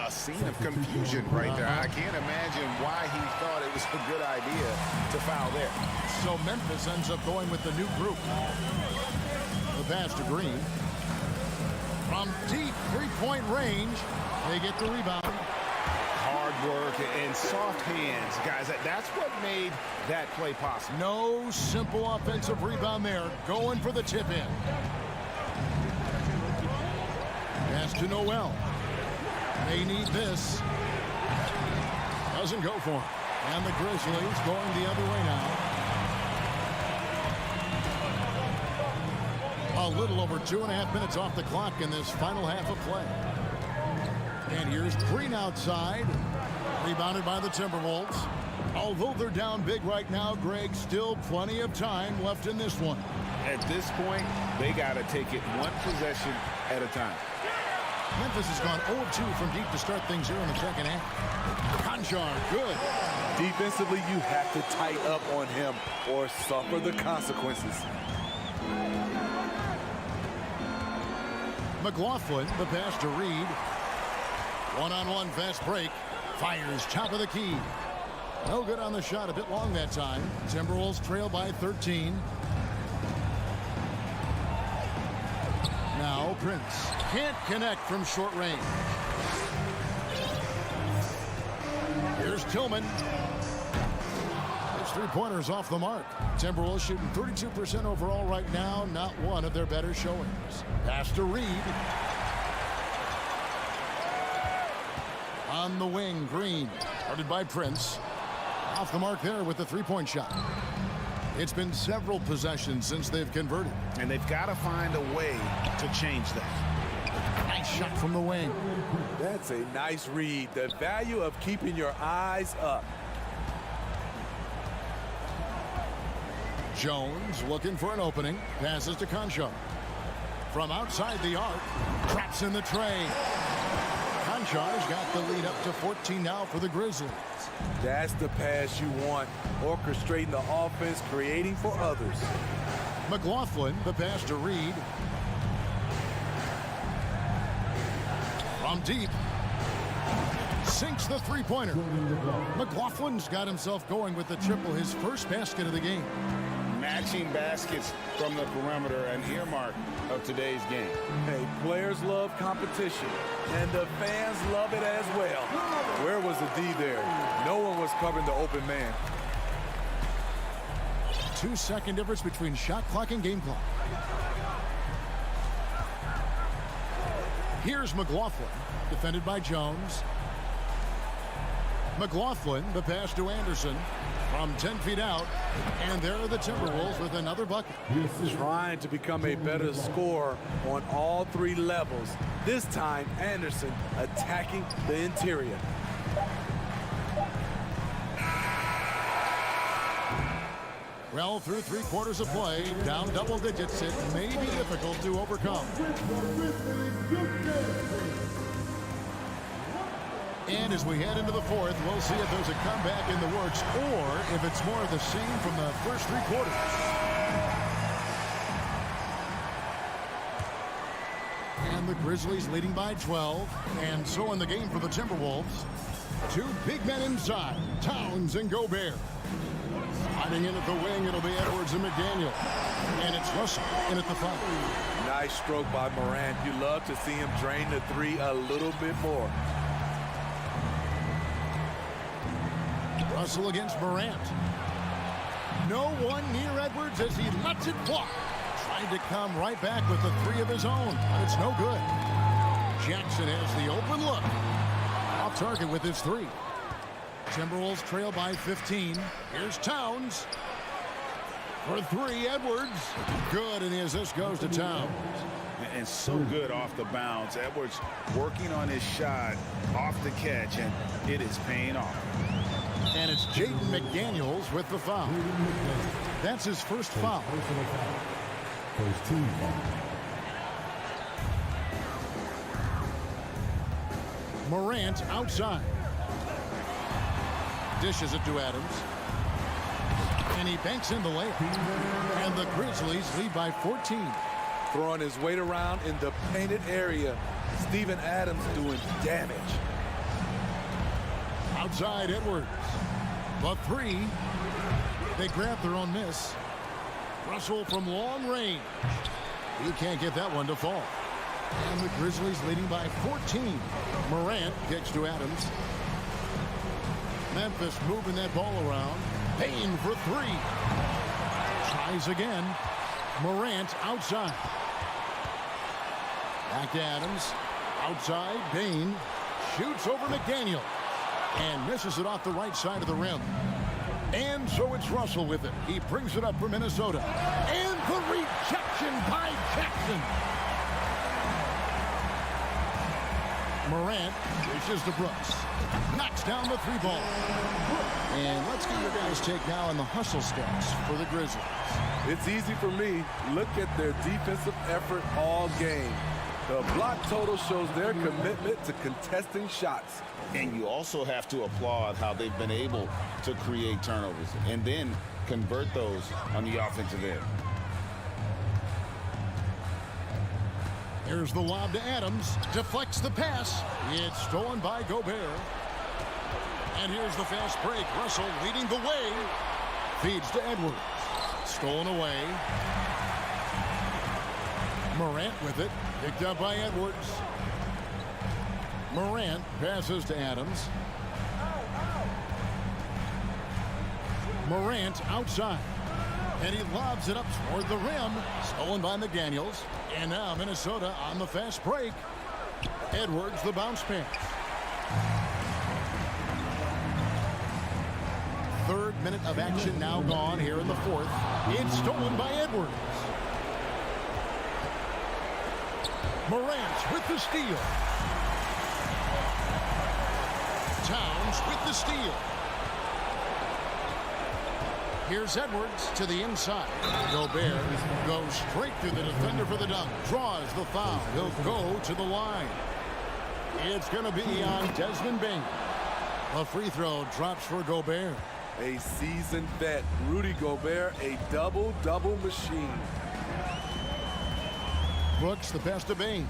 A scene of confusion right there. I can't imagine why he thought it was a good idea to foul there. So Memphis ends up going with the new group. The pass to Green. From deep three-point range, they get the rebound. Hard work and soft hands, guys. That's what made that play possible. No simple offensive rebound there. Going for the tip-in. Pass to Noel. They need this. Doesn't go for him. And the Grizzlies going the other way now. A little over 2.5 minutes off the clock in this final half of play. And here's Green outside. Rebounded by the Timberwolves. Although they're down big right now, Greg, still plenty of time left in this one. At this point, they got to take it one possession at a time. Memphis has gone 0-2 from deep to start things here in the second half. Conchar, good. Defensively, you have to tighten up on him or suffer the consequences. McLaughlin, the pass to Reed. One-on-one fast break. Fires top of the key. No good on the shot. A bit long that time. Timberwolves trail by 13. Now Prince. Can't connect from short range. Here's Tillman. His three-pointers off the mark. Timberwolves shooting 32% overall right now. Not one of their better showings. Pass to Reed. On the wing, Green. Guarded by Prince. Off the mark there with the three-point shot. It's been several possessions since they've converted. And they've got to find a way to change that. Nice shot from the wing. That's a nice read. The value of keeping your eyes up. Jones looking for an opening. Passes to Conchar. From outside the arc. Traps in the tray. Conchar's got the lead up to 14 now for the Grizzlies. That's the pass you want. Orchestrating the offense, creating for others. McLaughlin, the pass to Reed. From deep. Sinks the three-pointer. McLaughlin's got himself going with the triple, his first basket of the game. Matching baskets from the perimeter, an earmark of today's game. Hey, players love competition, and the fans love it as well. Where was the D there? No one was covering the open man. 2-second difference between shot clock and game clock. Here's McLaughlin, defended by Jones. McLaughlin, the pass to Anderson. From 10 feet out, and there are the Timberwolves with another bucket. Trying to become a better scorer on all three levels. This time, Anderson attacking the interior. Well, through 3/4 of play, down double digits, it may be difficult to overcome. And as we head into the fourth, we'll see if there's a comeback in the works or if it's more of the same from the first 3 quarters. And the Grizzlies leading by 12. And so in the game for the Timberwolves, 2 big men inside, Towns and Gobert. Sliding in at the wing, it'll be Edwards and McDaniel. And it's Russell in at the 5. Nice stroke by Morant. You love to see him drain the 3 a little bit more. Russell against Morant. No one near Edwards as he lets it fly. Trying to come right back with the 3 of his own, but it's no good. Jackson has the open look. Off target with his 3. Timberwolves trail by 15. Here's Towns. For 3, Edwards. Good, and the assist goes to Towns. And so good off the bounce. Edwards working on his shot off the catch, and it is paying off. And it's Jaden McDaniels with the foul. That's his first foul. First team foul. Morant outside. Dishes it to Adams. And he He banks in the layup. And the Grizzlies lead by 14. Throwing his weight around in the painted area. Steven Adams doing damage. Outside Edwards. The three. They grab their own miss. Russell from long range. He can't get that one to fall. And the Grizzlies leading by 14. Morant kicks to Adams. Memphis moving that ball around. Payne for three. Tries again. Morant outside. Back to Adams. Outside, Payne. Shoots over McDaniel. And misses it off the right side of the rim. And so it's Russell with it. He brings it up for Minnesota. And the rejection by Jackson. Morant reaches to Brooks. Knocks down the three ball. And let's get your guys' take now on the hustle stats for the Grizzlies. It's easy for me. Look at their defensive effort all game. The block total shows their commitment to contesting shots. And you also have to applaud how they've been able to create turnovers and then convert those on the offensive end. Here's the lob to Adams. Deflects the pass. It's stolen by Gobert. And here's the fast break. Russell leading the way. Feeds to Edwards. Stolen away. Morant with it. Picked up by Edwards. Morant passes to Adams. Morant outside. And he lobs it up toward the rim. Stolen by McDaniels. And now Minnesota on the fast break. Edwards the bounce pass. Third minute of action now gone here in the fourth. It's stolen by Edwards. Morant with the steal. Towns with the steal. Here's Edwards to the inside. Gobert goes straight through the defender for the dunk. Draws the foul. He'll go to the line. It's going to be on Desmond Bain. A free throw drops for Gobert. A seasoned vet, Rudy Gobert, a double-double machine. Brooks the pass to Bain.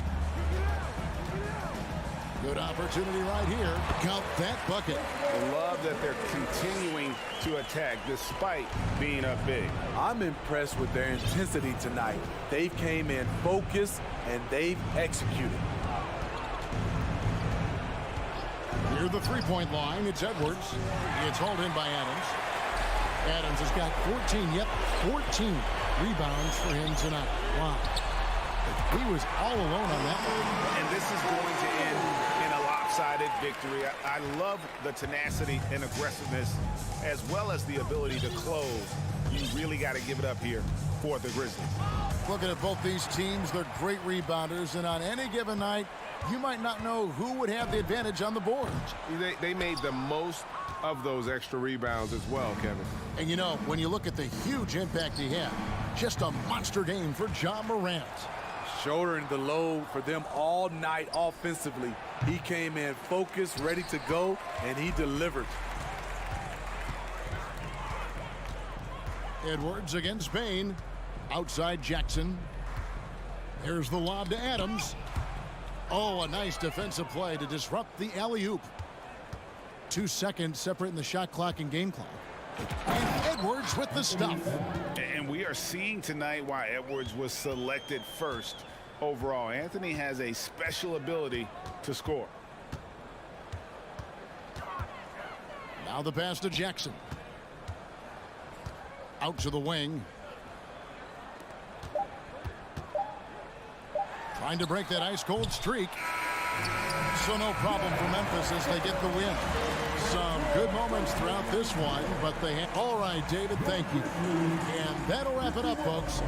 Good opportunity right here. Count that bucket. I love that they're continuing to attack despite being up big. I'm impressed with their intensity tonight. They came in focused and they've executed. Near the three-point line, it's Edwards. It's hauled in by Adams. Adams has got 14 rebounds for him tonight. Wow. He was all alone on that one. And this is going to end in a lopsided victory. I love the tenacity and aggressiveness as well as the ability to close. You really got to give it up here for the Grizzlies. Looking at both these teams, they're great rebounders, and on any given night, you might not know who would have the advantage on the board. They made the most of those extra rebounds as well, Kevin. And you know, when you look at the huge impact he had, just a monster game for Ja Morant. Shouldering the load for them all night offensively. He came in focused, ready to go, and he delivered. Edwards against Bain. Outside Jackson. Here's the lob to Adams. Oh, a nice defensive play to disrupt the alley-oop. 2 seconds separating the shot clock and game clock. And Edwards with the stuff. And we are seeing tonight why Edwards was selected first overall. Anthony has a special ability to score. Now the pass to Jackson. Out to the wing. Trying to break that ice-cold streak. So no problem for Memphis as they get the win. Some good moments throughout this one, but they have... All right, David, thank you. And that'll wrap it up, folks.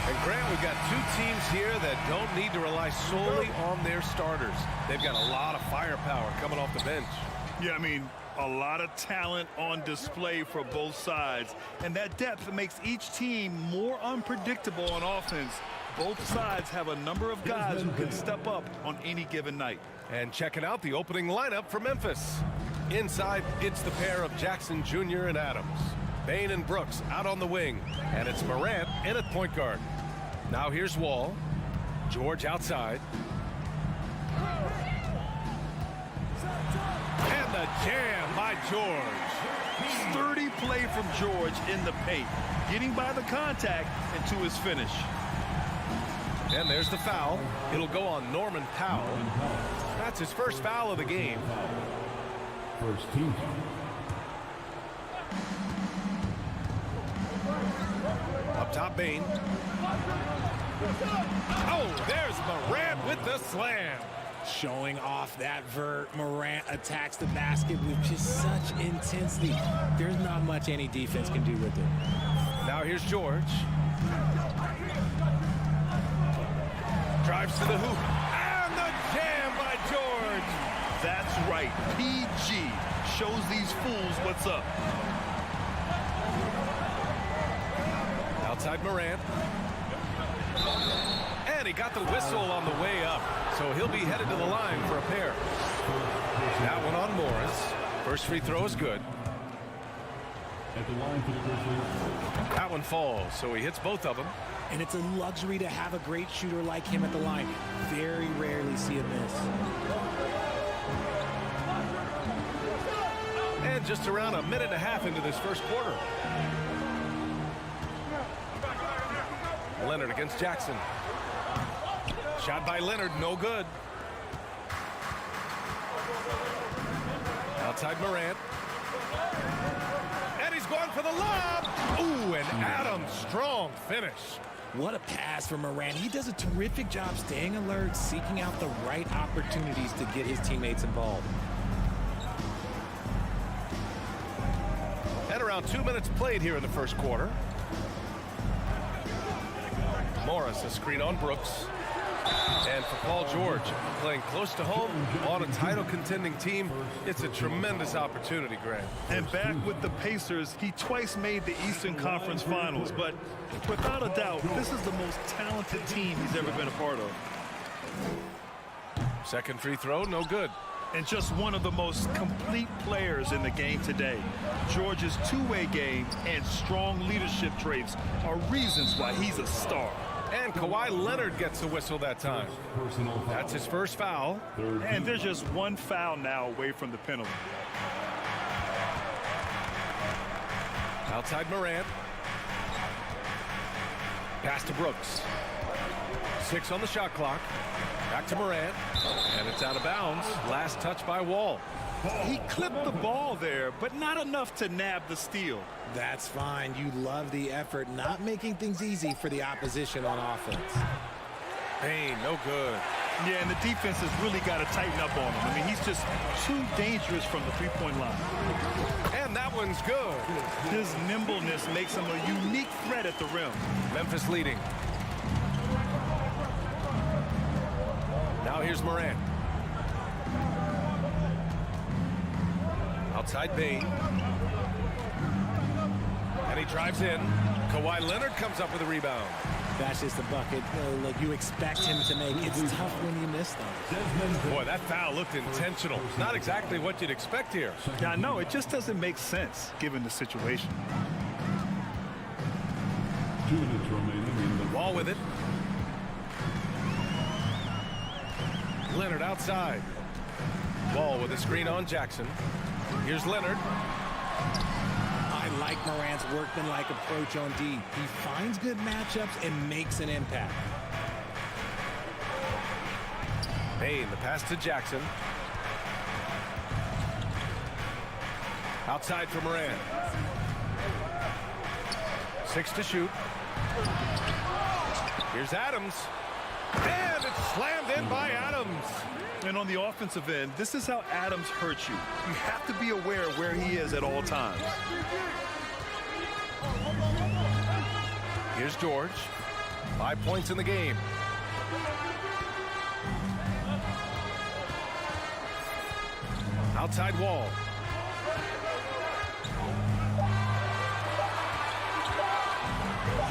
And Grant, we've got two teams here that don't need to rely solely on their starters. They've got a lot of firepower coming off the bench. Yeah, I mean, a lot of talent on display for both sides. And that depth makes each team more unpredictable on offense. Both sides have a number of guys who can step up on any given night. And checking out the opening lineup for Memphis. Inside, it's the pair of Jackson Jr. and Adams. Bain and Brooks out on the wing. And it's Morant in at point guard. Now here's Wall. George outside. And the jam by George. Sturdy play from George in the paint. Getting by the contact and to his finish. And there's the foul. It'll go on Norman Powell. That's his first foul of the game. First team. Up top, Bain. Oh, there's Morant with the slam. Showing off that vert. Morant attacks the basket with just such intensity. There's not much any defense can do with it. Now here's George. Drives to the hoop. And the jam by George. That's right. PG shows these fools what's up. Outside Morant. And he got the whistle on the way up. So he'll be headed to the line for a pair. That one on Morris. First free throw is good. At the line for the Grizzlies. That one falls, so he hits both of them. And it's a luxury to have a great shooter like him at the line. Very rarely see a miss. And just around a minute and a half into this first quarter. Leonard against Jackson. Shot by Leonard, no good. Outside Morant. And he's going for the lob. Ooh, and Adams, strong finish. What a pass from Morant. He does a terrific job staying alert, seeking out the right opportunities to get his teammates involved. And around 2 minutes played here in the first quarter. Morris, a screen on Brooks. And for Paul George, playing close to home on a title contending team, it's a tremendous opportunity, Grant. And back with the Pacers, he twice made the Eastern Conference Finals, but without a doubt, this is the most talented team he's ever been a part of. Second free throw, no good. And just one of the most complete players in the game today. George's two-way game and strong leadership traits are reasons why he's a star. And Kawhi Leonard gets the whistle that time. That's his first foul. And there's just one foul now away from the penalty. Outside Morant. Pass to Brooks. 6 on the shot clock. Back to Morant. And it's out of bounds. Last touch by Wall. He clipped the ball there, but not enough to nab the steal. That's fine. You love the effort, not making things easy for the opposition on offense. Bain, no good. Yeah, and the defense has really got to tighten up on him. I mean, he's just too dangerous from the three-point line. And that one's good. His nimbleness makes him a unique threat at the rim. Memphis leading. Now here's Morant. Outside Bain. And he drives in. Kawhi Leonard comes up with a rebound. That's just a bucket like you expect him to make. It's tough when you miss them. Boy, that foul looked intentional. Not exactly what you'd expect here. Yeah, no, it just doesn't make sense given the situation. 2 minutes remaining in the Ball with it. Leonard outside. Ball with a screen on Jackson. Here's Leonard. I like Morant's workmanlike approach on D. He finds good matchups and makes an impact. Bain, the pass to Jackson. Outside for Morant. 6 to shoot. Here's Adams. And it's slammed in by Adams. And on the offensive end, this is how Adams hurts you. You have to be aware of where he is at all times. Here's George. 5 points in the game. Outside wall.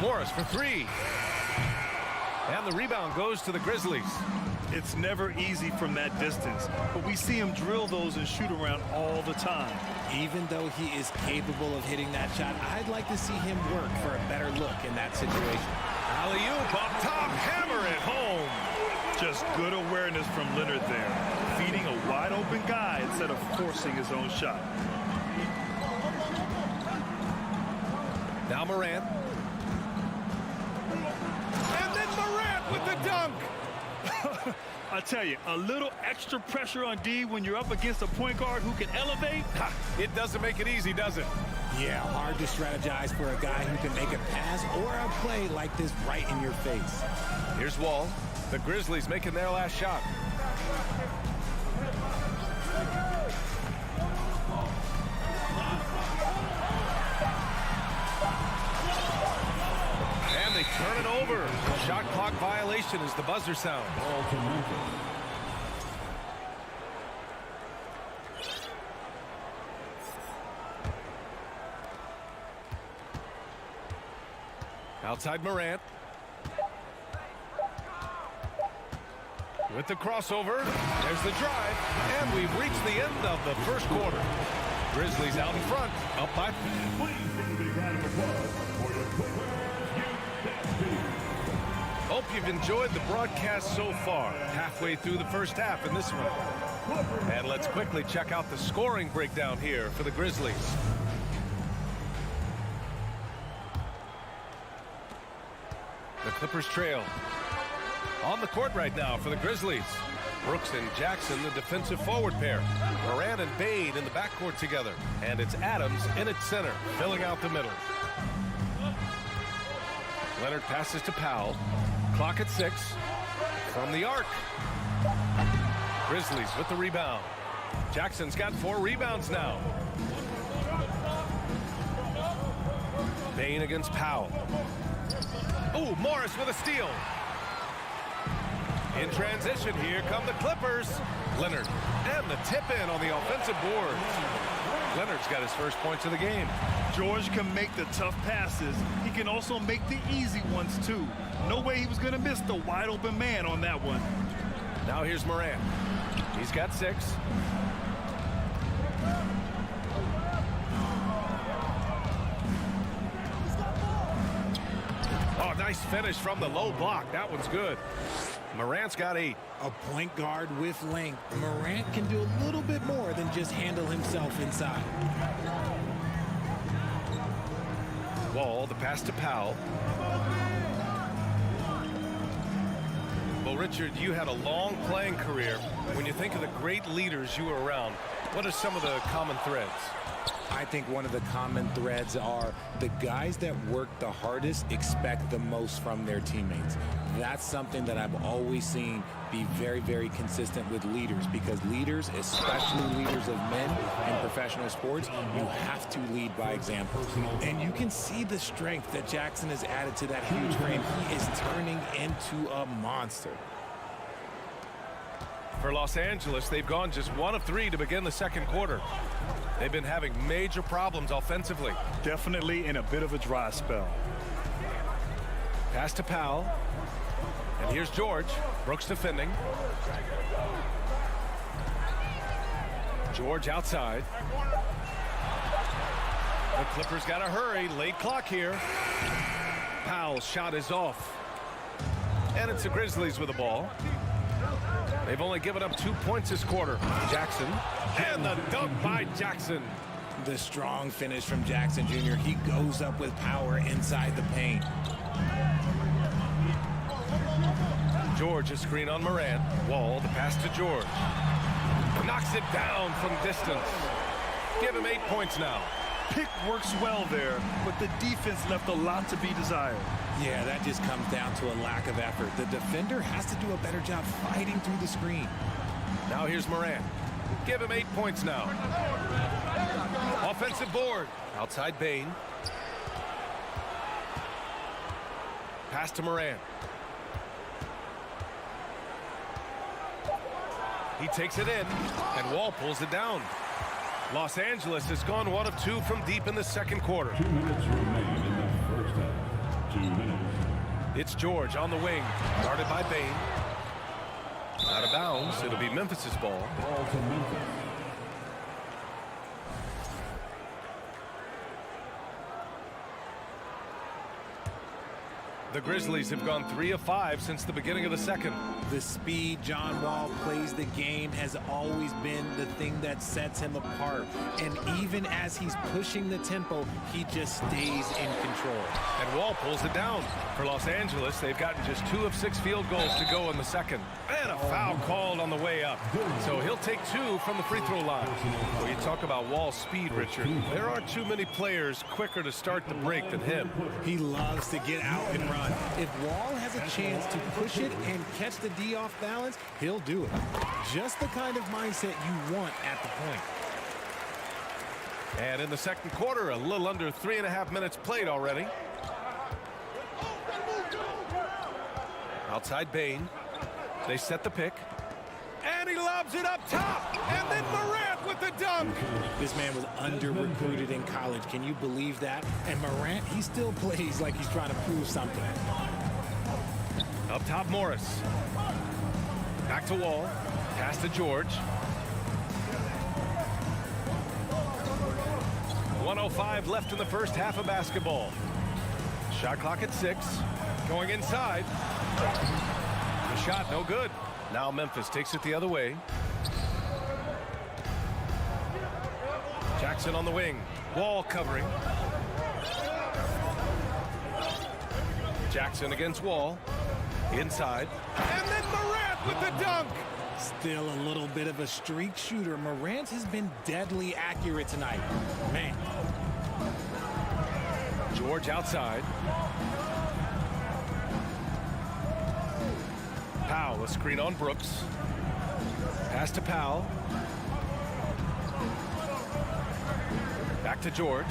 Morris for three. And the rebound goes to the Grizzlies. It's never easy from that distance, but we see him drill those and shoot around all the time. Even though he is capable of hitting that shot, I'd like to see him work for a better look in that situation. Alley-oop up top, hammer it home. Just good awareness from Leonard there, feeding a wide open guy instead of forcing his own shot. Now Morant. And then Morant with the dunk. I tell you, a little extra pressure on D when you're up against a point guard who can elevate. It doesn't make it easy, does it? Yeah, hard to strategize for a guy who can make a pass or a play like this right in your face. Here's Wall. The Grizzlies making their last shot. And they turn it over. Shot clock violation as the buzzer sound. Outside Morant. With the crossover, there's the drive, and we've reached the end of the first quarter. Grizzlies out in front, up by. Hope you've enjoyed the broadcast so far. Halfway through the first half in this one. And let's quickly check out the scoring breakdown here for the Grizzlies. The Clippers trail. On the court right now for the Grizzlies. Brooks and Jackson, the defensive forward pair. Morant and Bade in the backcourt together. And it's Adams in its center, filling out the middle. Leonard passes to Powell. Clock at 6. From the arc. Grizzlies with the rebound. Jackson's got 4 rebounds now. Bane against Powell. Oh, Morris with a steal. In transition, here come the Clippers. Leonard, and the tip in on the offensive board. Leonard's got his first points of the game. George can make the tough passes. He can also make the easy ones, too. No way he was going to miss the wide open man on that one. Now here's Morant. He's got 6. Oh, nice finish from the low block. That one's good. Morant's got 8. A point guard with length. Morant can do a little bit more than just handle himself inside. Wall, the pass to Powell. Well, Richard, you had a long playing career. When you think of the great leaders you were around, what are some of the common threads? I think one of the common threads are the guys that work the hardest expect the most from their teammates. That's something that I've always seen be very, very consistent with leaders, because leaders, especially leaders of men in professional sports, you have to lead by example. And you can see the strength that Jackson has added to that huge frame. He is turning into a monster. For Los Angeles, they've gone just 1 of 3 to begin the second quarter. They've been having major problems offensively. Definitely in a bit of a dry spell. Pass to Powell. And here's George. Brooks defending. George outside. The Clippers got to hurry. Late clock here. Powell's shot is off. And it's the Grizzlies with the ball. They've only given up 2 points this quarter. Jackson. And the dunk by Jackson. The strong finish from Jackson Jr. He goes up with power inside the paint. George, a screen on Morant. Wall, the pass to George. Knocks it down from distance. Give him 8 points now. Pick works well there, but the defense left a lot to be desired. Yeah, that just comes down to a lack of effort. The defender has to do a better job fighting through the screen. Now here's Morant. Give him 8 points now. Offensive board. Outside Bane. Pass to Moran. He takes it in, and Wall pulls it down. Los Angeles has gone 1 of 2 from deep in the second quarter. 2 minutes remain in the first half. 2 minutes. It's George on the wing, guarded by Bain. Out of bounds, it'll be Memphis's ball. Ball to Memphis. The Grizzlies have gone 3 of 5 since the beginning of the second. The speed John Wall plays the game has always been the thing that sets him apart. And even as he's pushing the tempo, he just stays in control. And Wall pulls it down. For Los Angeles, they've gotten just 2 of 6 field goals to go in the second. And a foul called on the way up. So he'll take 2 from the free throw line. Well, you talk about Wall's speed, Richard. There aren't too many players quicker to start the break than him. He loves to get out and run. If Wall has a chance to push it and catch the D off balance, he'll do it. Just the kind of mindset you want at the point. And in the second quarter, a little under 3.5 minutes played already. Outside Bain. They set the pick. And he lobs it up top. And then Morant with the dunk. This man was under-recruited in college. Can you believe that? And Morant, he still plays like he's trying to prove something. Up top, Morris. Back to Wall. Pass to George. 1:05 left in the first half of basketball. Shot clock at 6. Going inside. The shot no good. Now Memphis takes it the other way. Jackson on the wing. Wall covering. Jackson against Wall. Inside. And then Morant with the dunk. Still a little bit of a streak shooter. Morant has been deadly accurate tonight. Man. George outside. Powell, a screen on Brooks. Pass to Powell. Back to George.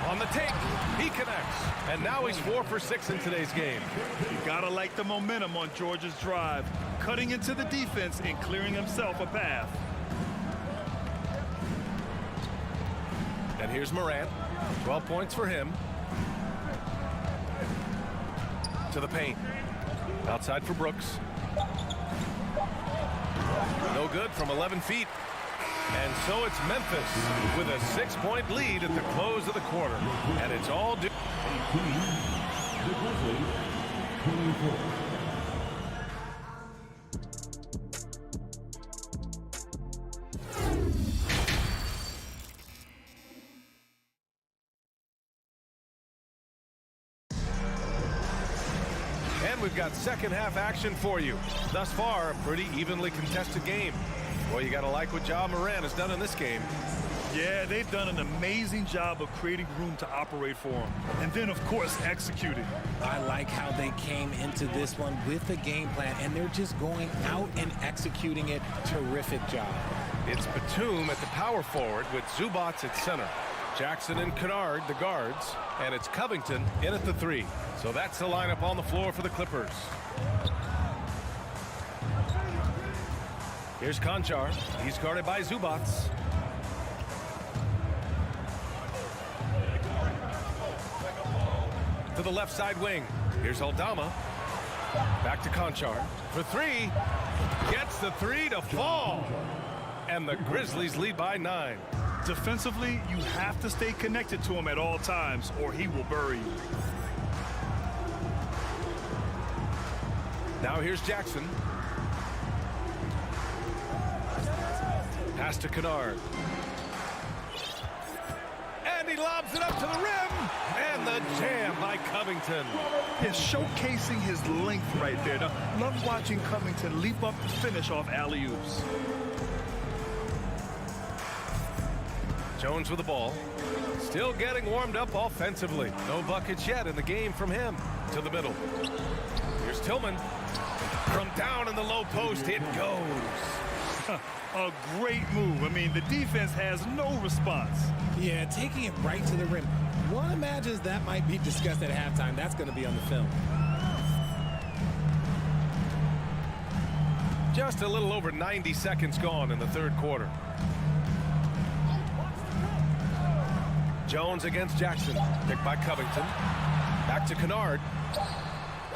On the take, he connects. And now he's 4 for 6 in today's game. You gotta like the momentum on George's drive, cutting into the defense and clearing himself a path. And here's Morant. 12 points for him. To the paint. Outside for Brooks. No good from 11 feet. And so it's Memphis with a 6-point lead at the close of the quarter. And it's all due. The Grizzlies, 24. And we've got second half action for you. Thus far, a pretty evenly contested game. Well, you got to like what Ja Morant has done in this game. Yeah, they've done an amazing job of creating room to operate for him. And then, of course, executing. I like how they came into this one with a game plan, and they're just going out and executing it. Terrific job. It's Batum at the power forward with Zubats at center. Jackson and Kennard, the guards. And it's Covington in at the 3. So that's the lineup on the floor for the Clippers. Here's Conchar. He's guarded by Zubats. To the left side wing. Here's Aldama. Back to Conchar. For 3. Gets the 3 to fall. And the Grizzlies lead by 9. Defensively, you have to stay connected to him at all times, or he will bury you. Now here's Jackson. Pass to Kennard. And he lobs it up to the rim. And the jam by Covington. He's showcasing his length right there. Now, love watching Covington leap up and finish off alley-oops. Jones with the ball. Still getting warmed up offensively. No buckets yet in the game from him. To the middle. Here's Tillman. From down in the low post, it goes. A great move. I mean, the defense has no response. Yeah, taking it right to the rim. One imagines that might be discussed at halftime. That's going to be on the film. Just a little over 90 seconds gone in the third quarter. Jones against Jackson. Picked by Covington. Back to Kennard.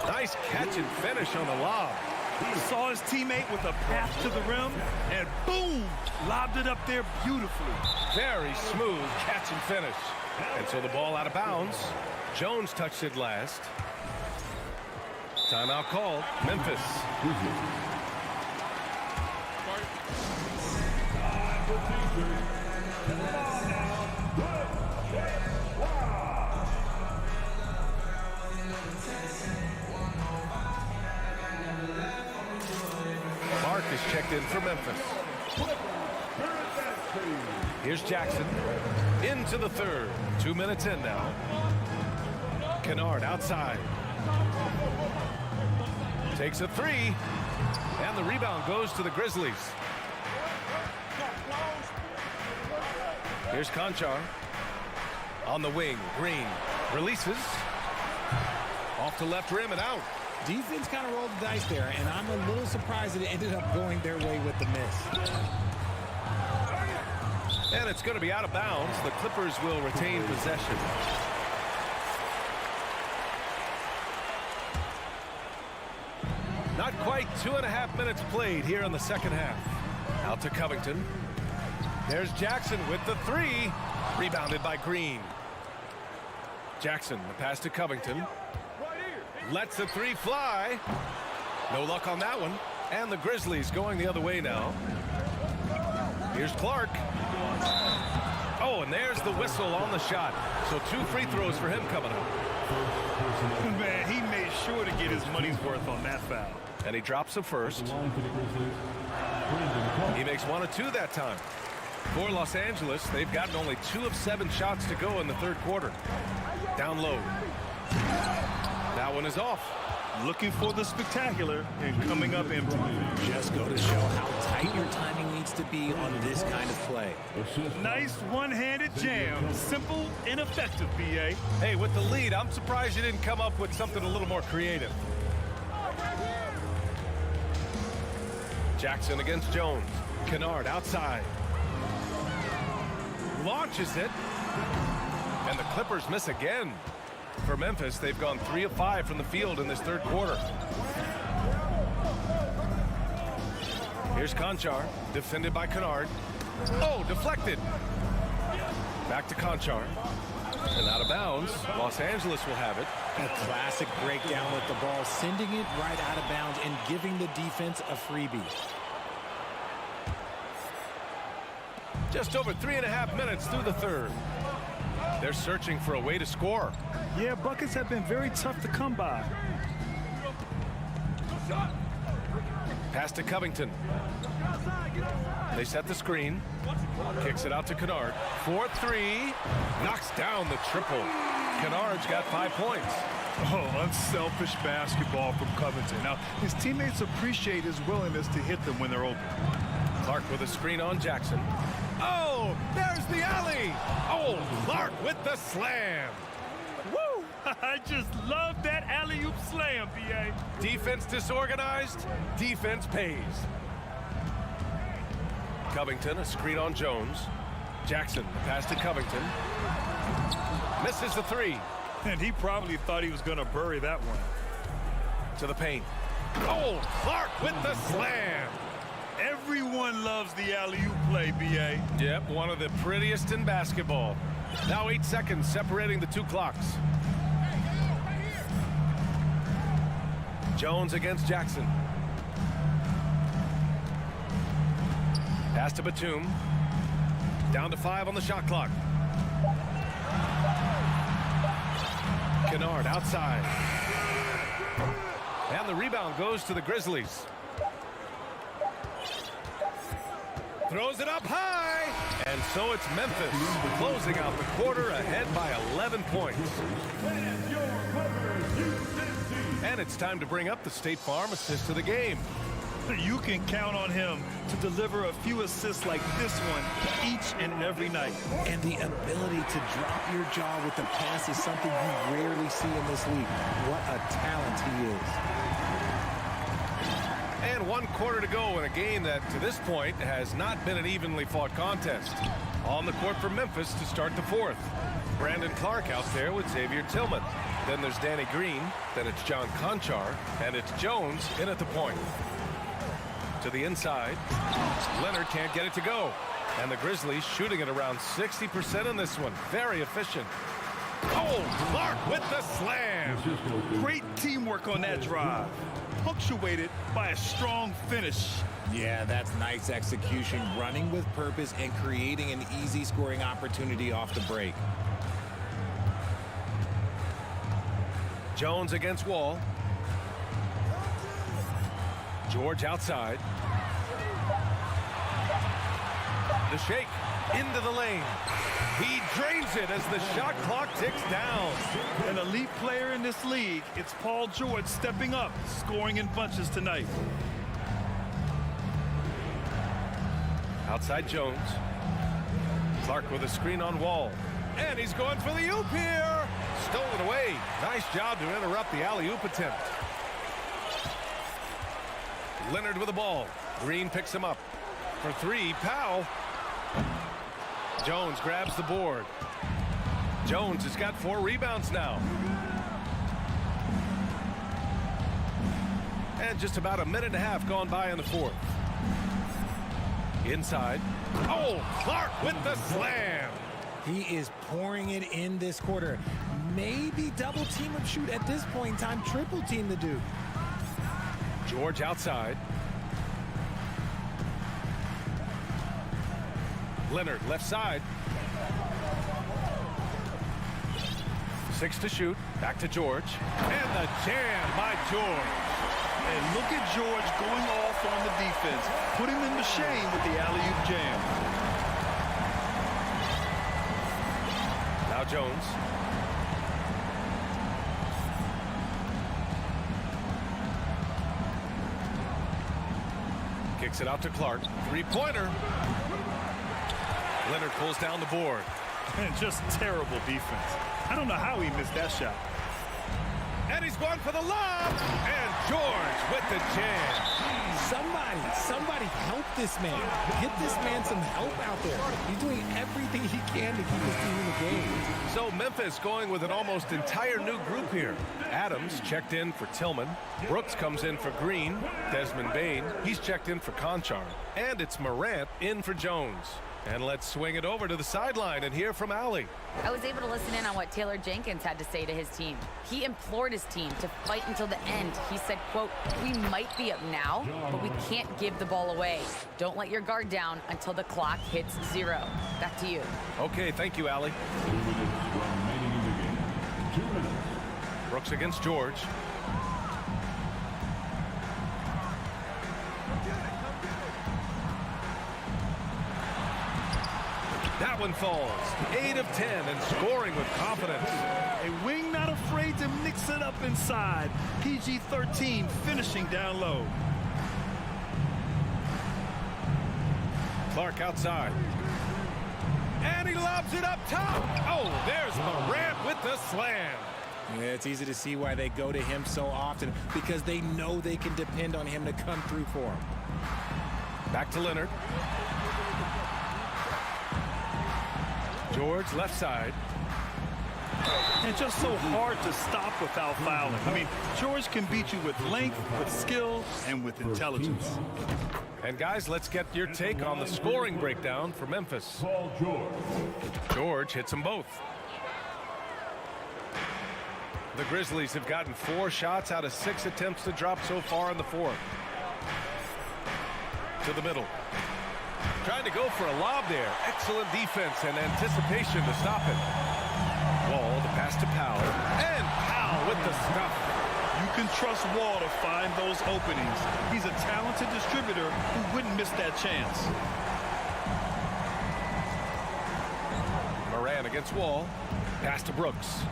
Nice catch and finish on the lob. He saw his teammate with a path to the rim, and boom, lobbed it up there beautifully. Very smooth catch and finish. And so the ball out of bounds. Jones touched it last. Timeout called. Memphis. Mark is checked in for Memphis. Here's Jackson into the third. 2 minutes in now. Kennard outside. Takes a three. And the rebound goes to the Grizzlies. Here's Conchar. On the wing. Green releases. Off to left rim and out. Defense kind of rolled the dice there, and I'm a little surprised that it ended up going their way with the miss. And it's going to be out of bounds. The Clippers will retain possession. Not quite 2.5 minutes played here in the second half. Out to Covington. There's Jackson with the three. Rebounded by Green. Jackson, the pass to Covington. Lets the three fly. No luck on that one. And the Grizzlies going the other way now. Here's Clark. Oh, and there's the whistle on the shot. So 2 free throws for him coming up. Man, he made sure to get his money's worth on that foul. And he drops the first. He makes 1 of 2 that time. For Los Angeles, they've gotten only 2 of 7 shots to go in the third quarter. Down low. That one is off. Looking for the spectacular and coming up empty. Just go to show how tight your timing needs to be on this kind of play. Nice one-handed jam. Simple and effective, B.A. Hey, with the lead, I'm surprised you didn't come up with something a little more creative. Jackson against Jones. Kennard outside. Launches it. And the Clippers miss again. For Memphis, they've gone 3 of 5 from the field in this third quarter. Here's Conchar, defended by Kennard. Oh, deflected. Back to Conchar. And out of bounds, Los Angeles will have it. A classic breakdown with the ball, sending it right out of bounds and giving the defense a freebie. Just over 3.5 minutes through the third. They're searching for a way to score. Yeah, buckets have been very tough to come by. Pass to Covington. They set the screen. Kicks it out to Kennard. 4-3. Knocks down the triple. Kennard's got 5 points. Oh, unselfish basketball from Covington. Now, his teammates appreciate his willingness to hit them when they're open. Clark with a screen on Jackson. Oh, there's the alley. Oh, Clark with the slam. Woo! I just love that alley-oop slam, B.A. Defense disorganized. Defense pays. Covington, a screen on Jones. Jackson, the pass to Covington. Misses the three. And he probably thought he was going to bury that one. To the paint. Oh, Clark with the slam. Everyone loves the alley-oop play, B.A. Yep, one of the prettiest in basketball. Now 8 seconds separating the 2 clocks. Jones against Jackson. Pass to Batum. Down to 5 on the shot clock. Kennard outside. And the rebound goes to the Grizzlies. Throws it up high. And so it's Memphis closing out the quarter ahead by 11 points. And it's time to bring up the State Farm assist of the game. You can count on him to deliver a few assists like this one each and every night. And the ability to drop your jaw with the pass is something you rarely see in this league. What a talent he is. And 1 quarter to go in a game that, to this point, has not been an evenly fought contest. On the court for Memphis to start the 4th. Brandon Clark out there with Xavier Tillman. Then there's Danny Green. Then it's John Conchar. And it's Jones in at the point. To the inside. Leonard can't get it to go. And the Grizzlies shooting at around 60% in this one. Very efficient. Oh, Clark with the slam. Great teamwork on that drive. Punctuated by a strong finish. Yeah, that's nice execution, running with purpose and creating an easy scoring opportunity off the break. Jones against Wall. George outside. The shake into the lane. He drains it as the shot clock ticks down. An elite player in this league, it's Paul George stepping up, scoring in bunches tonight. Outside Jones. Clark with a screen on Wall. And he's going for the oop here. Stolen away. Nice job to interrupt the alley-oop attempt. Leonard with the ball. Green picks him up. For 3, Powell. Jones grabs the board. Jones has got 4 rebounds now. And just about a minute and a half gone by in the 4th. Inside. Oh, Clark with the slam. He is pouring it in this quarter. Maybe double team him shoot at this point in time. Triple team the Duke. George outside. Leonard left side. 6 to shoot. Back to George. And the jam by George. And look at George going off on the defense. Put him into shame with the alley-oop jam. Now Jones. Kicks it out to Clark. 3-pointer. Leonard pulls down the board. And just terrible defense. I don't know how he missed that shot. And he's going for the lob. And George with the jam. Somebody help this man. Get this man some help out there. He's doing everything he can to keep his team in the game. So Memphis going with an almost entire new group here. Adams checked in for Tillman. Brooks comes in for Green. Desmond Bane, he's checked in for Conchar. And it's Morant in for Jones. And let's swing it over to the sideline and hear from Allie. I was able to listen in on what Taylor Jenkins had to say to his team. He implored his team to fight until the end. He said, quote, "We might be up now, but we can't give the ball away. Don't let your guard down until the clock hits 0. Back to you." Okay, thank you, Allie. 2 minutes remaining in the game. 2 minutes. Brooks against George. That one falls. 8 of 10 and scoring with confidence. A wing not afraid to mix it up inside. PG-13 finishing down low. Clark outside. And he lobs it up top. Oh, there's Morant with the slam. Yeah, it's easy to see why they go to him so often, because they know they can depend on him to come through for them. Back to Leonard. George left side. And just so hard to stop without fouling. I mean, George can beat you with length, with skill, and with intelligence. And guys, let's get your take on the scoring breakdown for Memphis. Paul George. George hits them both. The Grizzlies have gotten 4 shots out of 6 attempts to drop so far in the 4th. To the middle. Trying to go for a lob there. Excellent defense and anticipation to stop it. Wall, the pass to Powell. And Powell with the stuff. You can trust Wall to find those openings. He's a talented distributor who wouldn't miss that chance. Moran against Wall. Pass to Brooks.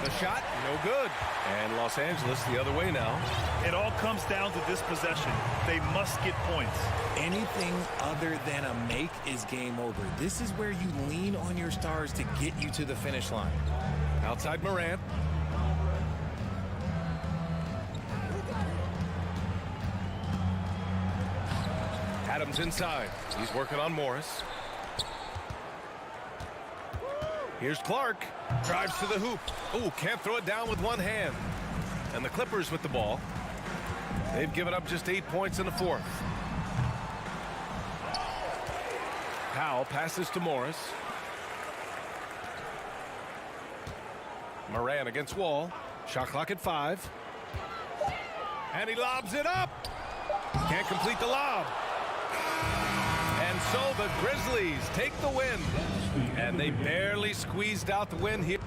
The shot, no good. And Los Angeles the other way now. It all comes down to this possession. They must get points. Anything other than a make is game over. This is where you lean on your stars to get you to the finish line. Outside Morant. Adams inside. He's working on Morris. Here's Clark. Drives to the hoop. Oh, can't throw it down with one hand. And the Clippers with the ball. They've given up just 8 points in the fourth. Powell passes to Morris. Moran against Wall. Shot clock at 5. And he lobs it up. Can't complete the lob. And so the Grizzlies take the win. And they barely squeezed out the win here.